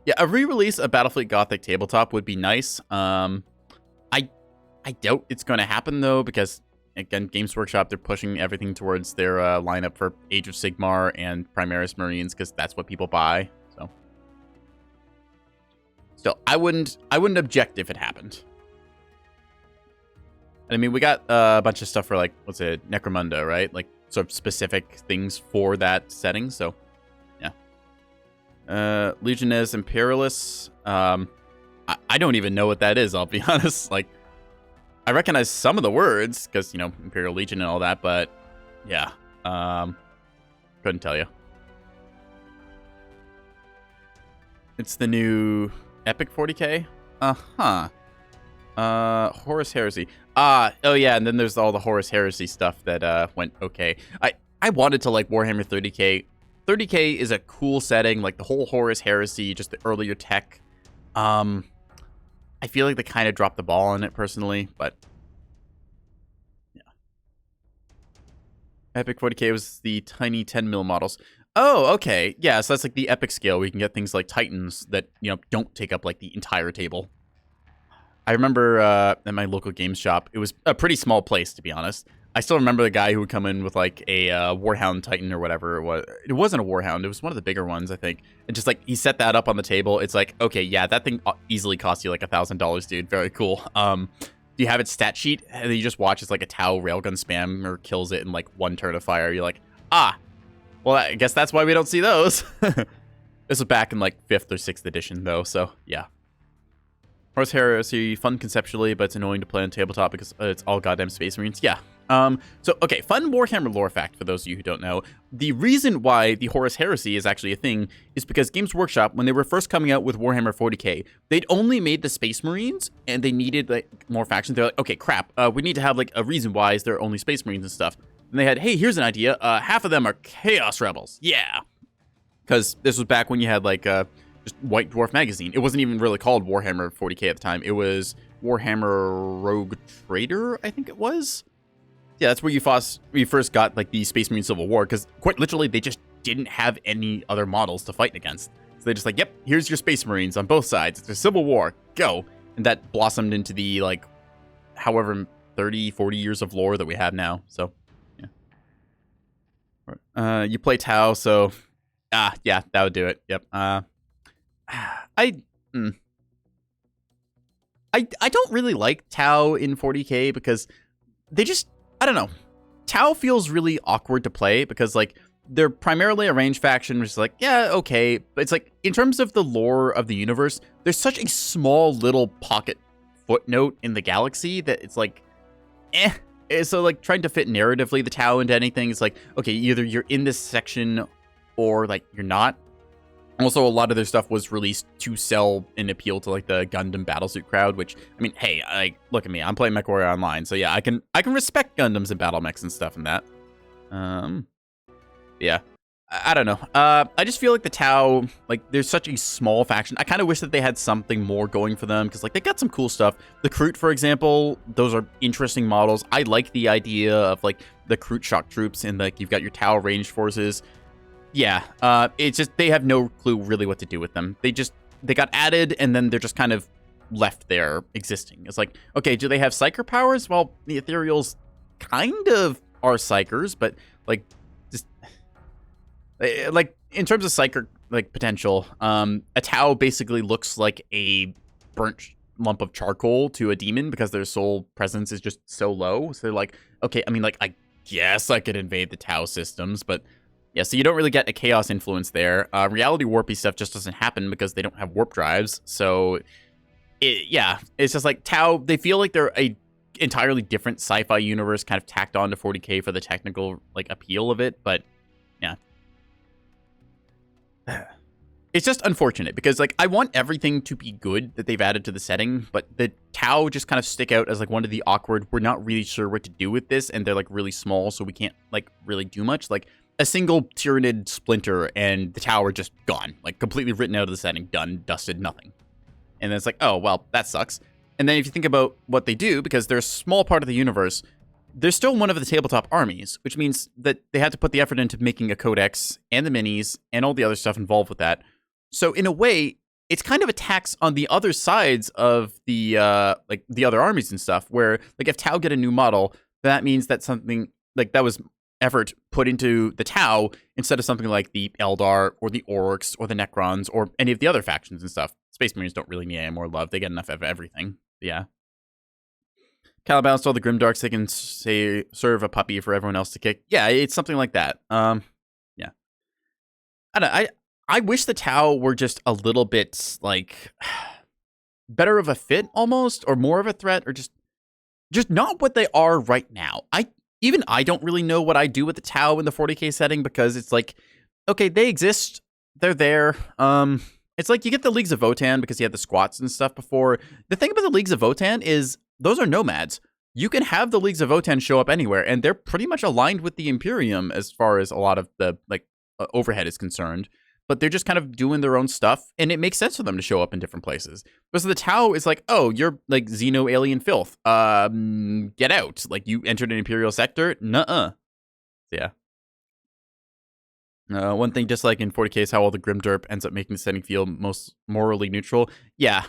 Speaker 1: Yeah, a re-release of Battlefleet Gothic tabletop would be nice. I doubt it's going to happen, though, because, again, Games Workshop, they're pushing everything towards their lineup for Age of Sigmar and Primaris Marines, because that's what people buy. So, still, I wouldn't object if it happened. And I mean, we got a bunch of stuff for, like, what's it, Necromunda, right? Like, sort of specific things for that setting, so, yeah. Legiones Imperialis. I don't even know what that is, I'll be honest. Like, I recognize some of the words, because, you know, Imperial Legion and all that, but, yeah. Couldn't tell you. It's the new Epic 40k? Uh-huh. Horus Heresy. Oh yeah, and then there's all the Horus Heresy stuff that went okay. I wanted to like Warhammer 30k. 30k is a cool setting, like the whole Horus Heresy, just the earlier tech. I feel like they kind of dropped the ball on it personally, but yeah. Epic 40k was the tiny 10 mil models. Oh, okay. Yeah, so that's like the epic scale. We can get things like Titans that, you know, don't take up like the entire table. I remember at my local games shop, it was a pretty small place, to be honest. I still remember the guy who would come in with like a Warhound Titan or whatever it was. It wasn't a Warhound. It was one of the bigger ones, I think. And just like he set that up on the table. It's like, okay, yeah, that thing easily cost you like $1,000, dude. Very cool. Do you have its stat sheet? And then you just watch as like a Tau railgun spam or kills it in like one turn of fire. You're like, ah, well, I guess that's why we don't see those. This was back in like 5th or 6th edition though, so yeah. Horus Heresy, fun conceptually, but it's annoying to play on tabletop because it's all goddamn Space Marines. Yeah. So, okay, fun Warhammer lore fact for those of you who don't know. The reason why the Horus Heresy is actually a thing is because Games Workshop, when they were first coming out with Warhammer 40k, they'd only made the Space Marines, and they needed like more factions. They're like, okay, crap, we need to have like a reason why is there only Space Marines and stuff. And they had, hey, here's an idea. Half of them are Chaos Rebels. Yeah. Because this was back when you had like just White Dwarf magazine. It wasn't even really called Warhammer 40k at the time. It was Warhammer Rogue Trader, I think it was. Yeah, that's where you first got like the Space Marine Civil War, because quite literally they just didn't have any other models to fight against. So they just like, yep, here's your Space Marines on both sides. It's a Civil War. Go. And that blossomed into the like however 30, 40 years of lore that we have now. So yeah. You play Tau, so yeah, that would do it. Yep. I don't really like Tau in 40k because they just, I don't know. Tau feels really awkward to play because like they're primarily a range faction, which is like, yeah, okay. But it's like in terms of the lore of the universe, there's such a small little pocket footnote in the galaxy that it's like, eh. So like trying to fit narratively the Tau into anything is like, okay, either you're in this section or like you're not. Also, a lot of their stuff was released to sell and appeal to like the Gundam battlesuit crowd, which, I mean, hey, like, look at me, I'm playing Mechwarrior Online, so yeah, I can respect Gundams and battle mechs and stuff and that. Yeah, I don't know. I just feel like the Tau, like, there's such a small faction. I kind of wish that they had something more going for them, because like they got some cool stuff. The Kroot, for example, those are interesting models. I like the idea of like the Kroot shock troops and like you've got your Tau ranged forces. Yeah, it's just they have no clue really what to do with them. They got added and then they're just kind of left there existing. It's like, okay, do they have psyker powers? Well, the Ethereals kind of are psykers, but like just like in terms of psyker like potential, a Tau basically looks like a burnt lump of charcoal to a demon because their soul presence is just so low. So they're like, okay, I mean, like I guess I could invade the Tau systems, but yeah, so you don't really get a chaos influence there. Reality warpy stuff just doesn't happen because they don't have warp drives. So, it's just like Tau, they feel like they're a entirely different sci-fi universe kind of tacked on to 40k for the technical like appeal of it. But, yeah. it's just unfortunate because like I want everything to be good that they've added to the setting, but the Tau just kind of stick out as like one of the awkward. We're not really sure what to do with this, and they're like really small, so we can't like really do much. Like a single Tyranid splinter and the Tau are just gone, like completely written out of the setting, done, dusted, nothing. And then it's like, oh well, that sucks. And then if you think about what they do, because they're a small part of the universe, they're still one of the tabletop armies, which means that they had to put the effort into making a codex and the minis and all the other stuff involved with that. So in a way, it's kind of a tax on the other sides of the like the other armies and stuff, where like if Tau get a new model, that means that something like that was effort put into the Tau instead of something like the Eldar or the Orcs or the Necrons or any of the other factions and stuff. Space Marines don't really need any more love. They get enough of everything. But yeah. Caliban all the Grimdarks, they can say serve a puppy for everyone else to kick. Yeah, it's something like that. Yeah. I wish the Tau were just a little bit, like, better of a fit, almost, or more of a threat, or just not what they are right now. Even I don't really know what I do with the Tau in the 40k setting, because it's like, okay, they exist, they're there. It's like you get the Leagues of Votann because you had the squats and stuff before. The thing about the Leagues of Votann is those are nomads. You can have the Leagues of Votann show up anywhere, and they're pretty much aligned with the Imperium as far as a lot of the, like, overhead is concerned. But they're just kind of doing their own stuff, and it makes sense for them to show up in different places. Because the Tau is like, oh, you're like Xeno alien filth. Get out. Like, you entered an Imperial sector? Nuh-uh. Yeah. One thing, just like in 40k, is how all the Grimderp ends up making the setting feel most morally neutral. Yeah.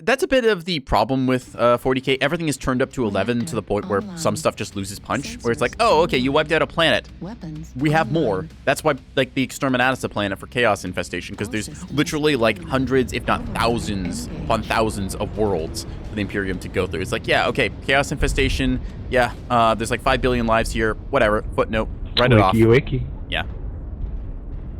Speaker 1: That's a bit of the problem with 40k. Everything is turned up to 11 to the point where some stuff just loses punch. Where it's like, oh, okay, you wiped out a planet. We have more. That's why, like, the Exterminatus a planet for Chaos Infestation, because there's literally, like, hundreds, if not thousands upon thousands of worlds for the Imperium to go through. It's like, yeah, okay, Chaos Infestation, yeah, there's like 5 billion lives here, whatever, footnote, write it off.
Speaker 3: Wiki.
Speaker 1: Yeah.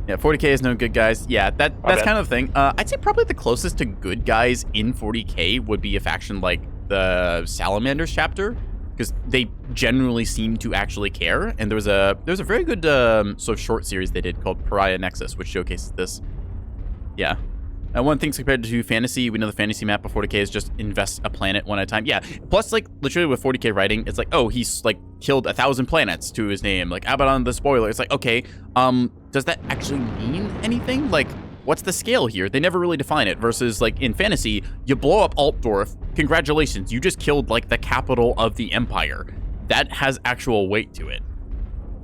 Speaker 1: Yeah, 40k is no good guys. Yeah, that's kind of the thing. I'd say probably the closest to good guys in 40k would be a faction like the Salamanders chapter, because they generally seem to actually care. And there was a very good sort of short series they did called Pariah Nexus, which showcases this. Yeah. One thing's compared to fantasy, we know the fantasy map of 40k is just invest a planet one at a time. Yeah. Plus, like, literally with 40k writing, it's like, oh, he's like killed 1,000 planets to his name. Like, Abaddon the Spoiler. It's like, okay, does that actually mean anything? Like, what's the scale here? They never really define it. Versus, like, in fantasy, you blow up Altdorf. Congratulations, you just killed, like, the capital of the Empire. That has actual weight to it.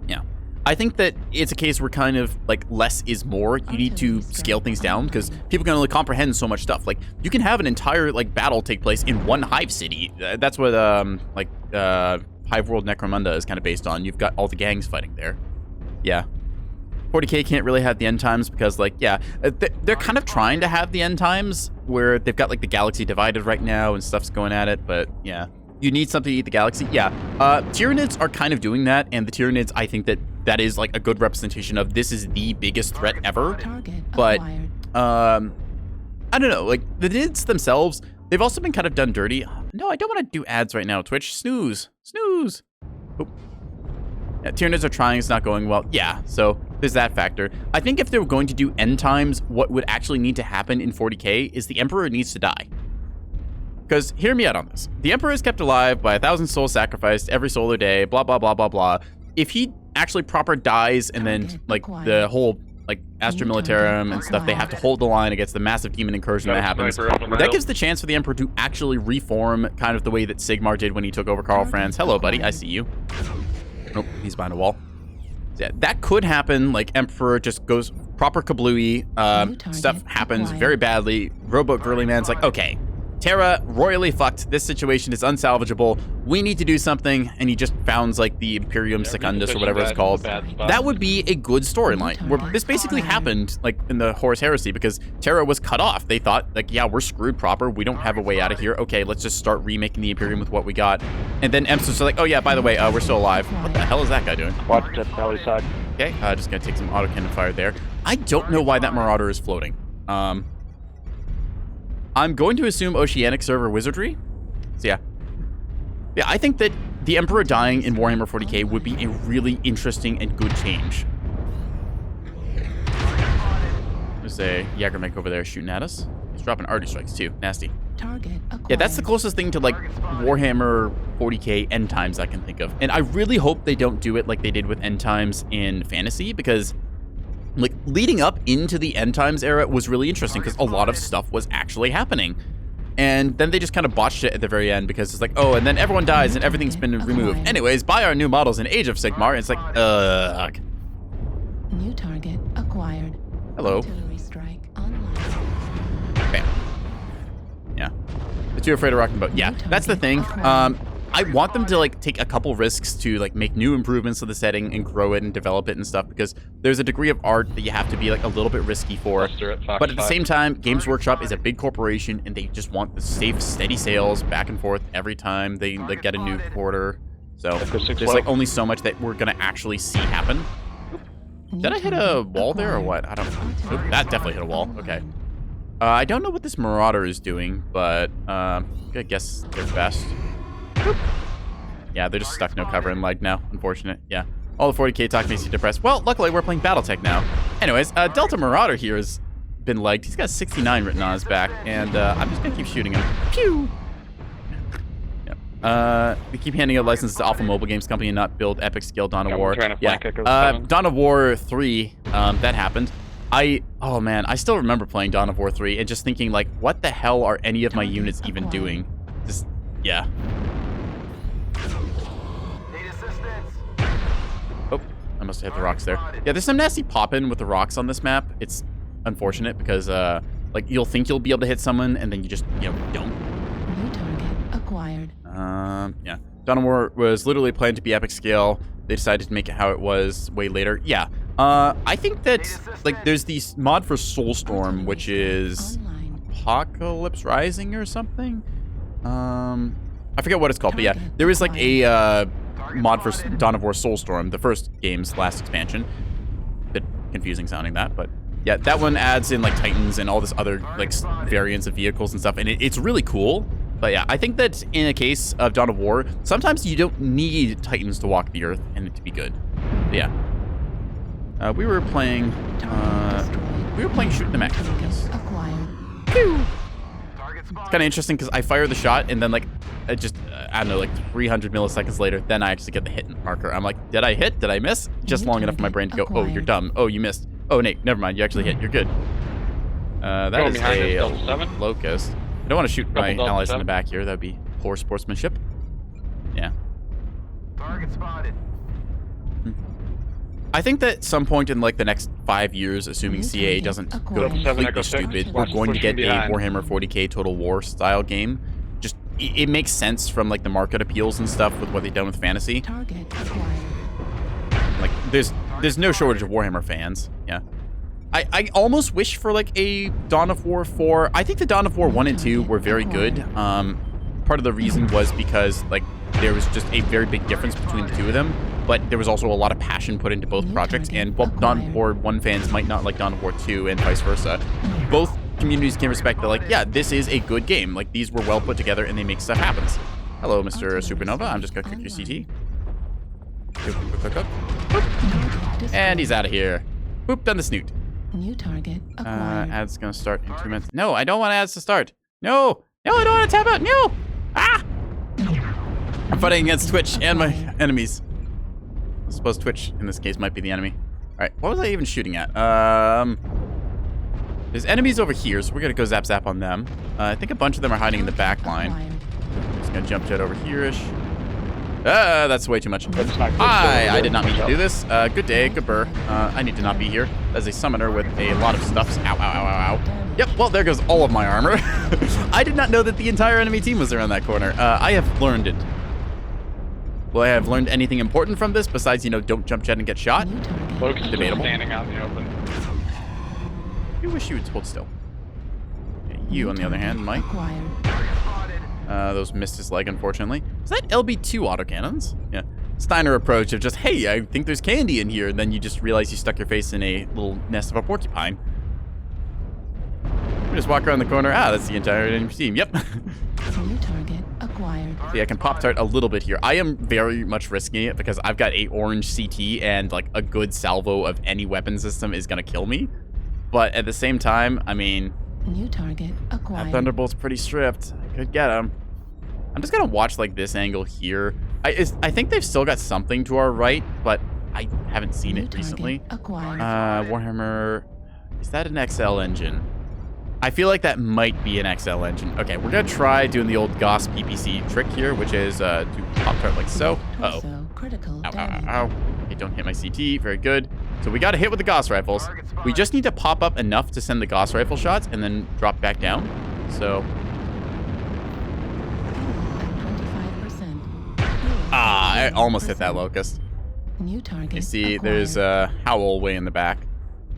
Speaker 1: Yeah. I think that it's a case where kind of, like, less is more. You need to scale things down because people can only comprehend so much stuff. Like, you can have an entire, like, battle take place in one hive city. That's what, Hive World Necromunda is kind of based on. You've got all the gangs fighting there. Yeah. 40k can't really have the end times because, like, yeah, they're kind of trying to have the end times where they've got, like, the galaxy divided right now and stuff's going at it, but, yeah. You need something to eat the galaxy. Yeah. Tyranids are kind of doing that, and the Tyranids, I think that is, like, a good representation of this is the biggest threat ever. But, I don't know, like, the Nids themselves, they've also been kind of done dirty. No, I don't want to do ads right now, Twitch. Snooze. Snooze. Oop. Yeah, Tyranids are trying, it's not going well. Yeah, so there's that factor. I think if they were going to do end times, what would actually need to happen in 40k is the Emperor needs to die. Because, hear me out on this. The Emperor is kept alive by 1,000 souls sacrificed every solar day, blah, blah, blah, blah, blah. If he actually proper dies and then, like, the whole, like, Astra Militarum and stuff, they have to hold the line against the massive demon incursion that happens. That gives the chance for the Emperor to actually reform kind of the way that Sigmar did when he took over Karl Franz. Hello, buddy. I see you. Nope, he's behind a wall. Yeah, that could happen. Like, Emperor just goes proper kablooey. Stuff happens very badly. Rowboat Girly Man's like, okay, Terra royally fucked. This situation is unsalvageable. We need to do something. And he just founds, like, the Imperium Secundus or whatever it's called. That would be a good storyline. Where this basically happened, like, in the Horus Heresy, because Terra was cut off. They thought, like, yeah, we're screwed proper. We don't have a way out of here. Okay, let's just start remaking the Imperium with what we got. And then Emps was like, oh yeah, by the way, we're still alive. What the hell is that guy doing?
Speaker 3: Watch the belly side.
Speaker 1: Okay, just gonna take some autocannon fire there. I don't know why that Marauder is floating. I'm going to assume Oceanic Server Wizardry. So yeah. Yeah, I think that the Emperor dying in Warhammer 40k would be a really interesting and good change. There's a Jägermech over there shooting at us. He's dropping arty strikes too. Nasty.
Speaker 2: Target acquired.
Speaker 1: Yeah, that's the closest thing to like Warhammer 40k end times I can think of. And I really hope they don't do it like they did with end times in fantasy, because like leading up into the end times era was really interesting because a lot of stuff was actually happening. And then they just kind of botched it at the very end because it's like, oh, and then everyone dies and everything's been removed. Anyways, buy our new models in Age of Sigmar. And it's like, ugh.
Speaker 2: New target acquired.
Speaker 1: Hello.
Speaker 2: Artillery strike online.
Speaker 1: Bam. Yeah. They're too afraid of rocking the boat. Yeah, that's the thing. I want them to like take a couple risks to like make new improvements to the setting and grow it and develop it and stuff, because there's a degree of art that you have to be like a little bit risky for. But at the same time, Games Workshop is a big corporation and they just want the safe, steady sales back and forth every time they like get a new quarter. So there's like only so much that we're gonna actually see happen. Did I hit a wall there or what? I don't know. Oop, that definitely hit a wall. Okay. I don't know what this Marauder is doing, but I guess they're best. Boop. Yeah, they're just stuck no cover and lag now. Unfortunate. Yeah. All the 40k talk makes you depressed. Well, luckily we're playing Battletech now. Anyways, Delta Marauder here has been lagged. He's got 69 written on his back, and I'm just gonna keep shooting him. Pew! We keep handing out licenses to Alpha Mobile Games Company and not build epic scale Dawn of War. Yeah. Dawn of War 3, that happened. Oh man, I still remember playing Dawn of War 3 and just thinking like, what the hell are any of my units even doing? Just, yeah.
Speaker 5: Need assistance.
Speaker 1: Oh, I must have hit the rocks there. Yeah, there's some nasty pop-in with the rocks on this map. It's unfortunate because, like, you'll think you'll be able to hit someone and then you just, you know, don't.
Speaker 2: New target acquired.
Speaker 1: Yeah. Dawn of War was literally planned to be epic scale. They decided to make it how it was way later. Yeah. I think that, like, there's these mod for Soulstorm, which is Apocalypse Rising or something. I forget what it's called, but yeah, there is like a mod for Dawn of War Soulstorm, the first game's last expansion. Bit confusing sounding that, but yeah, that one adds in like Titans and all this other like variants of vehicles and stuff, and it's really cool. But yeah, I think that in a case of Dawn of War, sometimes you don't need Titans to walk the earth and it to be good. But yeah, we were playing shooting the mech. Yes. Pew! It's kind of interesting because I fire the shot and then like it just I don't know, like 300 milliseconds later, then I actually get the hit marker. I'm like, did I hit? Did I miss? Just long enough for my brain to go, oh, you're dumb. Oh, you missed. Oh, Nate, never mind. You actually hit. You're good. That is a Locust. I don't want to shoot my allies in the back here. That would be poor sportsmanship. Yeah.
Speaker 5: Target spotted.
Speaker 1: I think that at some point in like the next 5 years, assuming CA doesn't go completely stupid, we're going to get a Warhammer 40k Total War style game. Just it makes sense from like the market appeals and stuff with what they've done with fantasy. Like there's no shortage of Warhammer fans. Yeah. I almost wish for like a Dawn of War 4. I think the Dawn of War 1 and 2 were very good. Part of the reason was because like there was just a very big difference between the two of them, but there was also a lot of passion put into both projects. And while Dawn of War 1 fans might not like Dawn of War 2 and vice versa, both communities can respect that, like, yeah, this is a good game. Like, these were well put together and they make stuff happen. Hello, Mr. Supernova. I'm just gonna click your CT. And he's out of here. Boop, done the snoot.
Speaker 2: New target acquired.
Speaker 1: Ads gonna start in 2 minutes. No, I don't want ads to start. No, I don't want to tap out. No! Ah! I'm fighting against Twitch and my enemies. I suppose Twitch, in this case, might be the enemy. All right, what was I even shooting at? There's enemies over here, so we're gonna go zap on them. I think a bunch of them are hiding in the back line. Just gonna jump jet over here-ish. That's way too much. Hi, I did not mean to do this. Good day, good burr. I need to not be here. As a summoner with a lot of stuffs. Ow, ow, ow, ow, ow. Yep, well, there goes all of my armor. I did not know that the entire enemy team was around that corner. I have learned it. Will I have learned anything important from this besides, you know, don't jump jet and get shot? Debatable.
Speaker 4: Standing out in the open.
Speaker 1: You wish you would hold still. Okay, you, on the other hand, Mike. Those missed his leg, unfortunately. Is that LB2 autocannons? Yeah. Steiner approach of just, hey, I think there's candy in here, and then you just realize you stuck your face in a little nest of a porcupine. We just walk around the corner. Ah, that's the entire enemy team. Yep.
Speaker 2: New target acquired.
Speaker 1: See, I can Pop-Tart a little bit here. I am very much risking it because I've got a orange CT and like a good salvo of any weapon system is gonna kill me. But at the same time, I mean,
Speaker 2: New target
Speaker 1: that
Speaker 2: acquired.
Speaker 1: Thunderbolt's pretty stripped. I could get him. I'm just gonna watch like this angle here. I think they've still got something to our right, but I haven't seen
Speaker 2: New
Speaker 1: it recently.
Speaker 2: target acquired.
Speaker 1: Warhammer, is that an XL engine? I feel like that might be an XL engine. Okay, we're gonna try doing the old Gauss PPC trick here, which is do Pop-Tart like so. Uh-oh.
Speaker 2: Torso critical
Speaker 1: Ow, ow,
Speaker 2: damage.
Speaker 1: ow, ow. Okay, don't hit my CT. Very good. So we got a hit with the Gauss rifles. We just need to pop up enough to send the Gauss rifle shots and then drop back down. So, I almost hit that Locust.
Speaker 2: New target
Speaker 1: You see,
Speaker 2: acquired.
Speaker 1: there's Howl way in the back.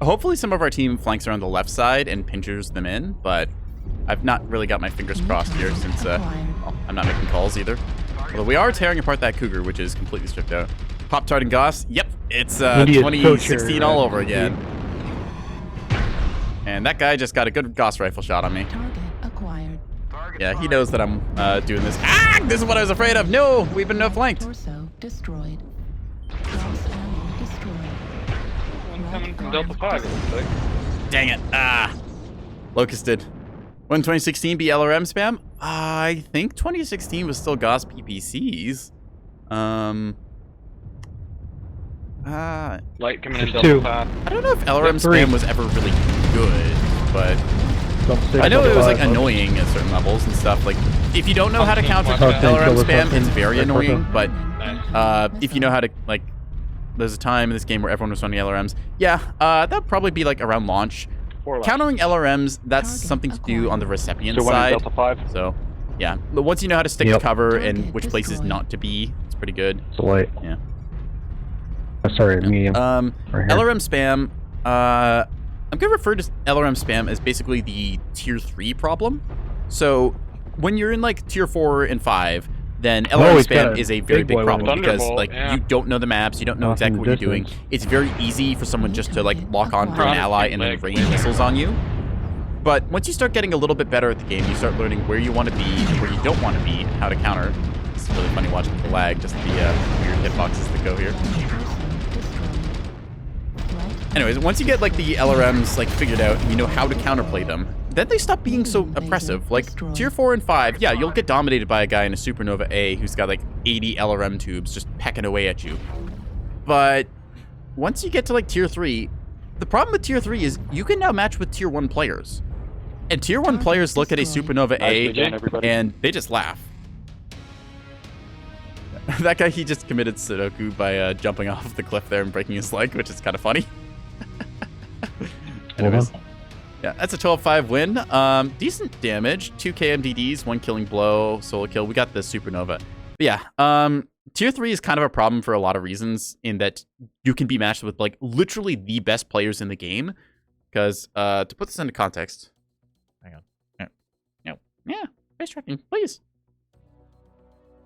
Speaker 1: Hopefully some of our team flanks around the left side and pinchers them in, but I've not really got my fingers crossed here since well, I'm not making calls either. Although we are tearing apart that Cougar, which is completely stripped out. Pop-Tart and Gauss, yep, it's
Speaker 3: India's
Speaker 1: 2016
Speaker 3: poacher,
Speaker 1: all over again. And that guy just got a good Gauss rifle shot on me.
Speaker 2: Target acquired.
Speaker 1: Yeah, he knows that I'm doing this. Ah, this is what I was afraid of. No, we've been flanked.
Speaker 2: Torso destroyed. Cross ammo destroyed.
Speaker 4: One coming from Delta 5, it looks like.
Speaker 1: Dang it. Ah. Locust did. When 2016 be LRM spam? I think 2016 was still Gauss PPCs.
Speaker 4: Light coming in
Speaker 3: There's
Speaker 4: Delta
Speaker 3: two.
Speaker 4: 5.
Speaker 1: I don't know if LRM
Speaker 3: Three.
Speaker 1: spam was ever really good, but I know it was like annoying at certain levels and stuff. Like, if you don't know how to counter LRM spam, it's very annoying, but if you know how to, like, there's a time in this game where everyone was running LRMs. Yeah, that'd probably be like around launch. Countering LRMs, that's something to do on the recipient
Speaker 4: So one in
Speaker 1: side.
Speaker 4: Delta 5.
Speaker 1: So, yeah. But once you know how to stick to
Speaker 3: Yep.
Speaker 1: cover and
Speaker 2: Target
Speaker 1: which places
Speaker 2: destroyed.
Speaker 1: not to be, it's pretty good.
Speaker 3: It's light.
Speaker 1: Yeah.
Speaker 3: Sorry, medium.
Speaker 1: Um,
Speaker 3: Right here.
Speaker 1: LRM spam, I'm going to refer to LRM spam as basically the tier 3 problem. So, when you're in like tier 4 and 5, then LRM
Speaker 3: he's got
Speaker 1: spam
Speaker 3: a
Speaker 1: is a very
Speaker 3: big
Speaker 1: big
Speaker 3: boy
Speaker 1: problem
Speaker 3: one.
Speaker 1: because
Speaker 4: Thunderbolt,
Speaker 1: like
Speaker 4: yeah.
Speaker 1: you don't know the maps, you don't know
Speaker 3: Off in
Speaker 1: exactly
Speaker 3: the
Speaker 1: what you're doing.
Speaker 3: distance.
Speaker 1: It's very easy for someone just to like lock on to an
Speaker 2: Right.
Speaker 1: ally and then rain missiles on you. But once you start getting a little bit better at the game, you start learning where you want to be and where you don't want to be and how to counter. It's really funny watching the lag, just the weird hitboxes that go here. Anyways, once you get like the LRMs like figured out and you know how to counterplay them, then they stop being so oppressive. Like tier 4 and 5, yeah, you'll get dominated by a guy in a Supernova A who's got like 80 LRM tubes just pecking away at you. But once you get to like tier 3, the problem with tier 3 is you can now match with tier 1 players. And tier 1 players look at a Supernova
Speaker 4: Nicely done,
Speaker 1: A
Speaker 4: everybody.
Speaker 1: and they just laugh. That guy, he just committed Sudoku by jumping off the cliff there and breaking his leg, which is kind of funny. Anyways, yeah, that's a 12-5 win. Decent damage, 2 KMDDs, 1 killing blow, solo kill. We got the Supernova. But yeah, tier 3 is kind of a problem for a lot of reasons in that you can be matched with like literally the best players in the game. Because to put this into context, hang on, yeah, face tracking, please.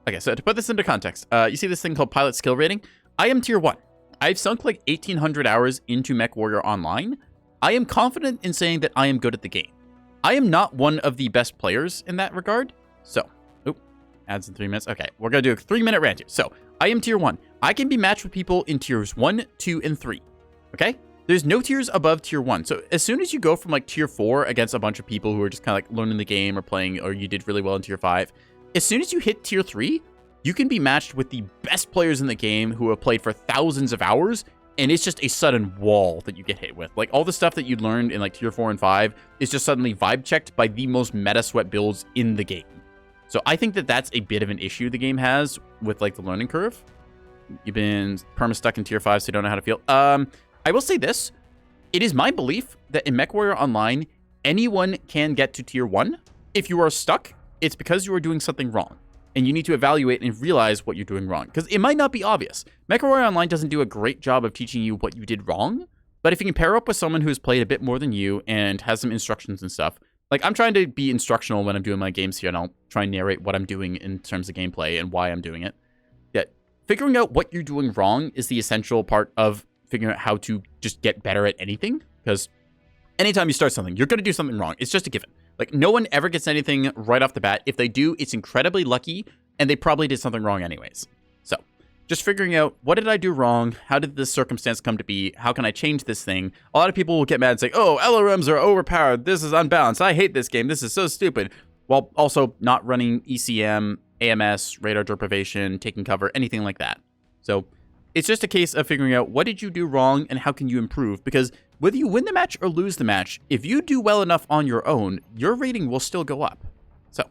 Speaker 1: Okay, so to put this into context, you see this thing called pilot skill rating. I am tier 1. I've sunk like 1,800 hours into Mechwarrior Online. I am confident in saying that I am good at the game. I am not one of the best players in that regard. So, adds in 3 minutes. Okay, we're going to do a 3-minute rant here. So, I am tier 1. I can be matched with people in tiers 1, 2, and 3. Okay? There's no tiers above tier 1. So, as soon as you go from like tier 4 against a bunch of people who are just kind of like learning the game or playing, or you did really well in tier 5, as soon as you hit tier 3, you can be matched with the best players in the game who have played for thousands of hours, and it's just a sudden wall that you get hit with. Like, all the stuff that you learned in like tier 4 and 5 is just suddenly vibe checked by the most meta sweat builds in the game. So I think that that's a bit of an issue the game has with like the learning curve. You've been perma-stuck in tier 5, so you don't know how to feel. I will say this. It is my belief that in Mechwarrior Online, anyone can get to tier 1. If you are stuck, it's because you are doing something wrong. And you need to evaluate and realize what you're doing wrong. Because it might not be obvious. Mechwarrior Online doesn't do a great job of teaching you what you did wrong. But if you can pair up with someone who's played a bit more than you and has some instructions and stuff. Like, I'm trying to be instructional when I'm doing my games here. And I'll try and narrate what I'm doing in terms of gameplay and why I'm doing it. Yeah, figuring out what you're doing wrong is the essential part of figuring out how to just get better at anything. Because anytime you start something, you're going to do something wrong. It's just a given. Like, no one ever gets anything right off the bat. If they do, it's incredibly lucky, and they probably did something wrong anyways. So, just figuring out, what did I do wrong? How did this circumstance come to be? How can I change this thing? A lot of people will get mad and say, oh, LRMs are overpowered. This is unbalanced. I hate this game. This is so stupid. While also not running ECM, AMS, radar deprivation, taking cover, anything like that. So it's just a case of figuring out, what did you do wrong and how can you improve? Because whether you win the match or lose the match, if you do well enough on your own, your rating will still go up. So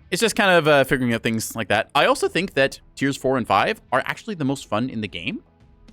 Speaker 1: it's just kind of figuring out things like that. I also think that tiers 4 and 5 are actually the most fun in the game.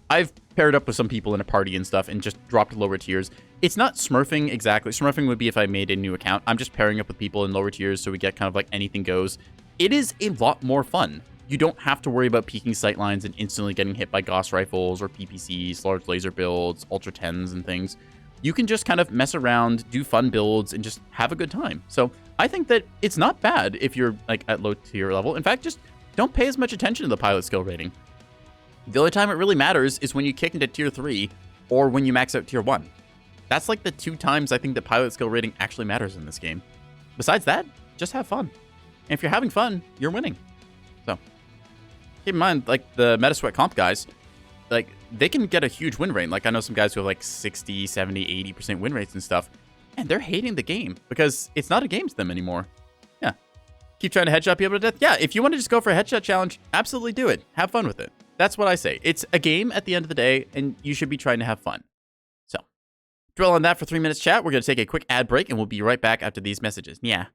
Speaker 1: I've paired up with some people in a party and stuff and just dropped lower tiers. It's not smurfing exactly. Smurfing would be if I made a new account. I'm just pairing up with people in lower tiers so we get kind of like anything goes. It is a lot more fun. You don't have to worry about peeking sightlines and instantly getting hit by Gauss rifles or PPCs, large laser builds, Ultra 10s and things. You can just kind of mess around, do fun builds, and just have a good time. So I think that it's not bad if you're like at low tier level. In fact, just don't pay as much attention to the pilot skill rating. The only time it really matters is when you kick into tier 3 or when you max out tier 1. That's like the 2 times I think the pilot skill rating actually matters in this game. Besides that, just have fun. And if you're having fun, you're winning. So keep in mind, like the Metasweat comp guys, like they can get a huge win rate. Like I know some guys who have like 60, 70, 80% win rates and stuff, and they're hating the game because it's not a game to them anymore. Yeah. Keep trying to headshot people to death. Yeah, if you want to just go for a headshot challenge, absolutely do it. Have fun with it. That's what I say. It's a game at the end of the day, and you should be trying to have fun. So, dwell on that for 3 minutes chat. We're going to take a quick ad break, and we'll be right back after these messages. Yeah.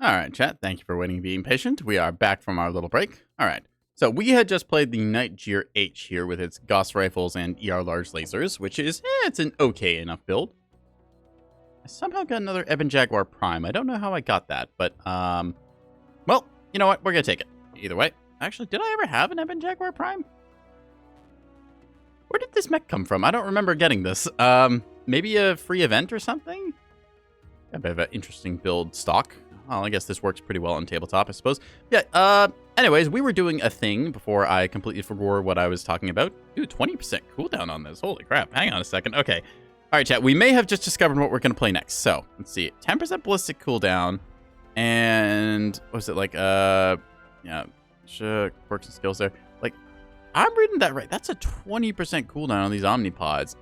Speaker 1: All right, chat. Thank you for waiting and being patient. We are back from our little break. All right. So we had just played the Nightgear H here with its Gauss rifles and ER large lasers, which is, it's an okay enough build. I somehow got another Ebon Jaguar Prime. I don't know how I got that, but, well, you know what? We're going to take it. Either way. Actually, did I ever have an Ebon Jaguar Prime? Where did this mech come from? I don't remember getting this. Maybe a free event or something? A bit of an interesting build stock. Well, I guess this works pretty well on tabletop, I suppose. Yeah, anyways, we were doing a thing before I completely forgot what I was talking about. Ooh, 20% cooldown on this. Holy crap. Hang on a second. Okay. All right, chat. We may have just discovered what we're going to play next. So, let's see. 10% ballistic cooldown. And, what was it, like, yeah, quirks and skills there. Like, I'm reading that right. That's a 20% cooldown on these Omnipods.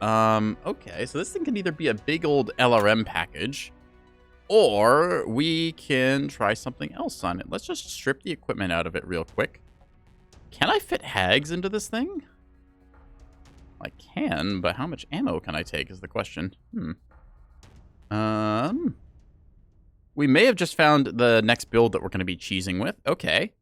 Speaker 1: Okay, so this thing can either be a big old LRM package, or we can try something else on it. Let's just strip the equipment out of it real quick. Can I fit hags into this thing? I can, but how much ammo can I take is the question. We may have just found the next build that we're going to be cheesing with. Okay.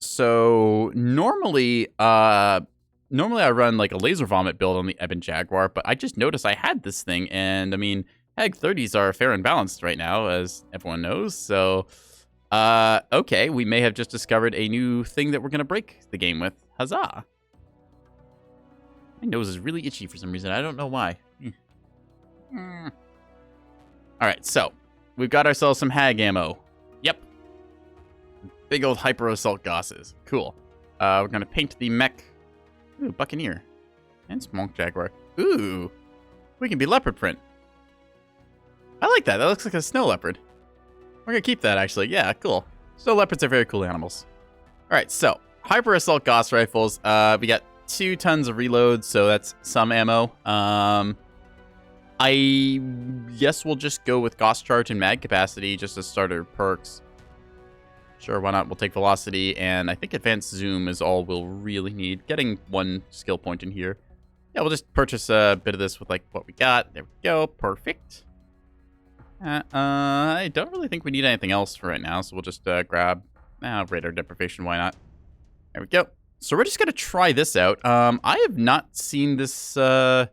Speaker 1: So normally I run like a laser vomit build on the Ebon Jaguar, but I just noticed I had this thing, and I mean, Hag 30s are fair and balanced right now, as everyone knows. So, okay, we may have just discovered a new thing that we're going to break the game with. Huzzah. My nose is really itchy for some reason. I don't know why. All right, so we've got ourselves some Hag ammo. Yep. Big old hyper assault Gausses. Cool. We're going to paint the mech. Ooh, Buccaneer. And Smonk Jaguar. Ooh. We can be leopard print. I like that. That looks like a snow leopard. We're going to keep that, actually. Yeah, cool. Snow leopards are very cool animals. All right, so hyper assault Gauss rifles. We got 2 tons of reload, so that's some ammo. I guess we'll just go with Gauss charge and mag capacity just as starter perks. Sure, why not? We'll take velocity, and I think advanced zoom is all we'll really need. Getting 1 skill point in here. Yeah, we'll just purchase a bit of this with like what we got. There we go. Perfect. I don't really think we need anything else for right now, so we'll just grab radar deprivation. Why not? There we go. So we're just going to try this out. I have not seen this. I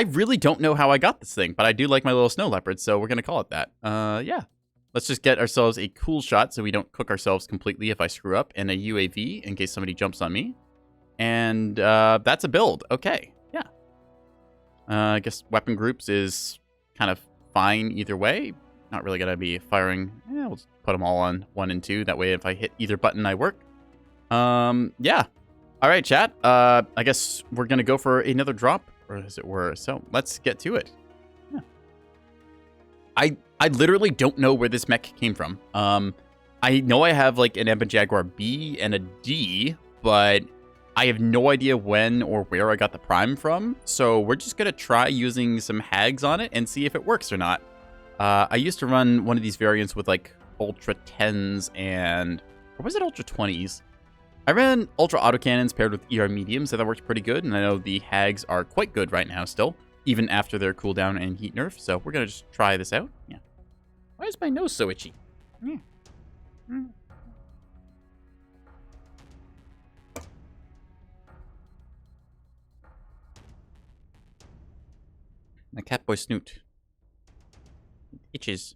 Speaker 1: really don't know how I got this thing, but I do like my little snow leopard, so we're going to call it that. Yeah. Let's just get ourselves a cool shot so we don't cook ourselves completely if I screw up, and a UAV in case somebody jumps on me. And that's a build. Okay. Yeah. I guess weapon groups is kind of fine either way. Not really going to be firing. Yeah, we'll just put them all on 1 and 2. That way if I hit either button, I work. Yeah. All right, chat. I guess we're going to go for another drop, or as it were. So let's get to it. Yeah. I literally don't know where this mech came from. I know I have like an Ebon Jaguar B and a D, but I have no idea when or where I got the Prime from. So we're just going to try using some hags on it and see if it works or not. I used to run one of these variants with like Ultra 10s and... or was it Ultra 20s? I ran Ultra Autocannons paired with ER Mediums, so that worked pretty good. And I know the hags are quite good right now still, even after their cooldown and heat nerf. So we're going to just try this out. Yeah. Why is my nose so itchy? Yeah. My Catboy snoot. It itches.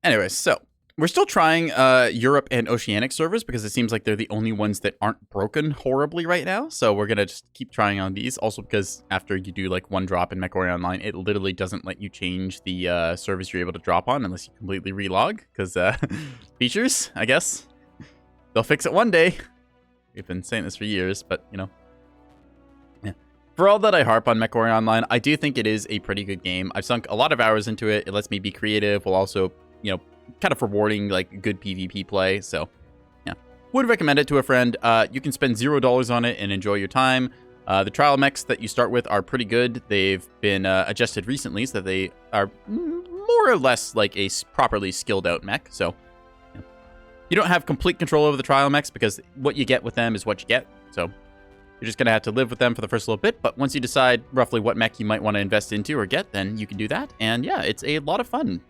Speaker 1: Anyways, so we're still trying Europe and Oceanic servers because it seems like they're the only ones that aren't broken horribly right now. So we're going to just keep trying on these. Also because after you do like 1 drop in Mechwarrior Online, it literally doesn't let you change the servers you're able to drop on unless you completely relog. Because features, I guess. They'll fix it one day. We've been saying this for years, but you know. Yeah. For all that I harp on Mechwarrior Online, I do think it is a pretty good game. I've sunk a lot of hours into it. It lets me be creative while also, you know, kind of rewarding like good PvP play. So yeah, would recommend it to a friend. You can spend $0 on it and enjoy your time. The trial mechs that you start with are pretty good. They've been adjusted recently so that they are more or less like a properly skilled out mech. So yeah. You don't have complete control over the trial mechs because what you get with them is what you get. So You're just going to have to live with them for the first little bit, but once you decide roughly what mech you might want to invest into or get, then you can do that. And yeah, it's a lot of fun.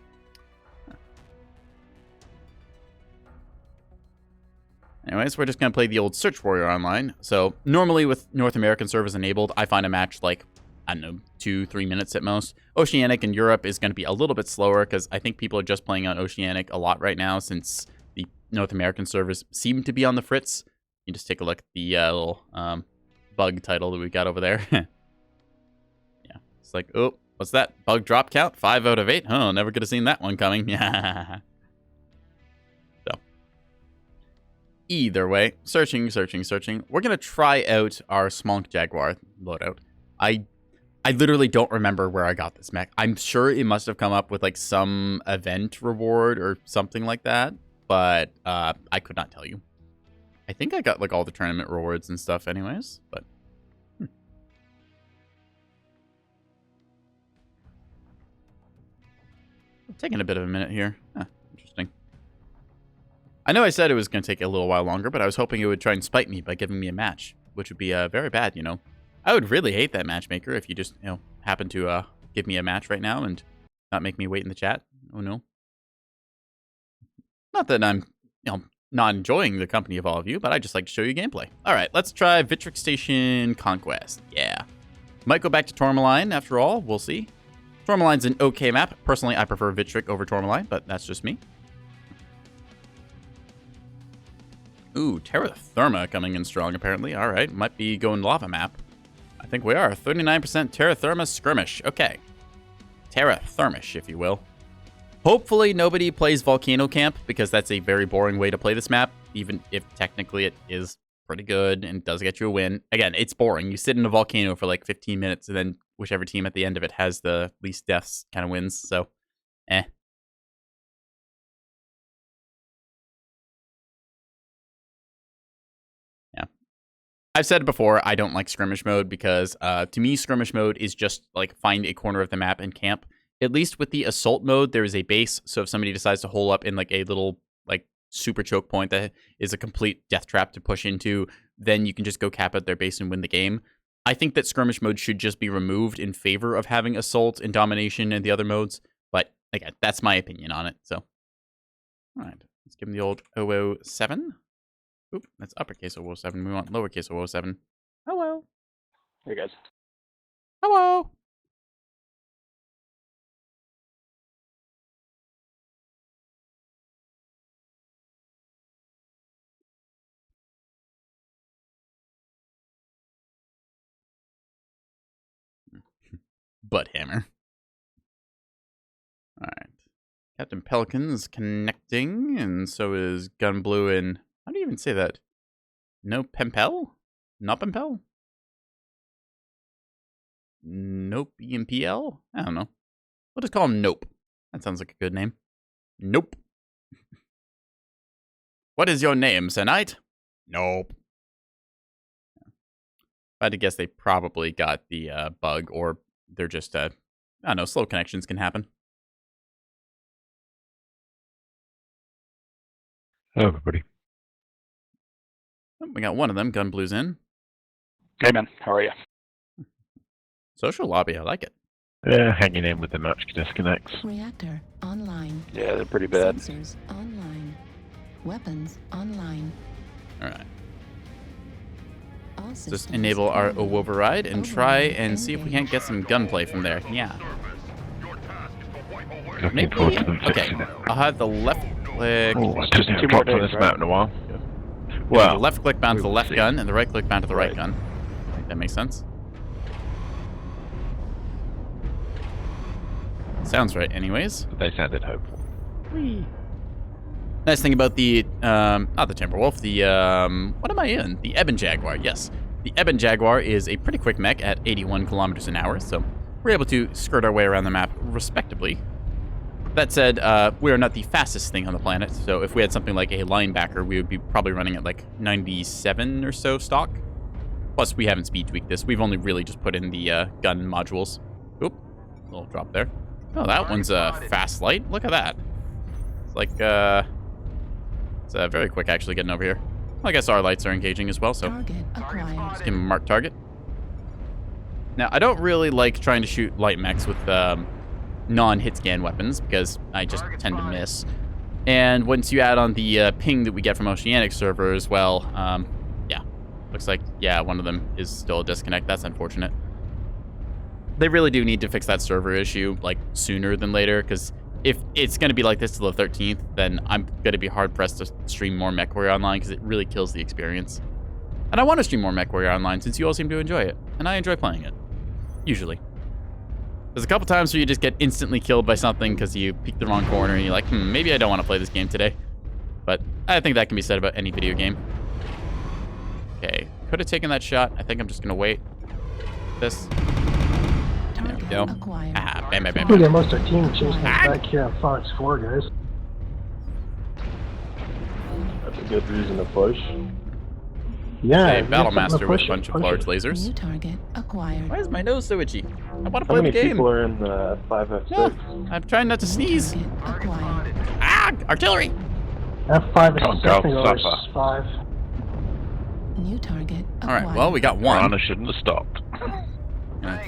Speaker 1: Anyways, we're just going to play the old Search Warrior Online. So normally with North American servers enabled, I find a match like, I don't know, 2-3 minutes at most. Oceanic and Europe is going to be a little bit slower because I think people are just playing on Oceanic a lot right now since the North American servers seem to be on the fritz. You just take a look at the little bug title that we got over there. Yeah, it's like, oh, what's that? Bug drop count? 5 out of 8? Oh, never could have seen that one coming. Yeah. So, either way, searching. We're going to try out our Smonk Jaguar loadout. I literally don't remember where I got this mech. I'm sure it must have come up with like some event reward or something like that, but I could not tell you. I think I got like all the tournament rewards and stuff anyways, but taking a bit of a minute here. Interesting. I know I said it was going to take a little while longer, but I was hoping it would try and spite me by giving me a match, which would be very bad, you know. I would really hate that matchmaker if you just, you know, happen to give me a match right now and not make me wait in the chat. Oh no. Not that I'm, you know, not enjoying the company of all of you, but I just like to show you gameplay. All right, let's try Vitric Station Conquest. Yeah. Might go back to Tourmaline after all. We'll see. Tourmaline's an okay map. Personally, I prefer Vitric over Tourmaline, but that's just me. Ooh, Terra Therma coming in strong, apparently. All right, might be going lava map. I think we are. 39% Terra Therma Skirmish. Okay. Terra Thermish, if you will. Hopefully nobody plays Volcano Camp, because that's a very boring way to play this map, even if technically it is pretty good and does get you a win. Again, it's boring. You sit in a volcano for like 15 minutes, and then whichever team at the end of it has the least deaths kind of wins, so eh. Yeah. I've said it before, I don't like skirmish mode because to me, skirmish mode is just like find a corner of the map and camp. At least with the assault mode, there is a base, so if somebody decides to hole up in like a little like super choke point that is a complete death trap to push into, then you can just go cap out their base and win the game. I think that skirmish mode should just be removed in favor of having assault and domination and the other modes, but again, that's my opinion on it, so. All right, let's give him the old 007. Oop, that's uppercase 007. We want lowercase 007. Hello.
Speaker 4: Hey, guys.
Speaker 1: Hello. Butt hammer. All right. Captain Pelican's connecting, and so is Gunblue and... How do you even say that? No Pempel? Not Pempel? Nope EMPL? I don't know. We'll just call him Nope. That sounds like a good name. Nope. What is your name, Sir Knight? Nope. If I had to guess, they probably got the bug, or they're just, I don't know, slow connections can happen.
Speaker 3: Hello, everybody.
Speaker 1: Oh, we got one of them. Gunblue's in.
Speaker 4: Hey, man. How are you?
Speaker 1: Social lobby, I like it.
Speaker 3: Hanging in with the match disconnects.
Speaker 2: Reactor online.
Speaker 4: Yeah, they're pretty bad.
Speaker 2: Sensors online. Weapons online.
Speaker 1: All right.
Speaker 2: All
Speaker 1: Just
Speaker 2: systems
Speaker 1: enable our
Speaker 2: online.
Speaker 1: override and try
Speaker 2: Override
Speaker 1: and see if we can't get some gunplay from there. Yeah.
Speaker 3: Looking
Speaker 1: Maybe.
Speaker 3: forward to them
Speaker 1: Okay.
Speaker 3: fixing it.
Speaker 1: I'll have the left click.
Speaker 3: Oh, it's just
Speaker 4: Two
Speaker 3: two
Speaker 4: more
Speaker 3: more on
Speaker 4: days,
Speaker 3: this
Speaker 4: right?
Speaker 3: map in a while.
Speaker 1: The
Speaker 3: Well,
Speaker 1: left click bound to the
Speaker 3: we will
Speaker 1: left
Speaker 3: see.
Speaker 1: gun and the right click bound to the right
Speaker 4: Right.
Speaker 1: gun. I think that makes sense. Sounds right, anyways.
Speaker 3: they sounded hopeful.
Speaker 1: Nice thing about the, not the Timberwolf, the, what am I in? The Ebon Jaguar, yes. The Ebon Jaguar is a pretty quick mech at 81 kilometers an hour, so we're able to skirt our way around the map respectably. That said, we are not the fastest thing on the planet, so if we had something like a linebacker, we would be probably running at like 97 or so stock. Plus, we haven't speed tweaked this. We've only really just put in the gun modules. Oop, little drop there. Oh, that one's a fast light. Look at that. It's like, it's very quick actually getting over here. I guess our lights are engaging as well, so
Speaker 2: Target acquired.
Speaker 1: let's give him a marked target. Now, I don't really like trying to shoot light mechs with non-hit scan weapons because I just tend to miss. And once you add on the ping that we get from Oceanic servers, well, yeah. Looks like, yeah, one of them is still a disconnect. That's unfortunate. They really do need to fix that server issue, like, sooner than later, because if it's going to be like this till the 13th, then I'm going to be hard-pressed to stream more Mechwarrior Online, because it really kills the experience. And I want to stream more Mechwarrior Online, since you all seem to enjoy it, and I enjoy playing it. Usually. There's a couple times where you just get instantly killed by something because you peeked the wrong corner, and you're like, maybe I don't want to play this game today. But I think that can be said about any video game. Okay, could have taken that shot. I think I'm just going to wait. This. There we go.
Speaker 2: Acquired.
Speaker 1: Ah, bam, bam, bam,
Speaker 6: We
Speaker 1: bam.
Speaker 6: got most of our team chasing us back here on Fox 4, guys.
Speaker 7: That's a good reason to push.
Speaker 6: Yeah.
Speaker 1: A
Speaker 6: we got
Speaker 1: battle
Speaker 6: something to
Speaker 1: master with
Speaker 6: push
Speaker 1: a bunch
Speaker 6: it,
Speaker 1: of
Speaker 6: push
Speaker 1: large
Speaker 6: it.
Speaker 1: lasers.
Speaker 2: New target acquired.
Speaker 1: Why is my nose so itchy? I want to
Speaker 7: How
Speaker 1: play the
Speaker 7: many
Speaker 1: game.
Speaker 7: people are in the 5F6?
Speaker 1: Yeah, I'm trying not to sneeze.
Speaker 2: Target acquired.
Speaker 1: Ah, artillery.
Speaker 6: F5 is
Speaker 3: Don't go,
Speaker 6: 6 or
Speaker 3: suffer.
Speaker 6: 5.
Speaker 2: New target
Speaker 1: All
Speaker 2: acquired.
Speaker 1: right, well, we got one.
Speaker 3: Piranha shouldn't have stopped.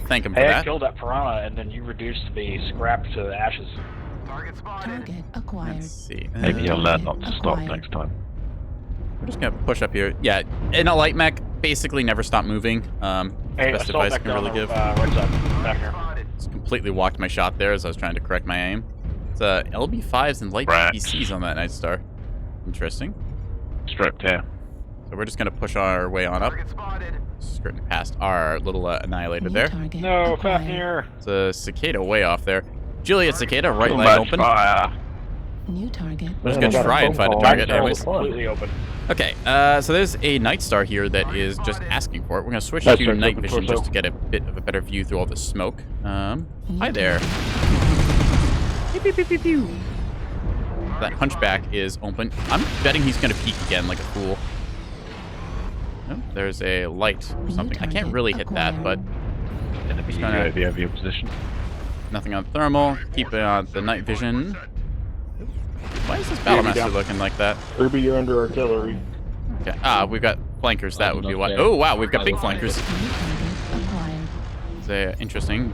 Speaker 1: Thank him for
Speaker 4: Hey, I
Speaker 1: that.
Speaker 4: killed that piranha, and then you reduced the scrap to ashes.
Speaker 5: Target spotted.
Speaker 2: Target acquired.
Speaker 1: Let's see.
Speaker 3: Maybe you'll learn not to stop
Speaker 2: Acquired.
Speaker 3: next time.
Speaker 1: We're just gonna push up here. Yeah, in a light mech, basically never stop moving.
Speaker 4: Hey,
Speaker 1: Best
Speaker 4: assault
Speaker 1: advice I
Speaker 4: back
Speaker 1: can
Speaker 4: down
Speaker 1: really
Speaker 4: the
Speaker 1: give.
Speaker 4: right side, back here.
Speaker 5: Spotted.
Speaker 1: Just completely walked my shot there as I was trying to correct my aim. It's LB5s and light
Speaker 3: Right.
Speaker 1: PCs on that Night Star. Interesting.
Speaker 3: Stripped here.
Speaker 1: So we're just gonna push our way on up,
Speaker 5: Target spotted.
Speaker 1: skirting past our little annihilator
Speaker 2: New
Speaker 1: there.
Speaker 2: target
Speaker 4: No,
Speaker 2: acquired.
Speaker 4: Fafnir.
Speaker 1: It's a cicada way off there. Juliet cicada, right
Speaker 3: Too
Speaker 1: leg
Speaker 3: much
Speaker 1: open.
Speaker 3: fire.
Speaker 2: New target.
Speaker 1: We're just
Speaker 7: Man, I
Speaker 1: gonna
Speaker 7: got a
Speaker 1: try and
Speaker 7: phone
Speaker 1: find a
Speaker 7: call.
Speaker 1: target,
Speaker 7: That
Speaker 1: anyways.
Speaker 7: was fun.
Speaker 4: Completely open.
Speaker 1: Okay, so there's a Night Star here that is just asking for it. We're gonna switch
Speaker 3: That's
Speaker 1: to
Speaker 3: right,
Speaker 1: night
Speaker 3: open
Speaker 1: vision
Speaker 3: torso.
Speaker 1: just to get a bit of a better view through all the smoke. Hi
Speaker 2: New
Speaker 1: there.
Speaker 2: target.
Speaker 1: Pew, pew, pew, pew, pew. That hunchback is open. I'm betting he's gonna peek again like a fool. Oh, there's a light or something. I can't
Speaker 2: target
Speaker 1: really hit that, but
Speaker 2: acquired.
Speaker 3: Enemy
Speaker 1: Just gonna-
Speaker 3: UAV over your position.
Speaker 1: nothing on thermal. Keep it on the night vision. Why is this Battlemaster looking like that?
Speaker 7: Kirby, you're under artillery.
Speaker 1: Okay. We've got flankers. That would be what. Oh, wow, we've got big flankers.
Speaker 2: New target acquired.
Speaker 1: It's interesting.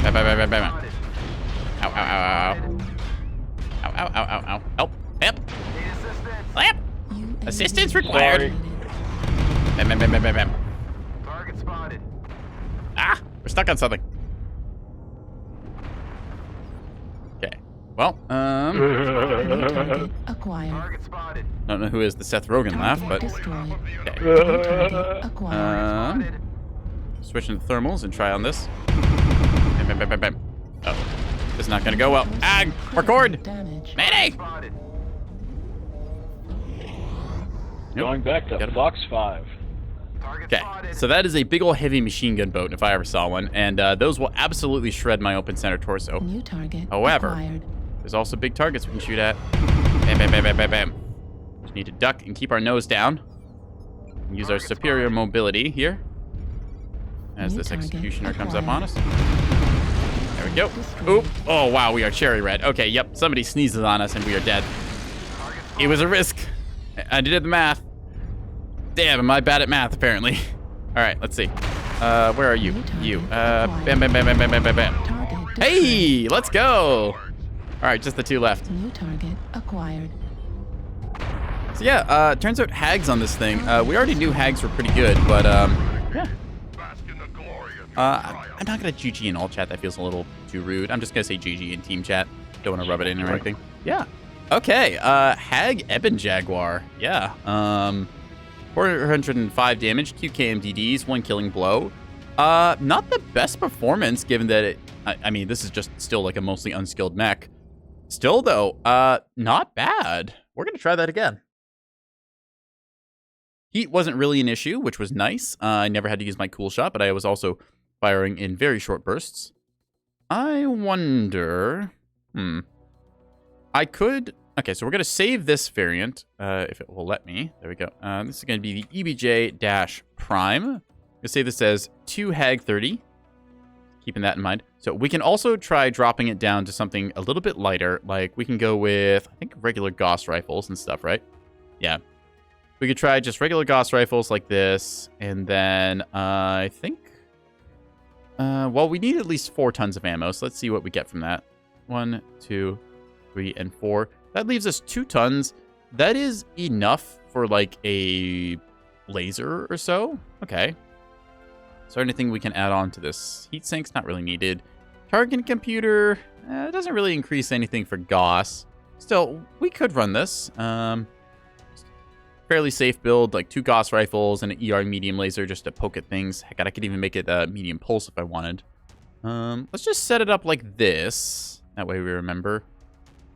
Speaker 1: Bam, bam, bam, bam, bam. Ow, ow, ow, ow, ow. Ow, ow, ow, ow, ow. Help. Help.
Speaker 5: Need assistance.
Speaker 1: Help.
Speaker 2: UAV
Speaker 1: Assistance required.
Speaker 4: Sorry.
Speaker 1: Bam, bam, bam, bam, bam, bam.
Speaker 5: Target spotted.
Speaker 1: Ah, we're stuck on something. Okay. Well,
Speaker 2: New target acquired.
Speaker 5: Target spotted.
Speaker 1: don't know who is the Seth Rogen laugh,
Speaker 2: Target
Speaker 1: but
Speaker 2: destroyed.
Speaker 1: okay.
Speaker 2: New target acquired.
Speaker 1: Um,
Speaker 5: Spotted.
Speaker 1: switching to thermals and try on this. Bam, bam, bam, bam, bam. Oh, this is not gonna go well. Ah, record.
Speaker 2: Damage.
Speaker 1: Mayday.
Speaker 5: Spotted.
Speaker 4: Going back to
Speaker 1: Got it.
Speaker 4: Fox 5.
Speaker 5: Target
Speaker 1: Okay,
Speaker 5: spotted.
Speaker 1: so that is a big old heavy machine gun boat if I ever saw one, and those will absolutely shred my open center torso.
Speaker 2: New target
Speaker 1: However,
Speaker 2: acquired.
Speaker 1: there's also big targets we can shoot at. Bam, bam, bam, bam, bam, bam. Just need to duck and keep our nose down. Use our superior mobility here as
Speaker 2: New
Speaker 1: this
Speaker 2: target
Speaker 1: executioner comes up
Speaker 2: acquired.
Speaker 1: on us. There we go. Oop. Oh, wow, we are cherry red. Okay, yep, somebody sneezes on us and we are dead. It was a risk. I did the math. Damn, am I bad at math, apparently. All right, let's see. Where are you?
Speaker 2: New target
Speaker 1: You.
Speaker 2: acquired.
Speaker 1: Bam, bam, bam, bam, bam, bam, bam, bam.
Speaker 2: Target destroyed.
Speaker 1: Hey, let's go. All right, just the two left.
Speaker 2: New target acquired.
Speaker 1: So yeah, turns out hags on this thing. We already knew hags were pretty good, but yeah. I'm not gonna GG in all chat. That feels a little too rude. I'm just gonna say GG in team chat. Don't want to rub it in or anything. Yeah. Okay. Hag Eben Jaguar. Yeah. 405 damage, QKMDDs, 1 killing blow. Not the best performance given that it. I mean, this is just still like a mostly unskilled mech. Still though, not bad. We're gonna try that again. Heat wasn't really an issue, which was nice. I never had to use my cool shot, but I was also firing in very short bursts. I wonder... I could... Okay, so we're going to save this variant, if it will let me. There we go. This is going to be the EBJ-Prime. I'm going to save this as 2 Hag 30. Keeping that in mind. So we can also try dropping it down to something a little bit lighter. Like, we can go with, I think, regular Gauss rifles and stuff, right? Yeah. We could try just regular Gauss rifles like this, and then I think... well, we need at least 4 tons of ammo, so let's see what we get from that. 1, 2, 3, and 4. That leaves us 2 tons. That is enough for, like, a laser or so. Okay. Is there anything we can add on to this? Heat sink's not really needed. Target computer, it doesn't really increase anything for Gauss. Still, we could run this. Fairly safe build, like 2 Gauss rifles and an ER medium laser just to poke at things. Heck, I could even make it a medium pulse if I wanted. Let's just set it up like this. That way we remember.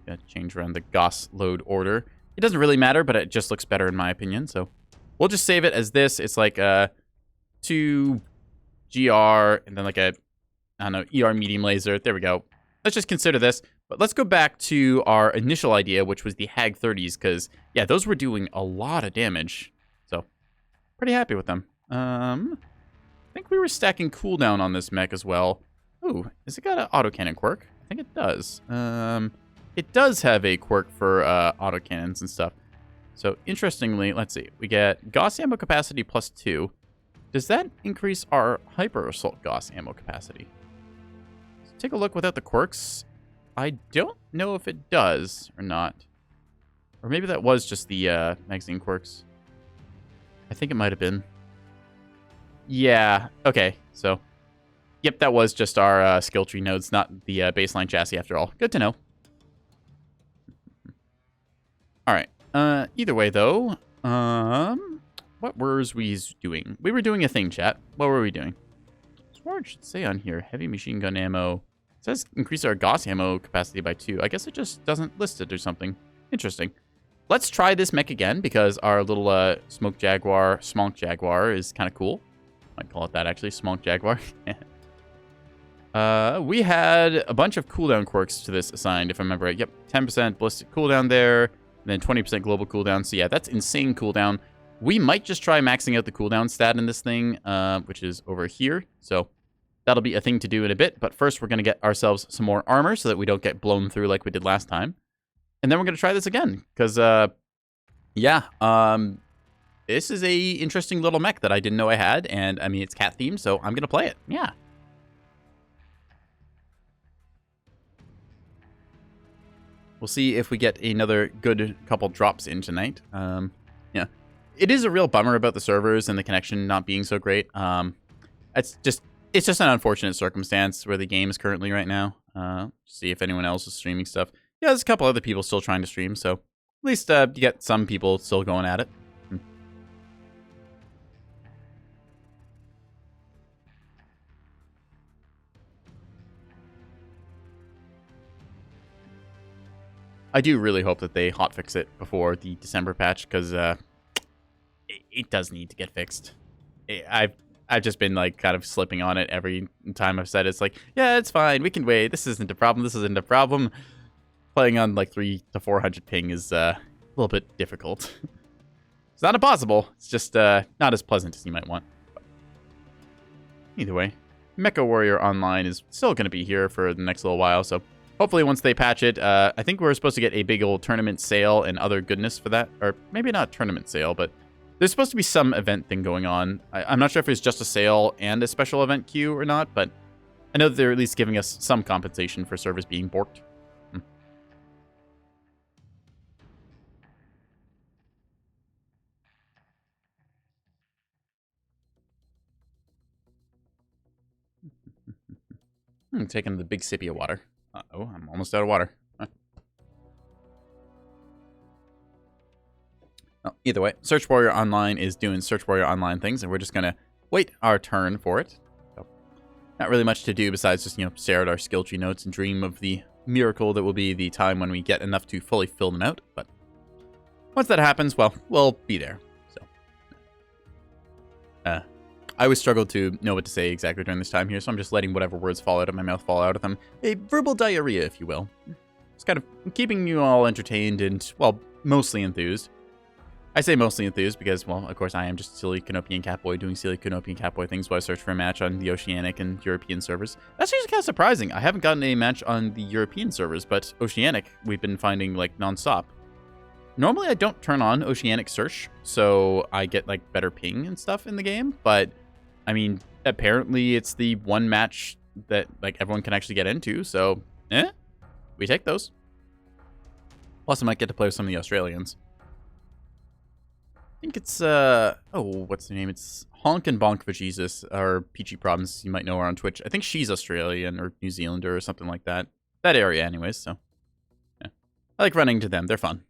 Speaker 1: Gotta change around the Gauss load order. It doesn't really matter, but it just looks better in my opinion. So we'll just save it as this. It's like a 2 GR and then like a, I don't know, ER medium laser. There we go. Let's just consider this. But let's go back to our initial idea, which was the Hag 30s, because, yeah, those were doing a lot of damage. So, pretty happy with them. I think we were stacking cooldown on this mech as well. Ooh, has it got an autocannon quirk? I think it does. It does have a quirk for autocannons and stuff. So, interestingly, let's see. We get Gauss ammo capacity +2. Does that increase our Hyper Assault Gauss ammo capacity? Let's take a look without the quirks. I don't know if it does or not. Or maybe that was just the magazine quirks. I think it might have been. Yeah, okay. So, yep, that was just our skill tree nodes, not the baseline chassis after all. Good to know. All right. Either way, though, what were we doing? We were doing a thing, chat. What were we doing? It should say on here, heavy machine gun ammo. It says increase our Gauss ammo capacity by 2. I guess it just doesn't list it or something. Interesting. Let's try this mech again because our little Smonk Jaguar is kind of cool. Might call it that actually, Smonk Jaguar. We had a bunch of cooldown quirks to this assigned, if I remember right. Yep, 10% ballistic cooldown there, and then 20% global cooldown. So yeah, that's insane cooldown. We might just try maxing out the cooldown stat in this thing, which is over here. So that'll be a thing to do in a bit, but first we're going to get ourselves some more armor so that we don't get blown through like we did last time. And then we're going to try this again, because, this is a interesting little mech that I didn't know I had, and, I mean, it's cat themed, so I'm going to play it. Yeah. We'll see if we get another good couple drops in tonight. Yeah. It is a real bummer about the servers and the connection not being so great. It's just an unfortunate circumstance where the game is currently right now. See if anyone else is streaming stuff. Yeah, there's a couple other people still trying to stream, so at least you get some people still going at it. I do really hope that they hotfix it before the December patch, because it does need to get fixed. I've just been, like, kind of slipping on it every time I've said it. It's like, yeah, it's fine. We can wait. This isn't a problem. This isn't a problem. Playing on, like, 300 to 400 ping is a little bit difficult. It's not impossible. It's just not as pleasant as you might want. But either way, Mechwarrior Online is still going to be here for the next little while, so hopefully once they patch it, I think we're supposed to get a big old tournament sale and other goodness for that. Or maybe not tournament sale, but there's supposed to be some event thing going on. I'm not sure if it's just a sale and a special event queue or not, but I know that they're at least giving us some compensation for servers being borked. Taking the big sippy of water. Uh-oh, I'm almost out of water. Huh. Well, either way, Search Warrior Online is doing Search Warrior Online things, and we're just going to wait our turn for it. So, not really much to do besides just, stare at our skill tree notes and dream of the miracle that will be the time when we get enough to fully fill them out. But once that happens, well, we'll be there. So, I always struggle to know what to say exactly during this time here, so I'm just letting whatever words fall out of my mouth fall out of them. A verbal diarrhea, if you will. It's kind of keeping you all entertained and, well, mostly enthused. I say mostly enthused because, well, of course I am just silly Canopian Catboy doing silly Canopian Catboy things while I search for a match on the Oceanic and European servers. That's actually kind of surprising. I haven't gotten a match on the European servers, but Oceanic we've been finding, like, non-stop. Normally I don't turn on Oceanic Search, so I get like better ping and stuff in the game, but I mean, apparently it's the one match that like everyone can actually get into, so we take those. Plus I might get to play with some of the Australians. I think it's what's the name? It's Honk and Bonk for Jesus, or Peachy Problems, you might know her on Twitch. I think she's Australian or New Zealander or something like that. That area anyways, so yeah. I like running to them, they're fun.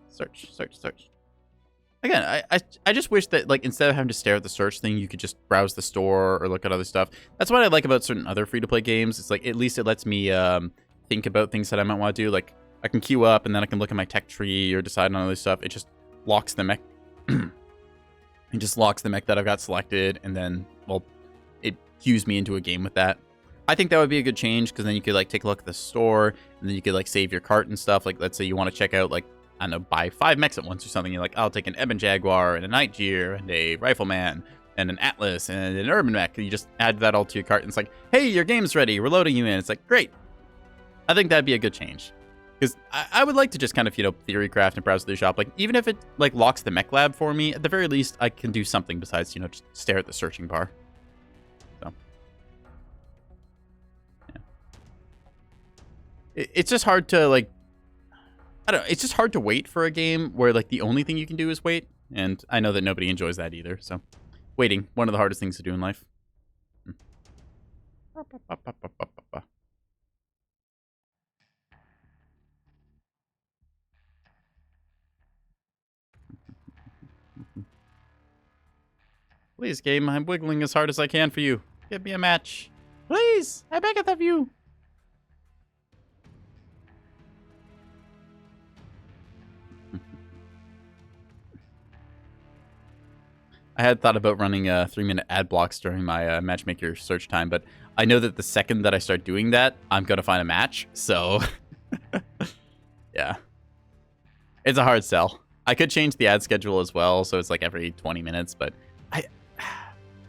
Speaker 1: Search. Again, I just wish that, like, instead of having to stare at the search thing, you could just browse the store or look at other stuff. That's what I like about certain other free-to-play games. It's like, at least it lets me think about things that I might want to do. Like, I can queue up, and then I can look at my tech tree or decide on other stuff. It just locks the mech. It just locks the mech that I've got selected, and then, well, it cues me into a game with that. I think that would be a good change, because then you could, like, take a look at the store, and then you could, like, save your cart and stuff. Like, let's say you want to check out, like, I don't know, buy 5 mechs at once or something. You're like, I'll take an Ebon Jaguar and a Night Gear and a Rifleman and an Atlas and an Urban Mech. And you just add that all to your cart, and it's like, hey, your game's ready. We're loading you in. It's like, great. I think that'd be a good change. Because I would like to just kind of, theory craft and browse through the shop. Like, even if it, like, locks the mech lab for me, at the very least, I can do something besides, just stare at the searching bar. So. Yeah. It's just hard to, like, I don't know, it's just hard to wait for a game where, like, the only thing you can do is wait. And I know that nobody enjoys that either, so. Waiting, one of the hardest things to do in life. Please, game, I'm wiggling as hard as I can for you. Give me a match. Please, I beggeth of you. I had thought about running 3-minute ad blocks during my matchmaker search time, but I know that the second that I start doing that, I'm going to find a match, so yeah. It's a hard sell. I could change the ad schedule as well, so it's like every 20 minutes, but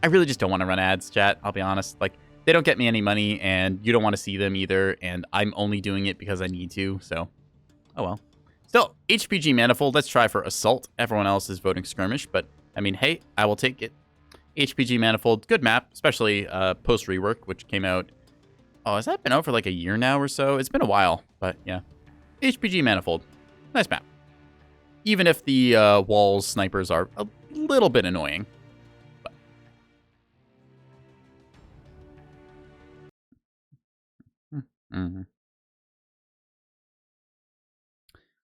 Speaker 1: I really just don't want to run ads, chat, I'll be honest. Like, they don't get me any money, and you don't want to see them either, and I'm only doing it because I need to, so oh well. Still, HPG Manifold, let's try for Assault. Everyone else is voting Skirmish, but I mean, hey, I will take it. HPG Manifold, good map, especially post-rework, which came out... Oh, has that been out for like a year now or so? It's been a while, but yeah. HPG Manifold, nice map. Even if the walls snipers are a little bit annoying. But. Mm-hmm.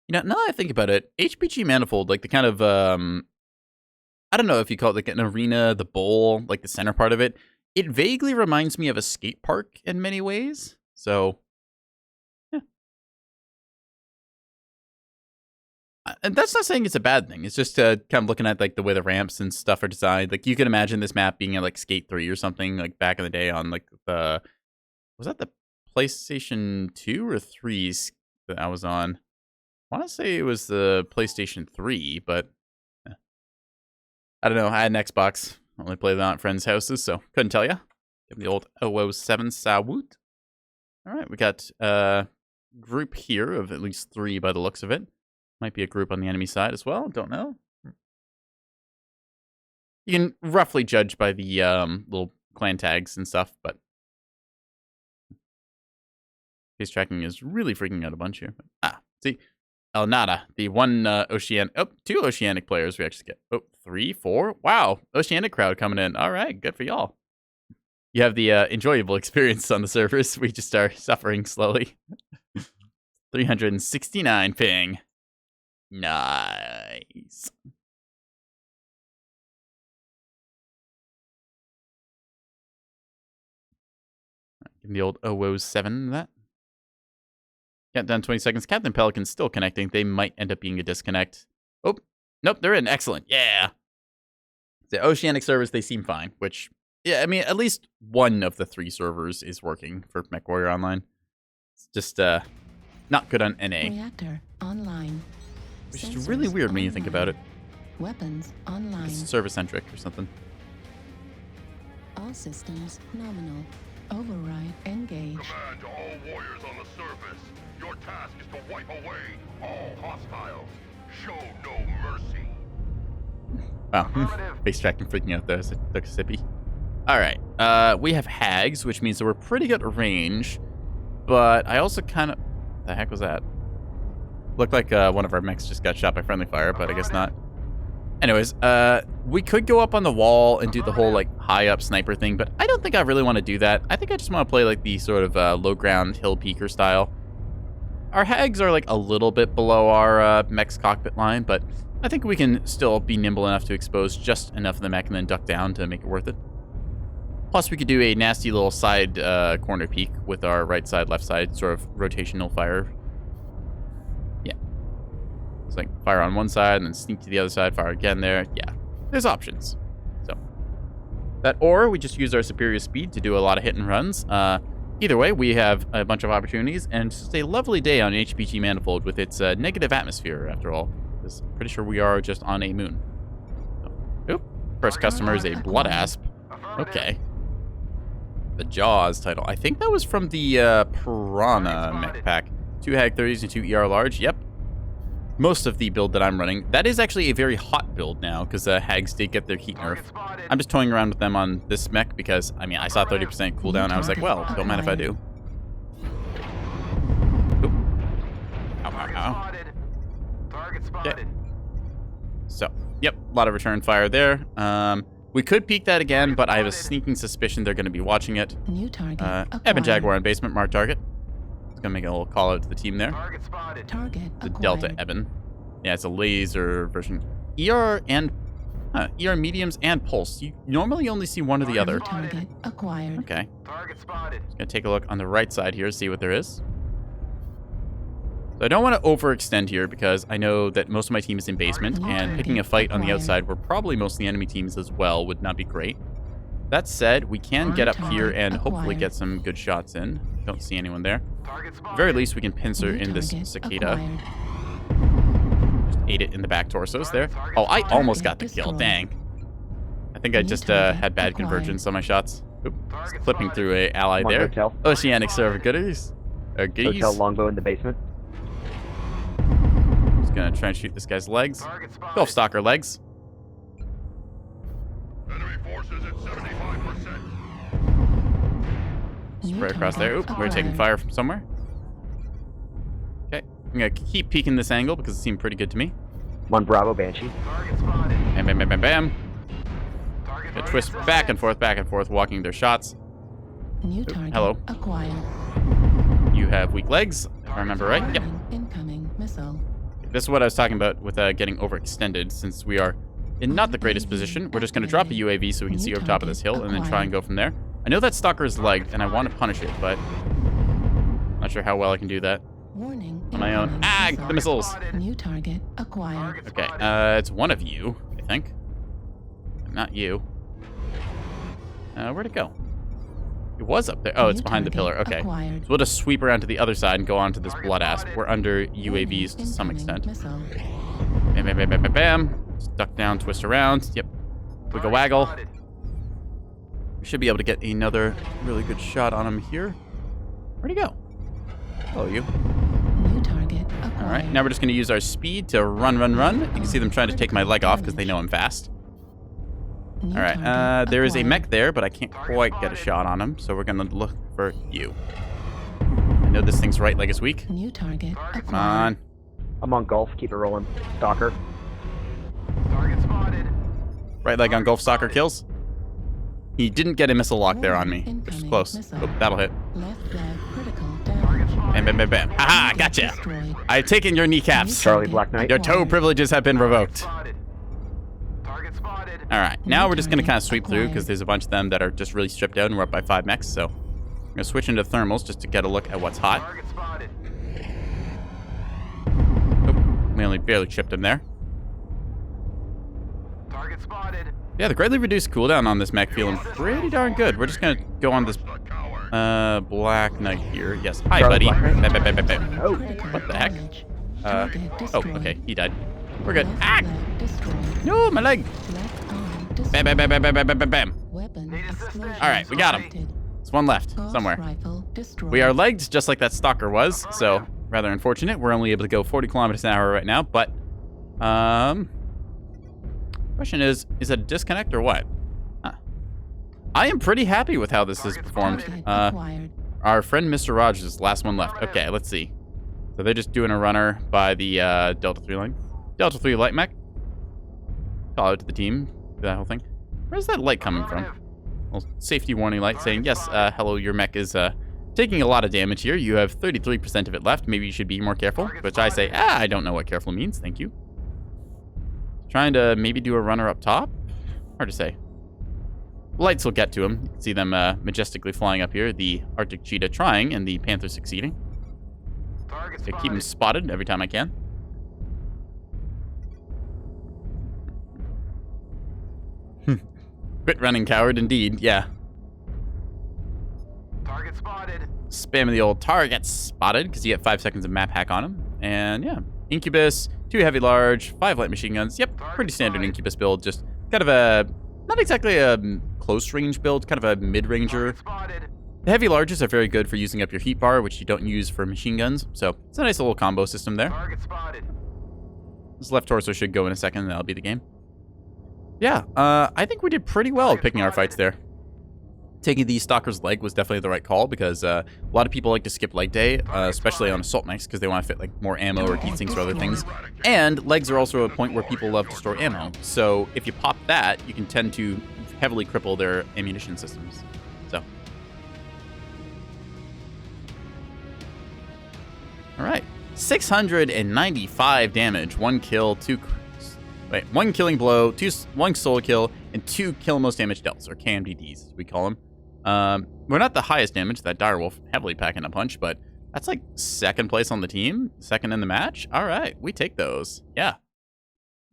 Speaker 1: Now that I think about it, HPG Manifold, like the kind of... I don't know if you call it like an arena, the bowl, like the center part of it. It vaguely reminds me of a skate park in many ways. So, yeah. And that's not saying it's a bad thing. It's just kind of looking at like the way the ramps and stuff are designed. Like you can imagine this map being at like Skate 3 or something like back in the day on like the... Was that the PlayStation 2 or 3 that I was on? I want to say it was the PlayStation 3, but... I don't know. I had an Xbox. I only played that at friends' houses, so couldn't tell you. Give me the old 007 Sawoot. All right, we got a group here of at least 3 by the looks of it. Might be a group on the enemy side as well. Don't know. You can roughly judge by the little clan tags and stuff, but face tracking is really freaking out a bunch here. See. El Nada, the one two Oceanic players we actually get. Oh, 3, 4. Wow, Oceanic crowd coming in. All right, good for y'all. You have the enjoyable experience on the servers. We just are suffering slowly. 369 ping. Nice. Give me the old 007 that. Countdown 20 seconds. Captain Pelican's still connecting. They might end up being a disconnect. Oh, nope, they're in. Excellent. Yeah. The Oceanic servers, they seem fine, which, yeah, I mean, at least one of the 3 servers is working for Mechwarrior Online. It's just not good on NA.
Speaker 2: Reactor online.
Speaker 1: Which is really weird when you think about it.
Speaker 2: Weapons online.
Speaker 1: It's server-centric or something.
Speaker 2: All systems nominal. Override engaged.
Speaker 8: Command to all warriors on the surface. Your task is to wipe away all hostiles. Show no mercy.
Speaker 1: Wow, face tracking freaking out there. So took a sippy. All right, we have hags, which means that we're pretty good at range. But I also kind of... The heck was that? Looked like one of our mechs just got shot by friendly fire, but I guess not. Anyways, we could go up on the wall and do the whole, like, high-up sniper thing, but I don't think I really want to do that. I think I just want to play, like, the sort of low-ground hill peeker style. Our hags are, like, a little bit below our mech's cockpit line, but I think we can still be nimble enough to expose just enough of the mech and then duck down to make it worth it. Plus, we could do a nasty little side corner peek with our right side, left side, sort of rotational fire. Yeah. It's like fire on one side and then sneak to the other side, fire again there. Yeah, there's options. So that, or we just use our superior speed to do a lot of hit and runs. Either way, we have a bunch of opportunities, and it's just a lovely day on HPG Manifold with its negative atmosphere, after all. Because I'm pretty sure we are just on a moon. So, oop. First customer is a Blood Asp. Okay. The Jaws title. I think that was from the Piranha mech pack. 2 Hag 30s and 2 ER large. Yep. Most of the build that I'm running. That is actually a very hot build now, because Hags did get their heat nerf. I'm just toying around with them on this mech because, I mean, I saw 30% cooldown. I was like, well, don't mind if I do. Oop. Ow, ow, ow. Okay. So, yep, a lot of return fire there. We could peek that again, but I have a sneaking suspicion they're going to be watching it.
Speaker 2: New target.
Speaker 1: Eben Jaguar in basement, mark target. It's going to make a little call out to the team there.
Speaker 2: Target
Speaker 1: The
Speaker 2: acquired.
Speaker 1: Delta Eben. Yeah, it's a laser version. ER and ER mediums and pulse. You normally only see one or the other.
Speaker 2: Target acquired.
Speaker 1: Okay.
Speaker 5: Target spotted.
Speaker 1: Just going to take a look on the right side here, see what there is. So I don't want to overextend here because I know that most of my team is in basement, and picking a fight on the outside where probably most of the enemy teams as well would not be great. That said, we can get up here and hopefully get some good shots in. Don't see anyone there.
Speaker 5: Target
Speaker 1: At
Speaker 5: spotted.
Speaker 1: the very least, we can pincer in this cicada. Just ate it in the back torsos there. Oh, I almost got the kill. Dang. I think I just had bad convergence on my shots. Oop, just clipping through a ally there.
Speaker 9: Hotel.
Speaker 1: Oceanic server goodies. Goodies.
Speaker 9: Hotel longbow in the basement.
Speaker 1: Just gonna try and shoot this guy's legs.
Speaker 5: Target spotted.
Speaker 1: Gulf Stalker legs.
Speaker 8: Enemy forces at 75%.
Speaker 1: Spray across there. Oop, we're taking fire from somewhere. Okay, I'm gonna keep peeking this angle because it seemed pretty good to me.
Speaker 9: One Bravo Banshee.
Speaker 5: Target spotted.
Speaker 1: Bam, bam, bam, bam, bam.
Speaker 5: Target
Speaker 1: Gonna twist back and forth, walking their shots.
Speaker 2: New target
Speaker 1: hello.
Speaker 2: acquired.
Speaker 1: You have weak legs, if I remember right. Yep.
Speaker 2: Incoming missile.
Speaker 1: This is what I was talking about with getting overextended. Since we are in not the greatest position, we're just gonna drop a UAV so we can see over top of this hill and then try and go from there. I know that Stalker is legged, and I want to punish it, but not sure how well I can do that
Speaker 2: Warning.
Speaker 1: on my own.
Speaker 2: incoming
Speaker 1: Ah,
Speaker 2: missile.
Speaker 1: the missiles.
Speaker 2: New target acquired.
Speaker 1: Okay, it's one of you, I think. Not you. Where'd it go? It was up there. Oh, it's
Speaker 2: New
Speaker 1: behind the pillar.
Speaker 2: target
Speaker 1: Okay.
Speaker 2: acquired.
Speaker 1: So we'll just sweep around to the other side and go on to this Blood Asp. We're under UAVs to some
Speaker 2: Incoming
Speaker 1: extent.
Speaker 2: missile.
Speaker 1: Bam, bam, bam, bam, bam, bam. Just duck down, twist around. Yep. Wiggle waggle. We should be able to get another really good shot on him here. Where'd he go? Oh, you.
Speaker 2: New target acquired.
Speaker 1: All right, now we're just going to use our speed to run. You can see them trying to take my leg off because they know I'm fast.
Speaker 2: New
Speaker 1: All right,
Speaker 2: target
Speaker 1: there is a
Speaker 2: acquired.
Speaker 1: mech there, but I can't quite get a shot on him, so we're going to look for you. I know this thing's right leg is weak.
Speaker 2: New target
Speaker 1: Come
Speaker 2: acquired.
Speaker 1: on.
Speaker 9: I'm on Gulf. Keep it rolling. Stalker.
Speaker 5: Target spotted.
Speaker 1: Right leg on Gulf Stalker kills. He didn't get a missile lock there on me, which is
Speaker 2: Incoming
Speaker 1: close.
Speaker 2: missile.
Speaker 1: Oh, that'll hit.
Speaker 2: Left flag critical damage.
Speaker 1: Bam, bam, bam, bam. Haha, gotcha.
Speaker 2: Destroyed.
Speaker 1: I've taken your kneecaps.
Speaker 9: Charlie Black Knight.
Speaker 1: Your toe privileges have been revoked.
Speaker 5: Spotted. Target spotted.
Speaker 1: All right, now we're just going to kind of sweep through
Speaker 2: Acquired.
Speaker 1: because there's a bunch of them that are just really stripped out and we're up by 5 mechs. So I'm going to switch into thermals just to get a look at what's hot.
Speaker 5: Target spotted.
Speaker 1: Oh, we only barely chipped him there.
Speaker 5: Target spotted.
Speaker 1: Yeah, the greatly reduced cooldown on this mech feeling pretty darn good. We're just going to go on this Black Knight here. Yes, hi,
Speaker 9: Charlie
Speaker 1: buddy.
Speaker 9: Black Knight.
Speaker 1: Bam, bam, bam, bam, bam.
Speaker 9: Oh,
Speaker 1: What the heck?
Speaker 2: Damage.
Speaker 1: Oh,
Speaker 2: Target destroyed.
Speaker 1: okay, he died. We're good.
Speaker 2: Left
Speaker 1: Ah!
Speaker 2: leg destroyed.
Speaker 1: No, my leg.
Speaker 2: Left arm destroyed.
Speaker 1: Bam, bam, bam, bam, bam, bam, bam, bam.
Speaker 2: Weapon
Speaker 5: Need assistance?
Speaker 2: explosion
Speaker 1: All right, we got him.
Speaker 2: detected.
Speaker 1: Let's There's one left,
Speaker 2: Gauss
Speaker 1: somewhere.
Speaker 2: rifle destroyed.
Speaker 1: We are legged, just like that stalker was, so rather unfortunate. We're only able to go 40 kilometers an hour right now, but, question is it a disconnect or what? Huh. I am pretty happy with how this has performed.
Speaker 2: Target acquired.
Speaker 1: Our friend Mr. Rogers is the last one left. Okay, let's see. So they're just doing a runner by the Delta 3 line. Delta 3 light mech. Call out to the team for that whole thing. Where's that light coming from? Well, safety warning light saying, yes, hello, your mech is taking a lot of damage here. You have 33% of it left. Maybe you should be more careful. Which I say, I don't know what careful means. Thank you. Trying to maybe do a runner up top? Hard to say. Lights will get to him. You can see them majestically flying up here. The Arctic Cheetah trying and the Panther succeeding.
Speaker 5: Target
Speaker 1: I keep him spotted every time I can. Quit running, coward, indeed. Yeah.
Speaker 5: Target spotted.
Speaker 1: Spamming the old target spotted because you get 5 seconds of map hack on him. And yeah, Incubus, 2 heavy large, 5 light machine guns. Yep, pretty standard Incubus build. Just kind of a, not exactly a close range build, kind of a mid-ranger.
Speaker 5: Target spotted.
Speaker 1: The heavy larges are very good for using up your heat bar, which you don't use for machine guns. So it's a nice little combo system there.
Speaker 5: Target spotted.
Speaker 1: This left torso should go in a second, and that'll be the game. Yeah, I think we did pretty well at picking our fights there. Taking the Stalker's leg was definitely the right call because a lot of people like to skip leg day, especially on assault mechs because they want to fit like more ammo or heat sinks or other things. And legs are also a point where people love to store ammo. So if you pop that, you can tend to heavily cripple their ammunition systems. So. All right, 695 damage, 1 kill, 2. Wait, 1 killing blow, 1 solo kill, and 2 kill most damage dealt, or KMDDs, as we call them. We're not the highest damage, that Direwolf heavily packing a punch, but that's like 2nd place on the team, 2nd in the match. All right, we take those. Yeah.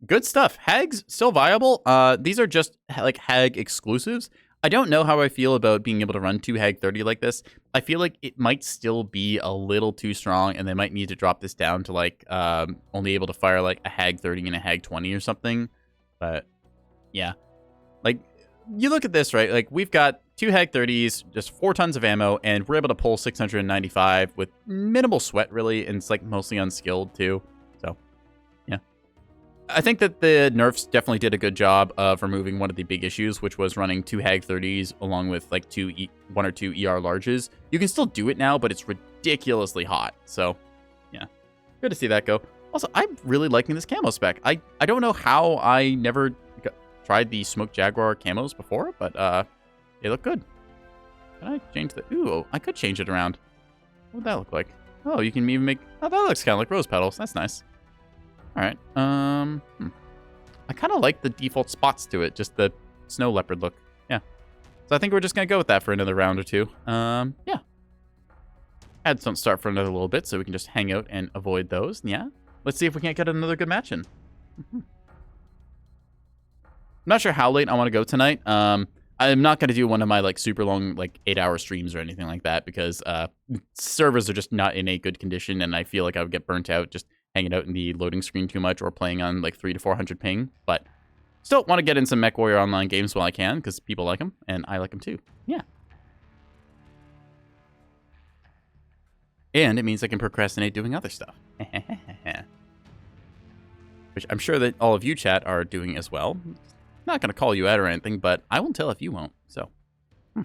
Speaker 1: Good stuff. Hags, still viable. These are just like Hag exclusives. I don't know how I feel about being able to run 2 Hag 30 like this. I feel like it might still be a little too strong, and they might need to drop this down to like only able to fire like a Hag 30 and a Hag 20 or something. But yeah, like you look at this, right? Like we've got 2 Hag 30s, just 4 tons of ammo, and we're able to pull 695 with minimal sweat, really, and it's like mostly unskilled too. So yeah. I think that the nerfs definitely did a good job of removing one of the big issues, which was running 2 Hag 30s along with like 1 or 2 ER larges. You can still do it now, but it's ridiculously hot. So, yeah, good to see that go. Also, I'm really liking this camo spec. I don't know how I never tried the Smoke Jaguar camos before, but they look good. Can I change the... Ooh, I could change it around. What would that look like? Oh, you can even make... Oh, that looks kind of like rose petals. That's nice. All right. I kind of like the default spots to it, just the snow leopard look. Yeah. So I think we're just going to go with that for another round or two. Yeah. Ads don't start for another little bit, so we can just hang out and avoid those. Yeah. Let's see if we can't get another good match in. I'm not sure how late I want to go tonight. I'm not going to do one of my like super long, like 8-hour streams or anything like that because servers are just not in a good condition, and I feel like I would get burnt out just hanging out in the loading screen too much or playing on like 300 to 400 ping. But still want to get in some Mechwarrior Online games while I can because people like them and I like them too. Yeah. And it means I can procrastinate doing other stuff. Which I'm sure that all of you chat are doing as well. Not going to call you out or anything, but I won't tell if you won't. So, I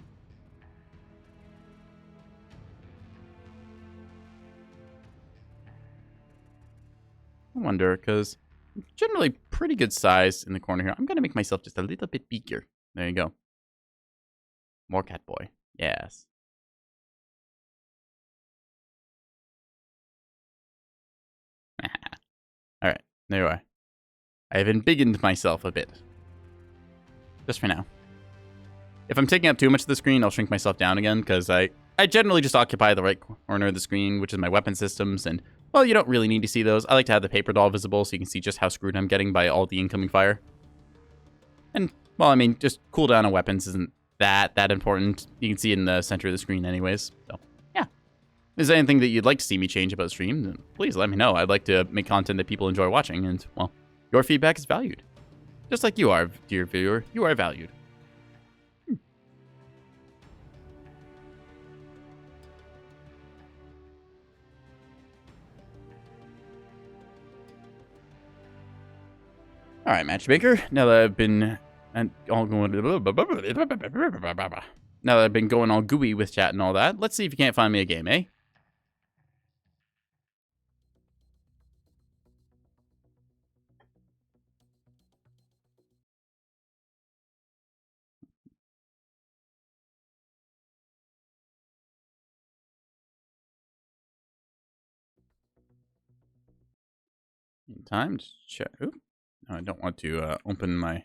Speaker 1: wonder, because generally pretty good size in the corner here. I'm going to make myself just a little bit bigger. There you go. More Catboy. Yes. All right, there you are. I have embiggened myself a bit. Just for now. If I'm taking up too much of the screen, I'll shrink myself down again, because I generally just occupy the right corner of the screen, which is my weapon systems, and, well, you don't really need to see those. I like to have the paper doll visible so you can see just how screwed I'm getting by all the incoming fire. And, well, I mean, just cooldown on weapons isn't that important. You can see it in the center of the screen anyways, so, yeah. If there's anything that you'd like to see me change about the stream, then please let me know. I'd like to make content that people enjoy watching, and, well, your feedback is valued. Just like you are, dear viewer. You are valued. All right, matchmaker. Now that I've been all going, now that I've been going all gooey with chat and all that, let's see if you can't find me a game, eh? In time to check. Oop. No, I don't want to open my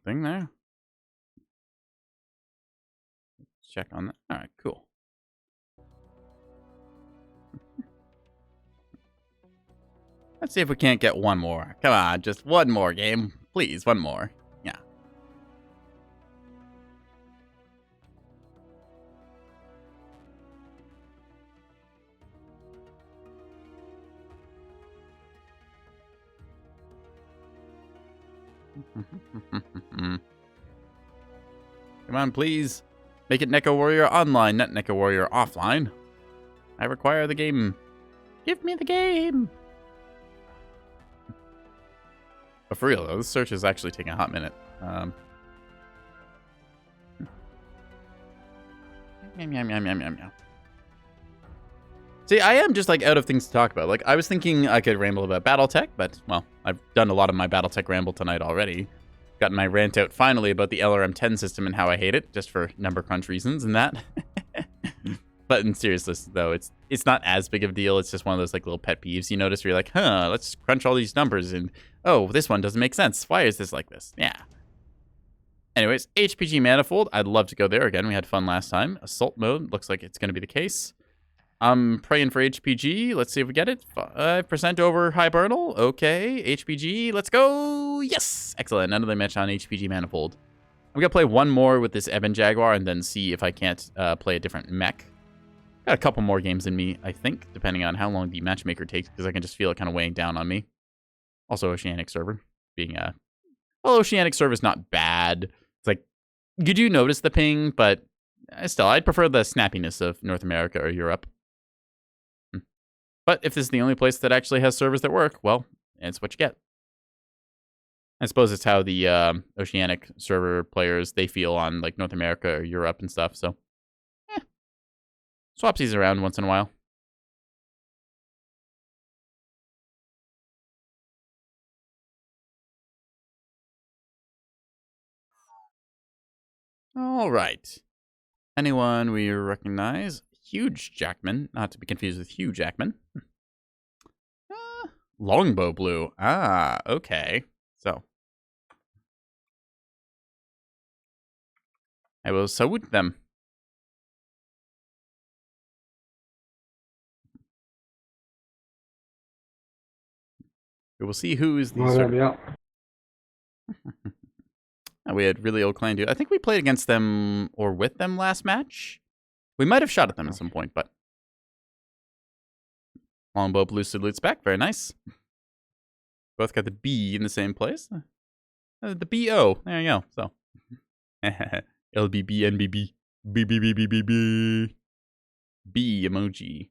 Speaker 1: thing there. Check on that. All right, cool. Let's see if we can't get one more. Come on, just one more game. Please, one more. Yeah. Come on, please. Make it Nekowarrior Online, not Nekowarrior Offline. I require the game. Give me the game. But for real, though, this search is actually taking a hot minute. See, I am just, like, out of things to talk about. Like, I was thinking I could ramble about Battletech, but, well, I've done a lot of my Battletech ramble tonight already. Gotten my rant out finally about the LRM-10 system and how I hate it, just for number crunch reasons and that. But in seriousness, though, it's not as big of a deal. It's just one of those, like, little pet peeves you notice where you're like, huh, let's crunch all these numbers and, oh, this one doesn't make sense. Why is this like this? Yeah. Anyways, HPG Manifold. I'd love to go there again. We had fun last time. Assault mode. Looks like it's going to be the case. I'm praying for HPG. Let's see if we get it. 5% over Hibernal. Okay. HPG. Let's go. Yes. Excellent. Another match on HPG Manifold. I'm going to play one more with this Ebon Jaguar and then see if I can't play a different mech. Got a couple more games in me, I think, depending on how long the matchmaker takes, because I can just feel it kind of weighing down on me. Also, Oceanic server being well, Oceanic server is not bad. It's like, you do notice the ping, but still, I'd prefer the snappiness of North America or Europe. But if this is the only place that actually has servers that work, well, it's what you get. I suppose it's how the Oceanic server players, they feel on, like, North America or Europe and stuff, so. Swapsies around once in a while. All right. Anyone we recognize? Huge Jackman, not to be confused with Hugh Jackman. NekoboyBlue. Ah, okay. So. I will salute them. We will see who is the we had really old clan dude. I think we played against them or with them last match. We might have shot at them at some point, but NekoboyBlue salutes back. Very nice. Both got the B in the same place. The B-O. There you go. So LBB NBB B B emoji.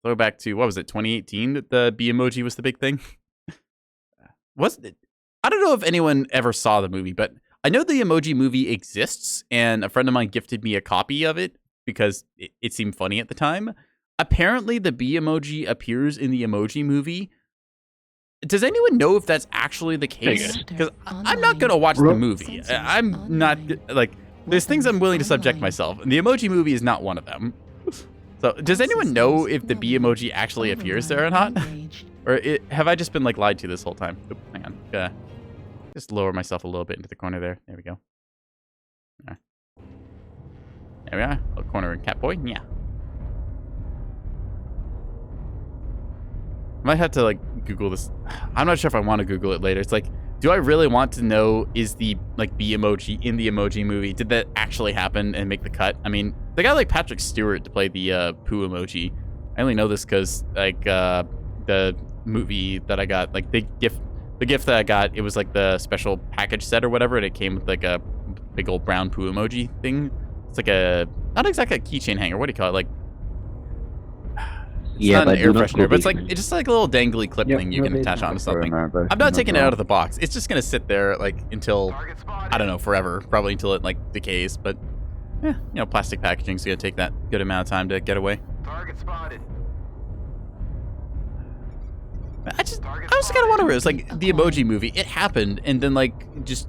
Speaker 1: Throw back to, what was it, 2018 that the B emoji was the big thing? Wasn't it? I don't know if anyone ever saw the movie, but I know the Emoji Movie exists, and a friend of mine gifted me a copy of it because it seemed funny at the time. Apparently, the B emoji appears in the Emoji Movie. Does anyone know if that's actually the case? Because I'm not going to watch the movie. I'm not, like, there's things I'm willing to subject myself, and the Emoji Movie is not one of them. So, does anyone know if the B emoji actually appears there or not? Or have I just been, like, lied to this whole time? Oop, hang on. Just lower myself a little bit into the corner there. There we go. There we are. Little corner and Catboy. Yeah. I might have to, like, Google this. I'm not sure if I want to Google it later. It's like, do I really want to know, is the, like, B emoji in the Emoji Movie? Did that actually happen and make the cut? I mean, they got, like, Patrick Stewart to play the poo emoji. I only know this because, like, the movie that I got, like, the gift that I got, it was, like, the special package set or whatever, and it came with, like, a big old brown poo emoji thing. It's like a, not exactly a keychain hanger. What do you call it? Like, It's not an air freshener, but it's just like a little dangly clip thing you can attach onto something. I'm not taking it out of the box. It's just gonna sit there like until, I don't know, forever. Probably until it like decays. But yeah, you know, plastic packaging's gonna take that good amount of time to get away.
Speaker 5: Target spotted.
Speaker 1: I also kind of wonder, it's like the Emoji Movie. It happened, and then like just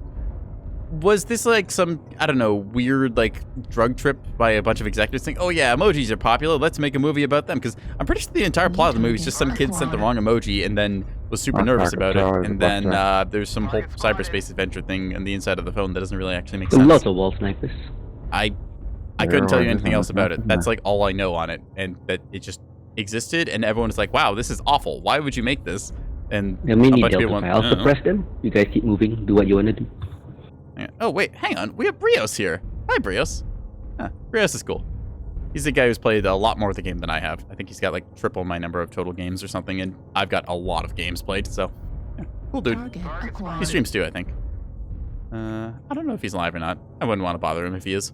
Speaker 1: was this like some, I don't know, weird like drug trip by a bunch of executives saying, oh yeah, emojis are popular, let's make a movie about them? Because I'm pretty sure the entire plot of the movie is just some kid sent the wrong emoji and then was super nervous about it, and then there's some whole cyberspace adventure thing on the inside of the phone that doesn't really actually make sense.
Speaker 10: Lots of wall snipers.
Speaker 1: I couldn't tell you anything else about it. That's like all I know on it, and that it just existed, and everyone was like, wow, this is awful. Why would you make this? And
Speaker 10: a bunch of people went, I'll suppress them. You guys keep moving. Do what you want to do.
Speaker 1: Yeah. Oh, wait, hang on. We have Brios here. Hi, Brios. Huh, Brios is cool. He's the guy who's played a lot more of the game than I have. I think he's got like triple my number of total games or something, and I've got a lot of games played, so yeah, cool dude. He streams too, I think. I don't know if he's live or not. I wouldn't want to bother him if he is.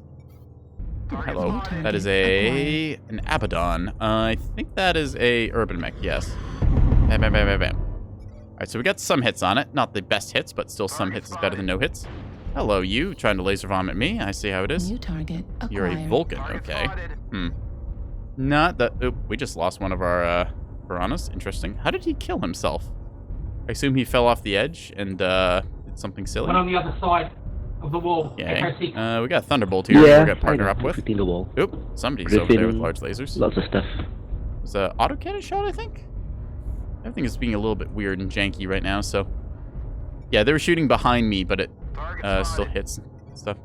Speaker 1: Hello. That is an Abaddon. I think that is a Urban Mech, yes. Bam, bam, bam, bam, bam. Alright, so we got some hits on it. Not the best hits, but still some hits is better than no hits. Hello, you. Trying to laser vomit me. I see how it is.
Speaker 2: New target acquired.
Speaker 1: You're a Vulcan, okay. Not that... Oop, we just lost one of our piranhas. Interesting. How did he kill himself? I assume he fell off the edge and did something silly.
Speaker 11: One on the other side of the wall.
Speaker 1: Okay. We got Thunderbolt here. We're going to partner up with.
Speaker 10: The wall.
Speaker 1: Oop, somebody's over there with large lasers.
Speaker 10: Lots of stuff.
Speaker 1: It's an autocannon shot, I think? Everything is being a little bit weird and janky right now, so... Yeah, they were shooting behind me, but it still hits and stuff.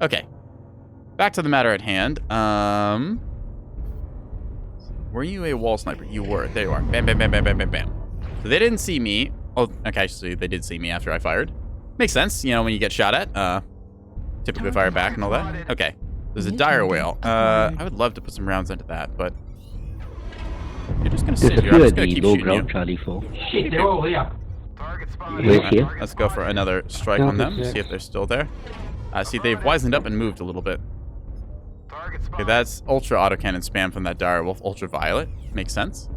Speaker 1: Okay. Back to the matter at hand. Were you a wall sniper? You were. There you are. Bam, bam, bam, bam, bam, bam, bam. So they didn't see me. Oh, okay, actually, they did see me after I fired. Makes sense, you know, when you get shot at. Typically fire back and all that. Okay. There's a dire whale. I would love to put some rounds into that, but... You're just gonna sit here. I'm just gonna keep shooting you.
Speaker 11: Charlie 4. Shit, they're all here.
Speaker 1: Let's go for another strike on them. See if they're still there. See, they've wisened up and moved a little bit. Okay, that's ultra autocannon spam from that dire wolf. Ultraviolet. Makes sense.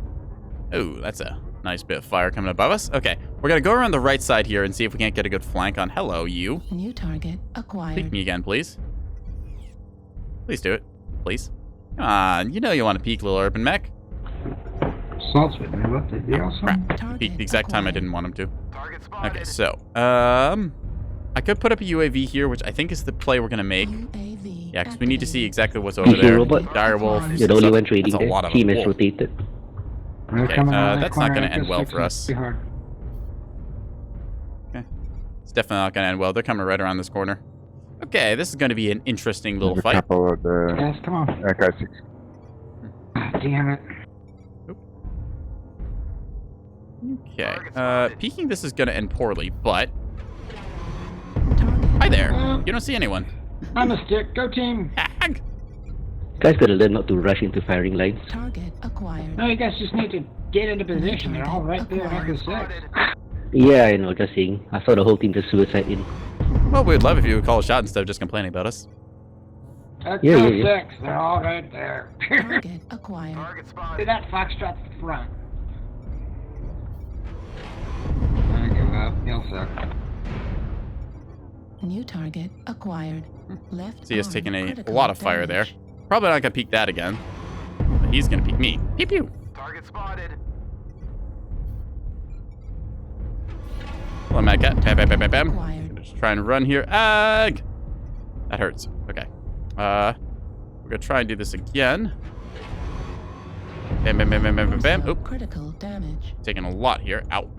Speaker 1: Oh, that's a nice bit of fire coming above us. Okay, we're gonna go around the right side here and see if we can't get a good flank on. Hello, you.
Speaker 2: New target acquired.
Speaker 1: Peek me again, please. Please do it. Please. Come on, you know you want to peek, little urban mech. Crap. Peeked the exact time I didn't want him to. Okay, so, I could put up a UAV here, which I think is the play we're gonna make. Yeah, because we need to see exactly what's over there. Direwolf.
Speaker 10: You're the only one trading there. Team is rotated.
Speaker 1: Okay, that's not gonna end well for us. Okay. It's definitely not gonna end well. They're coming right around this corner. Okay, this is gonna be an interesting little fight.
Speaker 11: Yes, come on. Damn it.
Speaker 1: Okay, peeking this is gonna end poorly, but... Hi there! You don't see anyone.
Speaker 11: I'm a stick. Go team!
Speaker 1: Ag!
Speaker 10: Guys gotta learn not to rush into firing lines.
Speaker 2: Target acquired.
Speaker 11: No, you guys just need to get into position. They're all right there at the 6.
Speaker 10: Yeah, I know, just saying. I saw the whole team just suicide in.
Speaker 1: Well, we'd love if you would call a shot instead of just complaining about us.
Speaker 11: At the 6, they're all right there.
Speaker 2: Target acquired.
Speaker 11: See that foxtrot at the front. I give up. He'll suck.
Speaker 2: New target acquired. Left.
Speaker 1: See us taking a lot of fire there. Probably not gonna peek that again. But he's gonna peek me. Pew pew.
Speaker 5: Target spotted.
Speaker 1: Hello, Mad Cat. Bam, bam, bam, bam, bam. Just try and run here. Ag! That hurts. Okay. We're gonna try and do this again. Bam, bam, bam, bam, bam, bam, bam. Oop.
Speaker 2: Critical damage.
Speaker 1: Taking a lot here. Ow.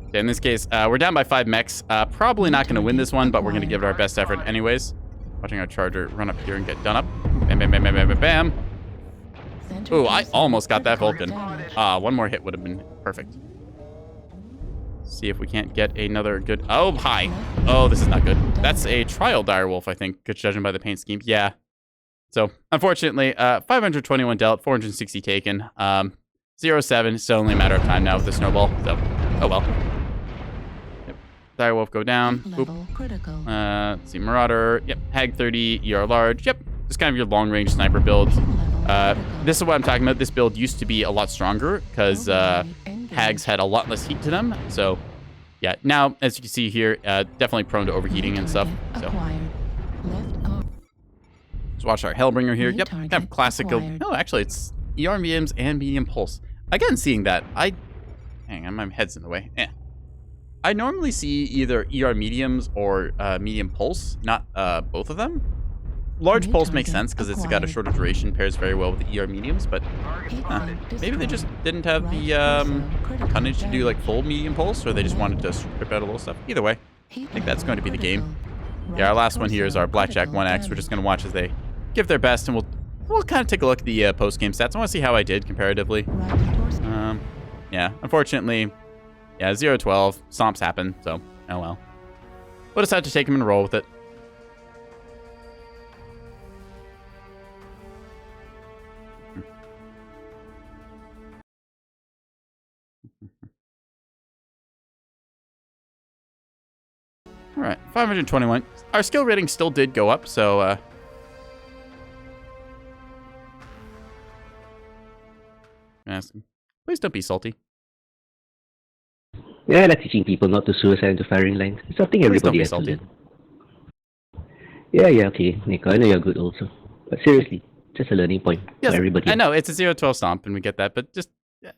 Speaker 1: Okay, in this case, we're down by 5 mechs. Probably not gonna win this one, but we're gonna give it our best effort anyways. Watching our charger run up here and get done up. Bam, bam, bam, bam, bam, bam, bam. Ooh, I almost got that Vulcan. One more hit would have been perfect. See if we can't get another good... Oh, hi. Oh, this is not good. That's a trial direwolf, I think, good judging by the paint scheme. Yeah. So, unfortunately, 521 dealt, 460 taken. 0-7. It's only a matter of time now with the snowball. So, oh well. Yep. Direwolf go down. Boop. Let's see, Marauder. Yep. Hag 30, ER large. Yep. Just kind of your long-range sniper build. This is what I'm talking about. This build used to be a lot stronger because hags had a lot less heat to them. So, yeah, now, as you can see here, definitely prone to overheating and stuff. So, let's watch our Hellbringer here. Yep, kind of classic. No, actually, it's ER mediums and medium pulse. Again, seeing that, hang on, my head's in the way. I normally see either ER mediums or medium pulse, not both of them. Large pulse makes sense because it's got a shorter duration, pairs very well with the ER mediums, but maybe they just didn't have the tonnage to do like full medium pulse, or they just wanted to strip out a little stuff. Either way, I think that's going to be the game. Yeah, our last one here is our Blackjack 1X. We're just going to watch as they give their best, and we'll kind of take a look at the post-game stats. I want to see how I did comparatively. Yeah, unfortunately, yeah, 0-12. Stomps happen, so oh well. We'll just have to take him and roll with it. All right, 521. Our skill rating still did go up, so ask him. Please don't be salty.
Speaker 10: Yeah, that's teaching people not to suicide into firing lines. It's something everybody has to learn. Yeah, okay, Nico, I know you're good also. But seriously, just a learning point for everybody.
Speaker 1: I know, it's a 0-12 stomp, and we get that, but just,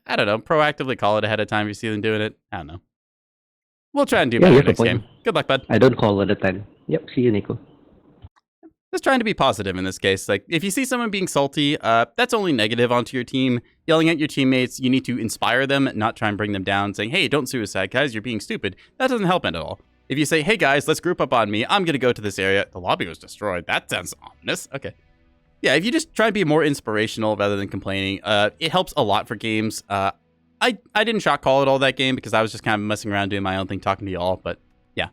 Speaker 1: I don't know, proactively call it ahead of time if you see them doing it. I don't know. We'll try and do better next game. Good luck, bud.
Speaker 10: I don't call at a time. Yep, see you, Nico.
Speaker 1: Just trying to be positive in this case. Like, if you see someone being salty, that's only negative onto your team. Yelling at your teammates, you need to inspire them, not try and bring them down, saying, hey, don't suicide, guys, you're being stupid. That doesn't help at all. If you say, hey, guys, let's group up on me, I'm going to go to this area. The lobby was destroyed. That sounds ominous. Okay. Yeah, if you just try to be more inspirational rather than complaining, it helps a lot for games. I didn't shot call it all that game because I was just kind of messing around doing my own thing, talking to y'all, but yeah.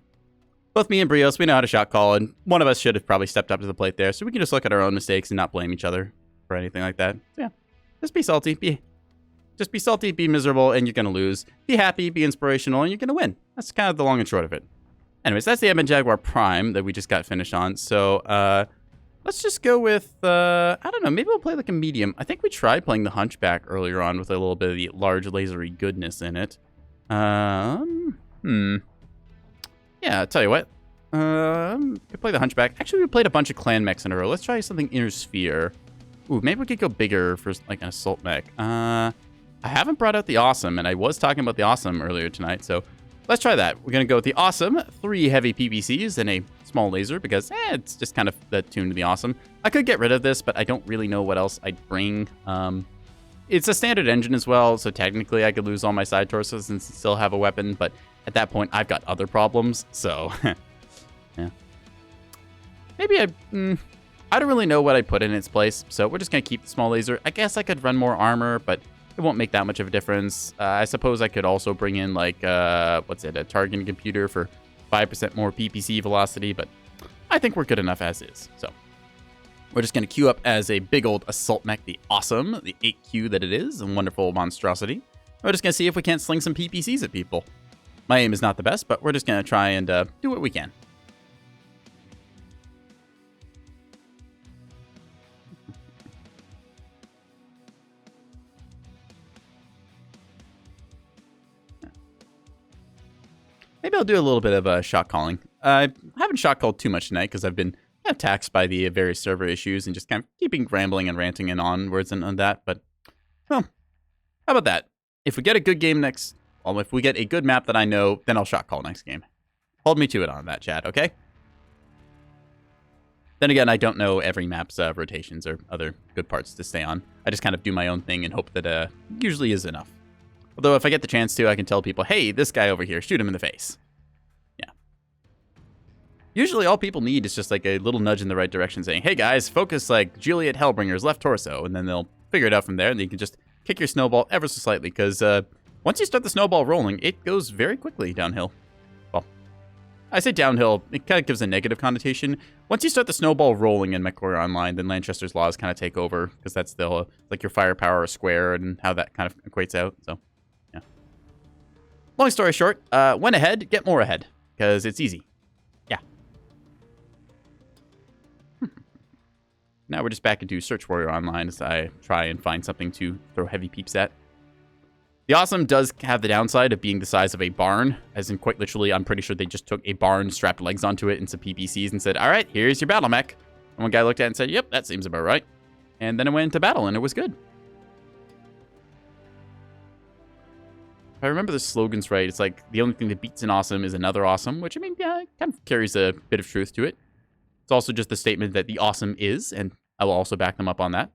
Speaker 1: Both me and Brios, we know how to shot call, and one of us should have probably stepped up to the plate there, so we can just look at our own mistakes and not blame each other for anything like that. Yeah, just be salty, just be salty, be miserable, and you're going to lose. Be happy, be inspirational, and you're going to win. That's kind of the long and short of it. Anyways, that's the Edmund Jaguar Prime that we just got finished on, so let's just go with, I don't know, maybe we'll play like a medium. I think we tried playing the Hunchback earlier on with a little bit of the large lasery goodness in it. Yeah, I'll tell you what. We play the Hunchback. Actually, we played a bunch of clan mechs in a row. Let's try something Inner Sphere. Ooh, maybe we could go bigger for like an assault mech. I haven't brought out the Awesome, and I was talking about the Awesome earlier tonight, so let's try that. We're going to go with the Awesome, 3 heavy PVCs, and a small laser, because it's just kind of the tune to the Awesome. I could get rid of this, but I don't really know what else I'd bring. It's a standard engine as well, so technically I could lose all my side torsos and still have a weapon, but at that point, I've got other problems, so yeah. Maybe I don't really know what I'd put in its place, so we're just going to keep the small laser. I guess I could run more armor, but it won't make that much of a difference. I suppose I could also bring in, like, a targeting computer for 5% more PPC velocity, but I think we're good enough as is, so. We're just going to queue up as a big old assault mech, the Awesome, the 8Q that it is, a wonderful monstrosity. We're just going to see if we can't sling some PPCs at people. My aim is not the best, but we're just going to try and do what we can. Maybe I'll do a little bit of shot calling. I haven't shot called too much tonight because I've been taxed by the various server issues and just kind of keeping rambling and ranting and onwards and on that. But, well, how about that? If we get a good game if we get a good map that I know, then I'll shot call next game. Hold me to it on that, chat, okay? Then again, I don't know every map's rotations or other good parts to stay on. I just kind of do my own thing and hope that usually is enough. Although if I get the chance to, I can tell people, hey, this guy over here, shoot him in the face. Yeah. Usually all people need is just like a little nudge in the right direction saying, hey guys, focus like Juliet Hellbringer's left torso, and then they'll figure it out from there, and you can just kick your snowball ever so slightly, because once you start the snowball rolling, it goes very quickly downhill. Well, I say downhill, it kind of gives a negative connotation. Once you start the snowball rolling in Mechwarrior Online, then Lanchester's laws kind of take over, because that's the like your firepower or square and how that kind of equates out, so. Long story short, when ahead, get more ahead, because it's easy. Yeah. Now we're just back into Search Warrior Online as I try and find something to throw heavy peeps at. The Awesome does have the downside of being the size of a barn, as in quite literally, I'm pretty sure they just took a barn, strapped legs onto it and some PPCs and said, all right, here's your battle mech. And one guy looked at it and said, yep, that seems about right. And then it went into battle and it was good. If I remember the slogans right, it's like the only thing that beats an awesome is another awesome, which, I mean, yeah, it kind of carries a bit of truth to it. It's also just the statement that the awesome is, and I will also back them up on that.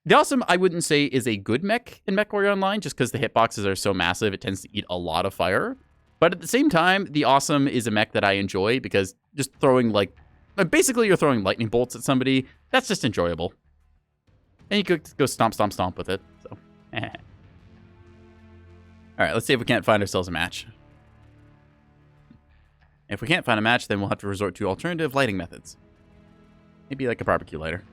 Speaker 1: The awesome, I wouldn't say, is a good mech in Mechwarrior Online, just because the hitboxes are so massive, it tends to eat a lot of fire. But at the same time, the awesome is a mech that I enjoy, because just throwing, like, basically you're throwing lightning bolts at somebody, that's just enjoyable. And you could go stomp, stomp, stomp with it, so. Alright, let's see if we can't find ourselves a match. If we can't find a match, then we'll have to resort to alternative lighting methods. Maybe like a barbecue lighter.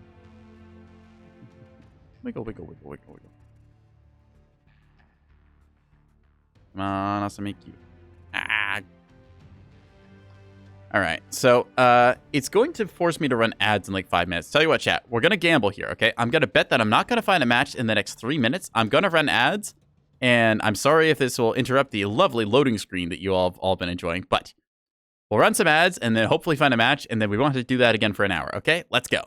Speaker 1: Wiggle, wiggle, wiggle, wiggle, wiggle. Come on, awesome, make you. Ah. Alright, so it's going to force me to run ads in like 5 minutes. Tell you what, chat, we're going to gamble here, okay? I'm going to bet that I'm not going to find a match in the next 3 minutes. I'm going to run ads, and I'm sorry if this will interrupt the lovely loading screen that you all have all been enjoying, but we'll run some ads and then hopefully find a match, and then we won't have to do that again for an hour, okay? Let's go.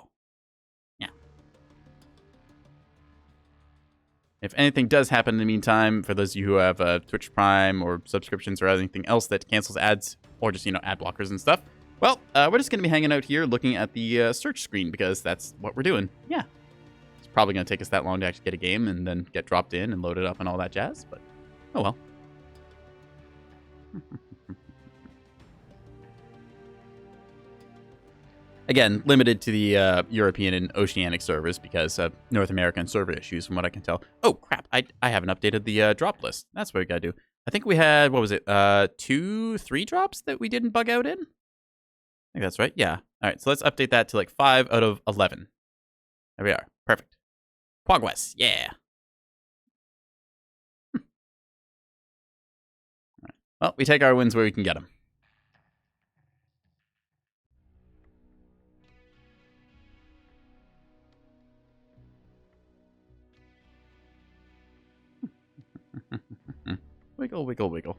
Speaker 1: Yeah. If anything does happen in the meantime, for those of you who have Twitch Prime or subscriptions or anything else that cancels ads, or just, you know, ad blockers and stuff, well, we're just going to be hanging out here looking at the search screen because that's what we're doing. Yeah. It's probably going to take us that long to actually get a game and then get dropped in and loaded up and all that jazz, but oh well. Again, limited to the European and Oceanic servers because of North American server issues, from what I can tell. Oh, crap. I haven't updated the drop list. That's what we got to do. I think we had, what was it, 2, 3 drops that we didn't bug out in? I think that's right. Yeah. All right, so let's update that to like 5 out of 11. There we are. Perfect. Progress. Yeah. All right. Well, we take our wins where we can get them. Wiggle, wiggle, wiggle.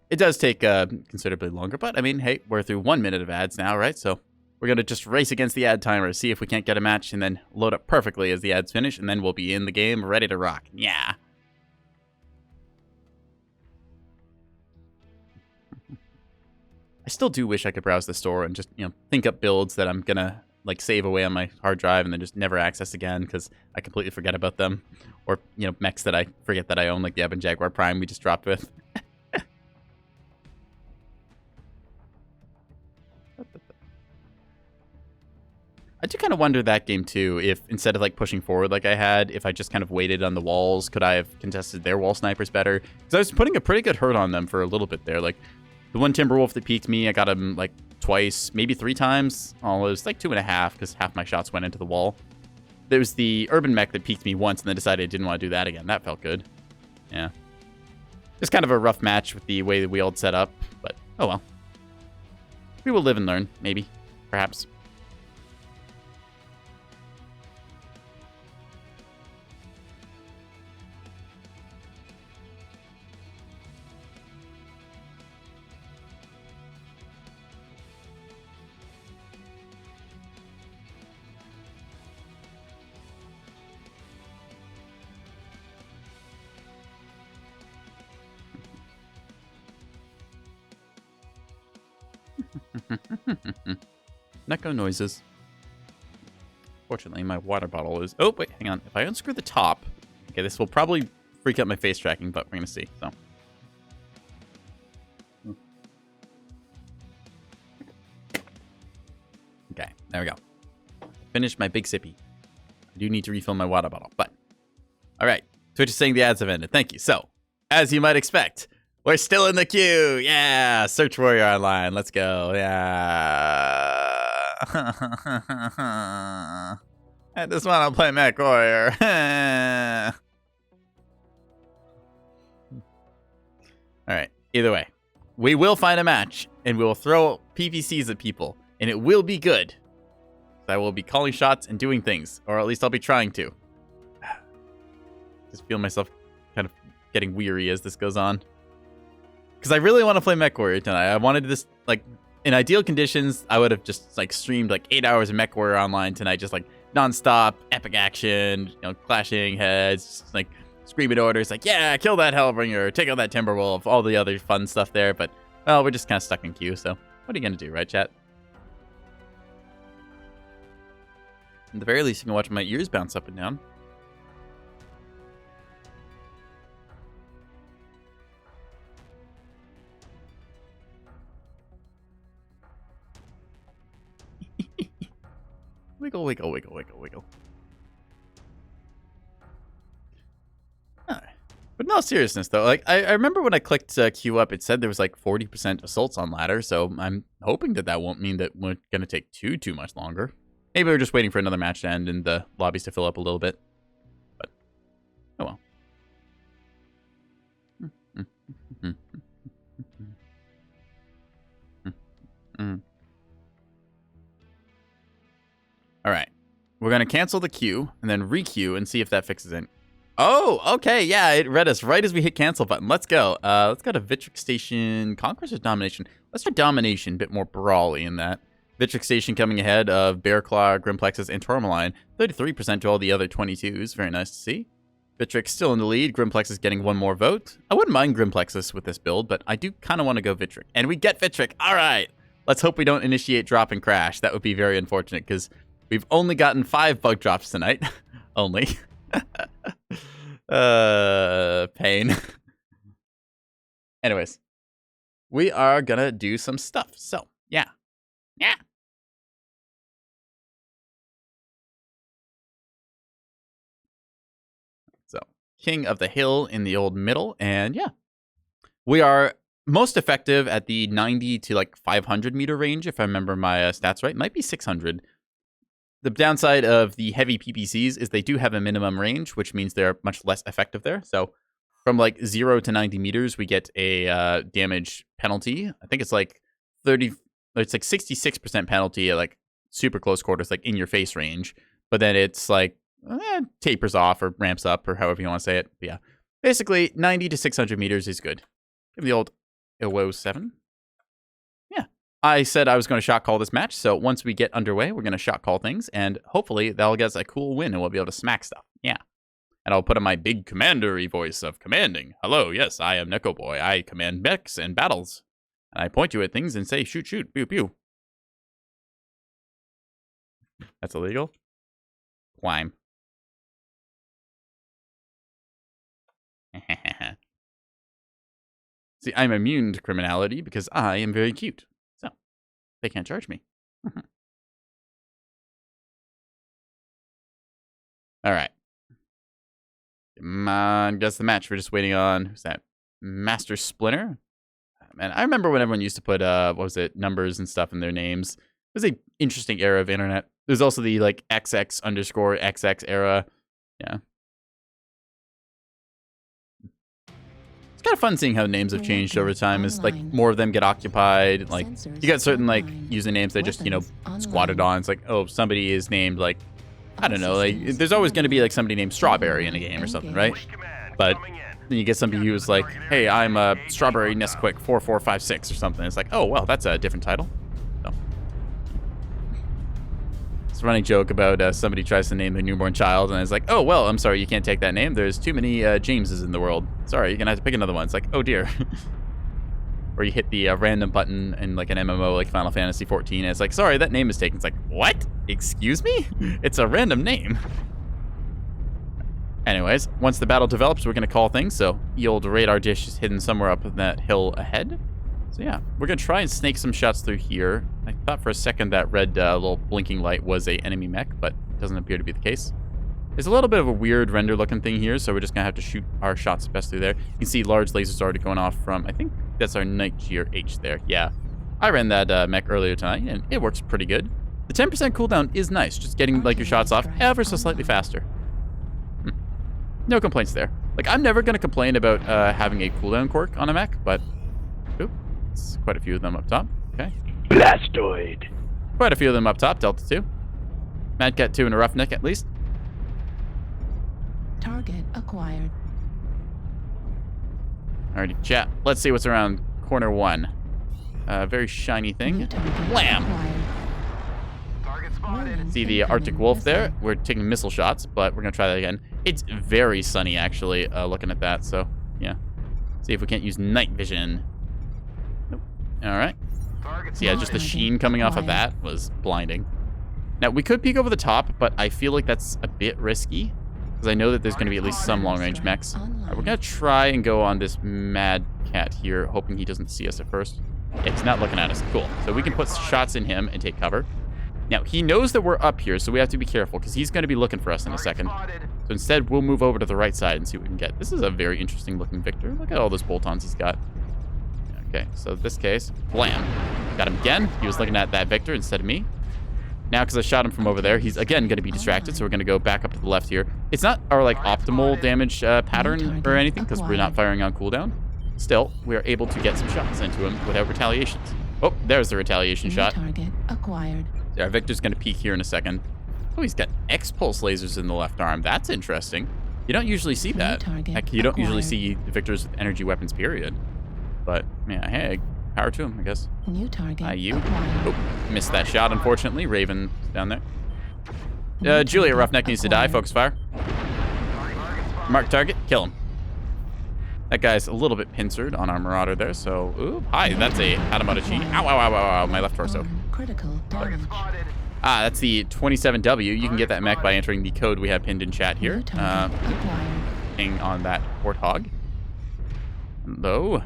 Speaker 1: It does take considerably longer, but I mean, hey, we're through 1 minute of ads now, right? So we're going to just race against the ad timer, see if we can't get a match, and then load up perfectly as the ads finish, and then we'll be in the game, ready to rock. Yeah. I still do wish I could browse the store and just, you know, think up builds that I'm going to like save away on my hard drive and then just never access again because I completely forget about them. Or, you know, mechs that I forget that I own, like the Ebon Jaguar Prime we just dropped with. I do kind of wonder that game too, if instead of like pushing forward like I had, if I just kind of waited on the walls, could I have contested their wall snipers better? Because I was putting a pretty good hurt on them for a little bit there. Like the one Timberwolf that peeked me, I got him like twice, maybe 3 times. Oh, it was like 2.5 because half my shots went into the wall. There was the Urban Mech that peeked me once and then decided I didn't want to do that again. That felt good. Yeah. Just kind of a rough match with the way the wheel set up, but oh well. We will live and learn, maybe. Perhaps. Neko noises. Fortunately, my water bottle is... Oh, wait, hang on. If I unscrew the top... Okay, this will probably freak out my face tracking, but we're going to see, so... Okay, there we go. Finished my big sippy. I do need to refill my water bottle, but... Alright, Twitch is saying the ads have ended. Thank you. So, as you might expect... We're still in the queue. Yeah. Search Warrior Online. Let's go. Yeah. I just want to play Mechwarrior. All right. Either way, we will find a match and we will throw PVCs at people and it will be good. I will be calling shots and doing things, or at least I'll be trying to. Just feel myself kind of getting weary as this goes on. Because I really want to play Mechwarrior tonight. I wanted this, like, in ideal conditions, I would have just, like, streamed, like, 8 hours of Mechwarrior Online tonight, just, like, non-stop, epic action, you know, clashing heads, just, like, screaming orders, like, yeah, kill that Hellbringer, take out that Timberwolf, all the other fun stuff there, but, well, we're just kind of stuck in queue, so what are you going to do, right, chat? At the very least, you can watch my ears bounce up and down. Wiggle, wiggle, wiggle, wiggle, wiggle. But no seriousness, though. Like, I remember when I clicked queue up, it said there was like 40% assaults on ladder, so I'm hoping that that won't mean that we're going to take too much longer. Maybe we're just waiting for another match to end and the lobbies to fill up a little bit. But, oh well. All right. We're going to cancel the queue and then re-queue and see if that fixes it. Oh, okay. Yeah, it read us right as we hit cancel button. Let's go. Let's go to Vitric Station. Conquest or Domination? Let's try Domination, a bit more brawly in that. Vitric Station coming ahead of Bearclaw, Grimplexus, and Tourmaline. 33% to all the other 22s. Very nice to see. Vitric still in the lead. Grimplexus getting one more vote. I wouldn't mind Grimplexus with this build, but I do kind of want to go Vitric. And we get Vitric. All right. Let's hope we don't initiate drop and crash. That would be very unfortunate because we've only gotten 5 bug drops tonight. Only. Pain. Anyways. We are gonna do some stuff. So, yeah. Yeah. So, King of the Hill in the old middle. And yeah. We are most effective at the 90 to like 500 meter range, if I remember my stats right. Might be 600. The downside of the heavy PPCs is they do have a minimum range, which means they're much less effective there. So from like 0 to 90 meters, we get a damage penalty. I think it's like 66% penalty at like super close quarters, like in your face range. But then it's like tapers off or ramps up or however you want to say it. But yeah, basically 90 to 600 meters is good. Give me the old Iwo 7. I said I was going to shot call this match, so once we get underway, we're going to shot call things, and hopefully that'll get us a cool win, and we'll be able to smack stuff. Yeah. And I'll put on my big commandery voice of commanding. Hello, yes, I am Nekoboy. I command mechs and battles. And I point you at things and say, shoot, shoot, pew, pew. That's illegal. Climb. See, I'm immune to criminality because I am very cute. They can't charge me. All right. Come on, guess the match. We're just waiting on, who's that? Master Splinter? Man, I remember when everyone used to put, what was it, numbers and stuff in their names. It was an interesting era of internet. There's also the, like, XX_XX era. Yeah. It's kind of fun seeing how names have changed over time as, like, more of them get occupied. Like, you got certain, like, usernames that just, you know, squatted on. It's like, oh, somebody is named, like, I don't know, like, there's always going to be, like, somebody named Strawberry in a game or something, right? But then you get somebody who's like, hey, I'm a Strawberry Nesquik 4456 or something. It's like, oh, well, that's a different title. So. It's a running joke about somebody tries to name their newborn child, and it's like, oh, well, I'm sorry, you can't take that name. There's too many Jameses in the world. Sorry, you're going to have to pick another one. It's like, oh, dear. Or you hit the random button in like an MMO like Final Fantasy 14, and it's like, sorry, that name is taken. It's like, what? Excuse me? It's a random name. Anyways, once the battle develops, we're going to call things. So the old radar dish is hidden somewhere up in that hill ahead. So yeah, we're going to try and snake some shots through here. I thought for a second that red little blinking light was a enemy mech, but it doesn't appear to be the case. There's a little bit of a weird render looking thing here, so we're just going to have to shoot our shots best through there. You can see large lasers already going off from, I think that's our Nightgear H there. Yeah, I ran that mech earlier tonight, and it works pretty good. The 10% cooldown is nice, just getting like your shots off ever so slightly faster. No complaints there. Like, I'm never going to complain about having a cooldown quirk on a mech, but... Oop, it's quite a few of them up top. Okay.
Speaker 3: Blastoid.
Speaker 1: Quite a few of them up top, Delta 2. Mad Cat 2 and a Roughneck at least.
Speaker 2: Target acquired.
Speaker 1: Alrighty, chat. Let's see what's around corner 1. Very shiny thing. Blam!
Speaker 5: Target spotted.
Speaker 1: See the Arctic Wolf there? We're taking missile shots, but we're going to try that again. It's very sunny, actually, looking at that, so, yeah. See if we can't use night vision. Nope. Alright. So, yeah, just the sheen coming off of that was blinding. Now, we could peek over the top, but I feel like that's a bit risky, because I know that there's going to be at least some long-range mechs. Alright, we're going to try and go on this Mad Cat here, hoping he doesn't see us at first. Yeah, he's not looking at us. Cool. So we can put shots in him and take cover. Now, he knows that we're up here, so we have to be careful, because he's going to be looking for us in a second. So instead, we'll move over to the right side and see what we can get. This is a very interesting-looking Victor. Look at all those bolt-ons he's got. Okay, so this case, blam. Got him again. He was looking at that Victor instead of me. Now, because I shot him from over there, he's again going to be distracted, so we're going to go back up to the left here. It's not our, like, optimal damage pattern or anything, because we're not firing on cooldown. Still, we are able to get some shots into him without retaliations. Oh, there's the retaliation shot.
Speaker 2: Target acquired.
Speaker 1: So our Victor's going to peek here in a second. Oh, he's got X-pulse lasers in the left arm. That's interesting. You don't usually see that. Heck, you don't usually see Victors with energy weapons, period. But, yeah, hey, power to him, I guess.
Speaker 2: New target
Speaker 1: You. Oh, missed that shot, unfortunately. Raven down there. Juliet Roughneck needs to die. Focus fire. Mark target. Kill him. That guy's a little bit pincered on our Marauder there, so... Ooh, hi, that's a Hadamadachi. Ow, ow, ow, ow, ow, my left torso.
Speaker 2: Critical damage.
Speaker 1: Ah, that's the 27W. You can get that mech by entering the code we have pinned in chat here. Ping on that Warthog. Hello.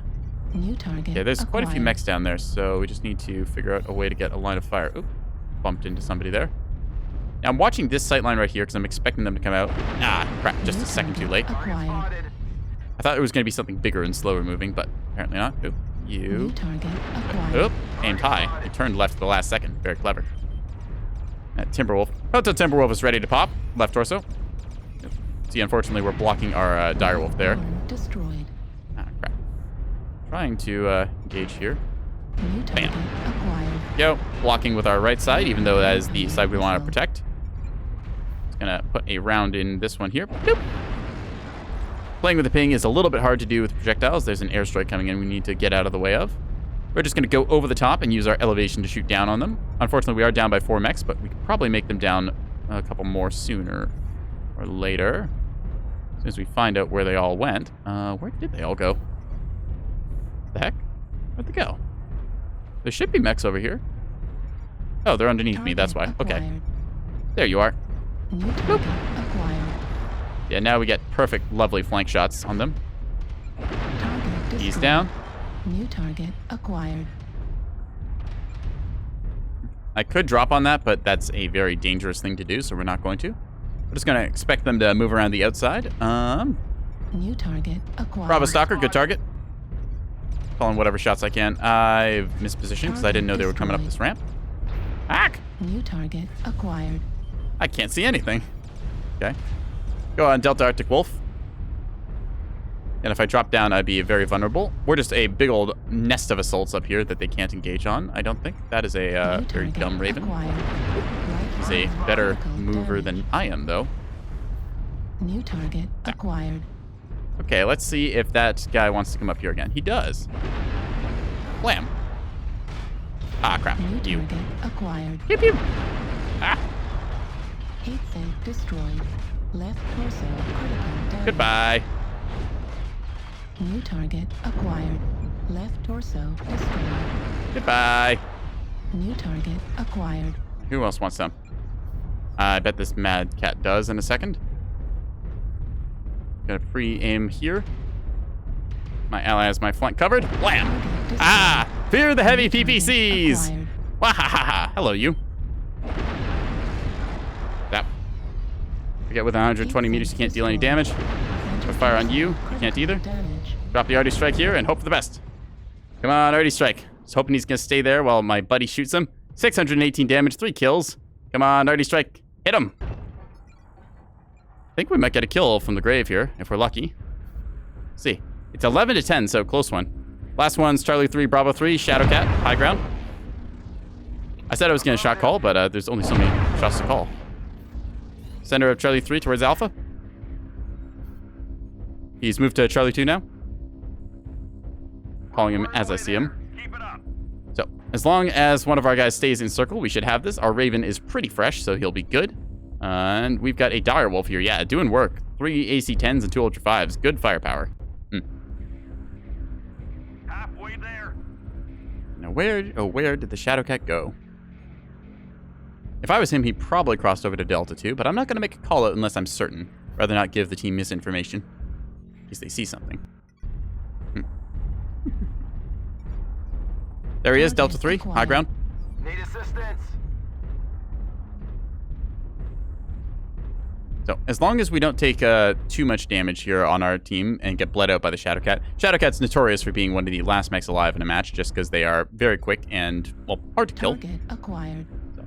Speaker 2: New target.
Speaker 1: Yeah, there's quite a few mechs down there, so we just need to figure out a way to get a line of fire. Oop, bumped into somebody there. Now, I'm watching this sight line right here because I'm expecting them to come out. Ah, crap, just a second too late. I thought it was going to be something bigger and slower moving, but apparently not. Oop, you. Oop, aimed high. It turned left at the last second. Very clever. That Timberwolf. Oh, the Timberwolf is ready to pop. Left torso. See, unfortunately, we're blocking our Direwolf there.
Speaker 2: Destroyed.
Speaker 1: Ah, crap. Trying to engage here.
Speaker 2: New target acquired.
Speaker 1: Go. Blocking with our right side, even though that is the side we want to protect. Just gonna put a round in this one here. Boop. Playing with the ping is a little bit hard to do with projectiles. There's an airstrike coming in we need to get out of the way of. We're just going to go over the top and use our elevation to shoot down on them. Unfortunately, we are down by 4 mechs, but we could probably make them down a couple more sooner or later. As soon as we find out where they all went. Where did they all go? The heck? Where'd they go? There should be mechs over here. Oh, they're underneath me. That's why. Okay. There you are.
Speaker 2: New target acquired.
Speaker 1: Yeah, now we get perfect, lovely flank shots on them.
Speaker 2: Target
Speaker 1: He's
Speaker 2: destroyed.
Speaker 1: down.
Speaker 2: New target acquired.
Speaker 1: I could drop on that, but that's a very dangerous thing to do, so we're not going to. We're just going to expect them to move around the outside.
Speaker 2: New target acquired.
Speaker 1: Bravo Stalker, good target. Calling whatever shots I can. I've mispositioned because I didn't know they were coming up this ramp. Hack!
Speaker 2: New target acquired.
Speaker 1: I can't see anything. Okay. Go on, Delta Arctic Wolf. And if I drop down, I'd be very vulnerable. We're just a big old nest of assaults up here that they can't engage on, I don't think. That is a very dumb Raven. He's a better mover than I am, though.
Speaker 2: New target acquired.
Speaker 1: Okay, let's see if that guy wants to come up here again. He does. Blam. Ah, crap.
Speaker 2: New
Speaker 1: You.
Speaker 2: target acquired.
Speaker 1: Pew, pew. Ah.
Speaker 2: 8 sync destroyed. Left torso critical damage.
Speaker 1: Goodbye.
Speaker 2: New target acquired. Left torso destroyed.
Speaker 1: Goodbye.
Speaker 2: New target acquired.
Speaker 1: Who else wants some? I bet this Mad Cat does in a second. Gonna pre-aim here. My ally has my flank covered. Blam! Ah! Fear the heavy PPCs! Wahahaha! Hello, you. That. Forget with 120 meters you can't deal any damage. Put fire on you. You can't either. Drop the Arty Strike here and hope for the best. Come on, Arty Strike. Just hoping he's gonna stay there while my buddy shoots him. 618 damage, 3 kills. Come on, Arty Strike. Hit him! I think we might get a kill from the grave here, if we're lucky. Let's see. It's 11 to 10, so close one. Last one's Charlie 3, Bravo 3, Shadowcat, high ground. I said I was going to shot call, but there's only so many shots to call. Center of Charlie 3 towards Alpha. He's moved to Charlie 2 now. Calling him as I see him. So, as long as one of our guys stays in circle, we should have this. Our Raven is pretty fresh, so he'll be good. And we've got a Direwolf here. Yeah, doing work. 3 AC-10s and 2 Ultra 5s. Good firepower.
Speaker 8: Halfway there.
Speaker 1: Now, where did the Shadowcat go? If I was him, he probably crossed over to Delta 2, but I'm not going to make a call out unless I'm certain. Rather not give the team misinformation. In case they see something. There he is, Delta 3, high ground.
Speaker 5: Need assistance.
Speaker 1: So, as long as we don't take too much damage here on our team and get bled out by the Shadowcat. Shadowcat's notorious for being one of the last mechs alive in a match, just because they are very quick and, well, hard to kill.
Speaker 2: Target acquired.
Speaker 1: So,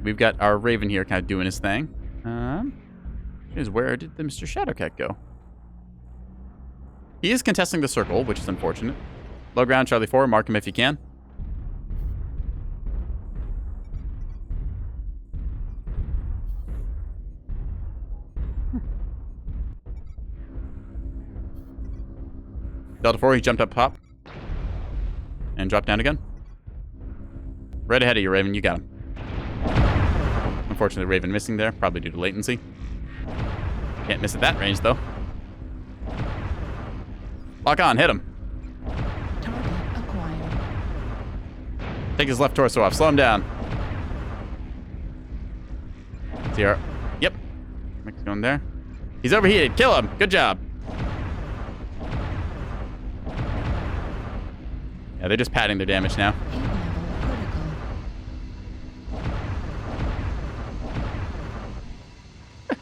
Speaker 1: we've got our Raven here kind of doing his thing. Where did the Mr. Shadowcat go? He is contesting the circle, which is unfortunate. Low ground, Charlie 4, mark him if you can. Delta 4, he jumped up top. And dropped down again. Right ahead of you, Raven, you got him. Unfortunately, Raven missing there, probably due to latency. Can't miss at that range, though. Lock on, hit him.
Speaker 2: Target acquired.
Speaker 1: Take his left torso off. Slow him down. CR. Yep. Mech's going there. He's overheated. Kill him. Good job. Yeah, they're just padding their damage now.
Speaker 2: Heat level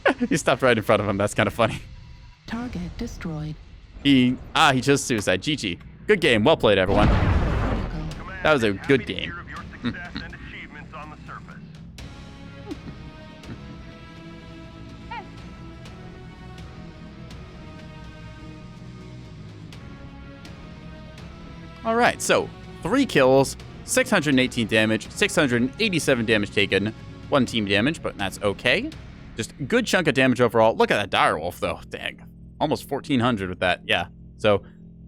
Speaker 2: critical.
Speaker 1: He stopped right in front of him. That's kind of funny.
Speaker 2: Target destroyed.
Speaker 1: He chose suicide. GG. Good game. Well played, everyone.
Speaker 2: Critical.
Speaker 1: That was a good game. All right, so 3 kills, 618 damage, 687 damage taken, 1 team damage, but that's okay. Just a good chunk of damage overall. Look at that Direwolf, though. Dang. Almost 1,400 with that. Yeah. So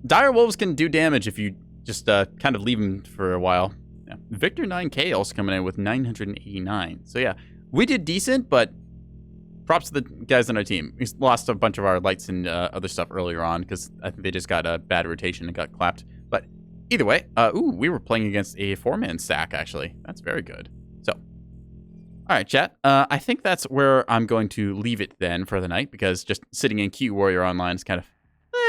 Speaker 1: Direwolves can do damage if you just kind of leave them for a while. Yeah. Victor 9K also coming in with 989. So yeah, we did decent, but props to the guys on our team. We lost a bunch of our lights and other stuff earlier on because I think they just got a bad rotation and got clapped. But either way, we were playing against a 4-man stack, actually. That's very good. So, all right, chat. I think that's where I'm going to leave it then for the night, because just sitting in Warrior Online is kind of,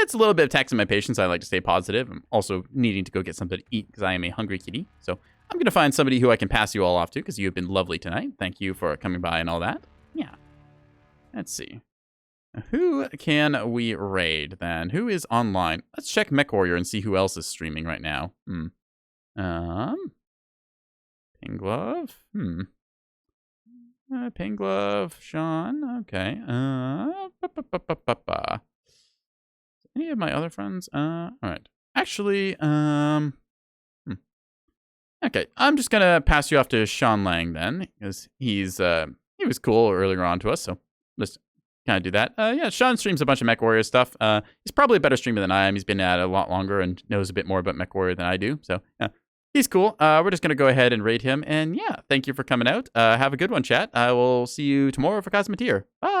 Speaker 1: it's a little bit of taxing my patience. I like to stay positive. I'm also needing to go get something to eat because I am a hungry kitty. So I'm going to find somebody who I can pass you all off to, because you have been lovely tonight. Thank you for coming by and all that. Yeah. Let's see. Who can we raid, then? Who is online? Let's check Mechwarrior and see who else is streaming right now. Pinglove? Pinglove, Sean, okay. Any of my other friends? Alright. Actually, okay, I'm just gonna pass you off to Sean Lang, then, because he was cool earlier on to us, so just kind of do that. Yeah, Sean streams a bunch of Mechwarrior stuff. He's probably a better streamer than I am. He's been at it a lot longer and knows a bit more about Mechwarrior than I do. So, yeah, he's cool. We're just going to go ahead and raid him. And, yeah, thank you for coming out. Have a good one, chat. I will see you tomorrow for Cosmeteer. Bye.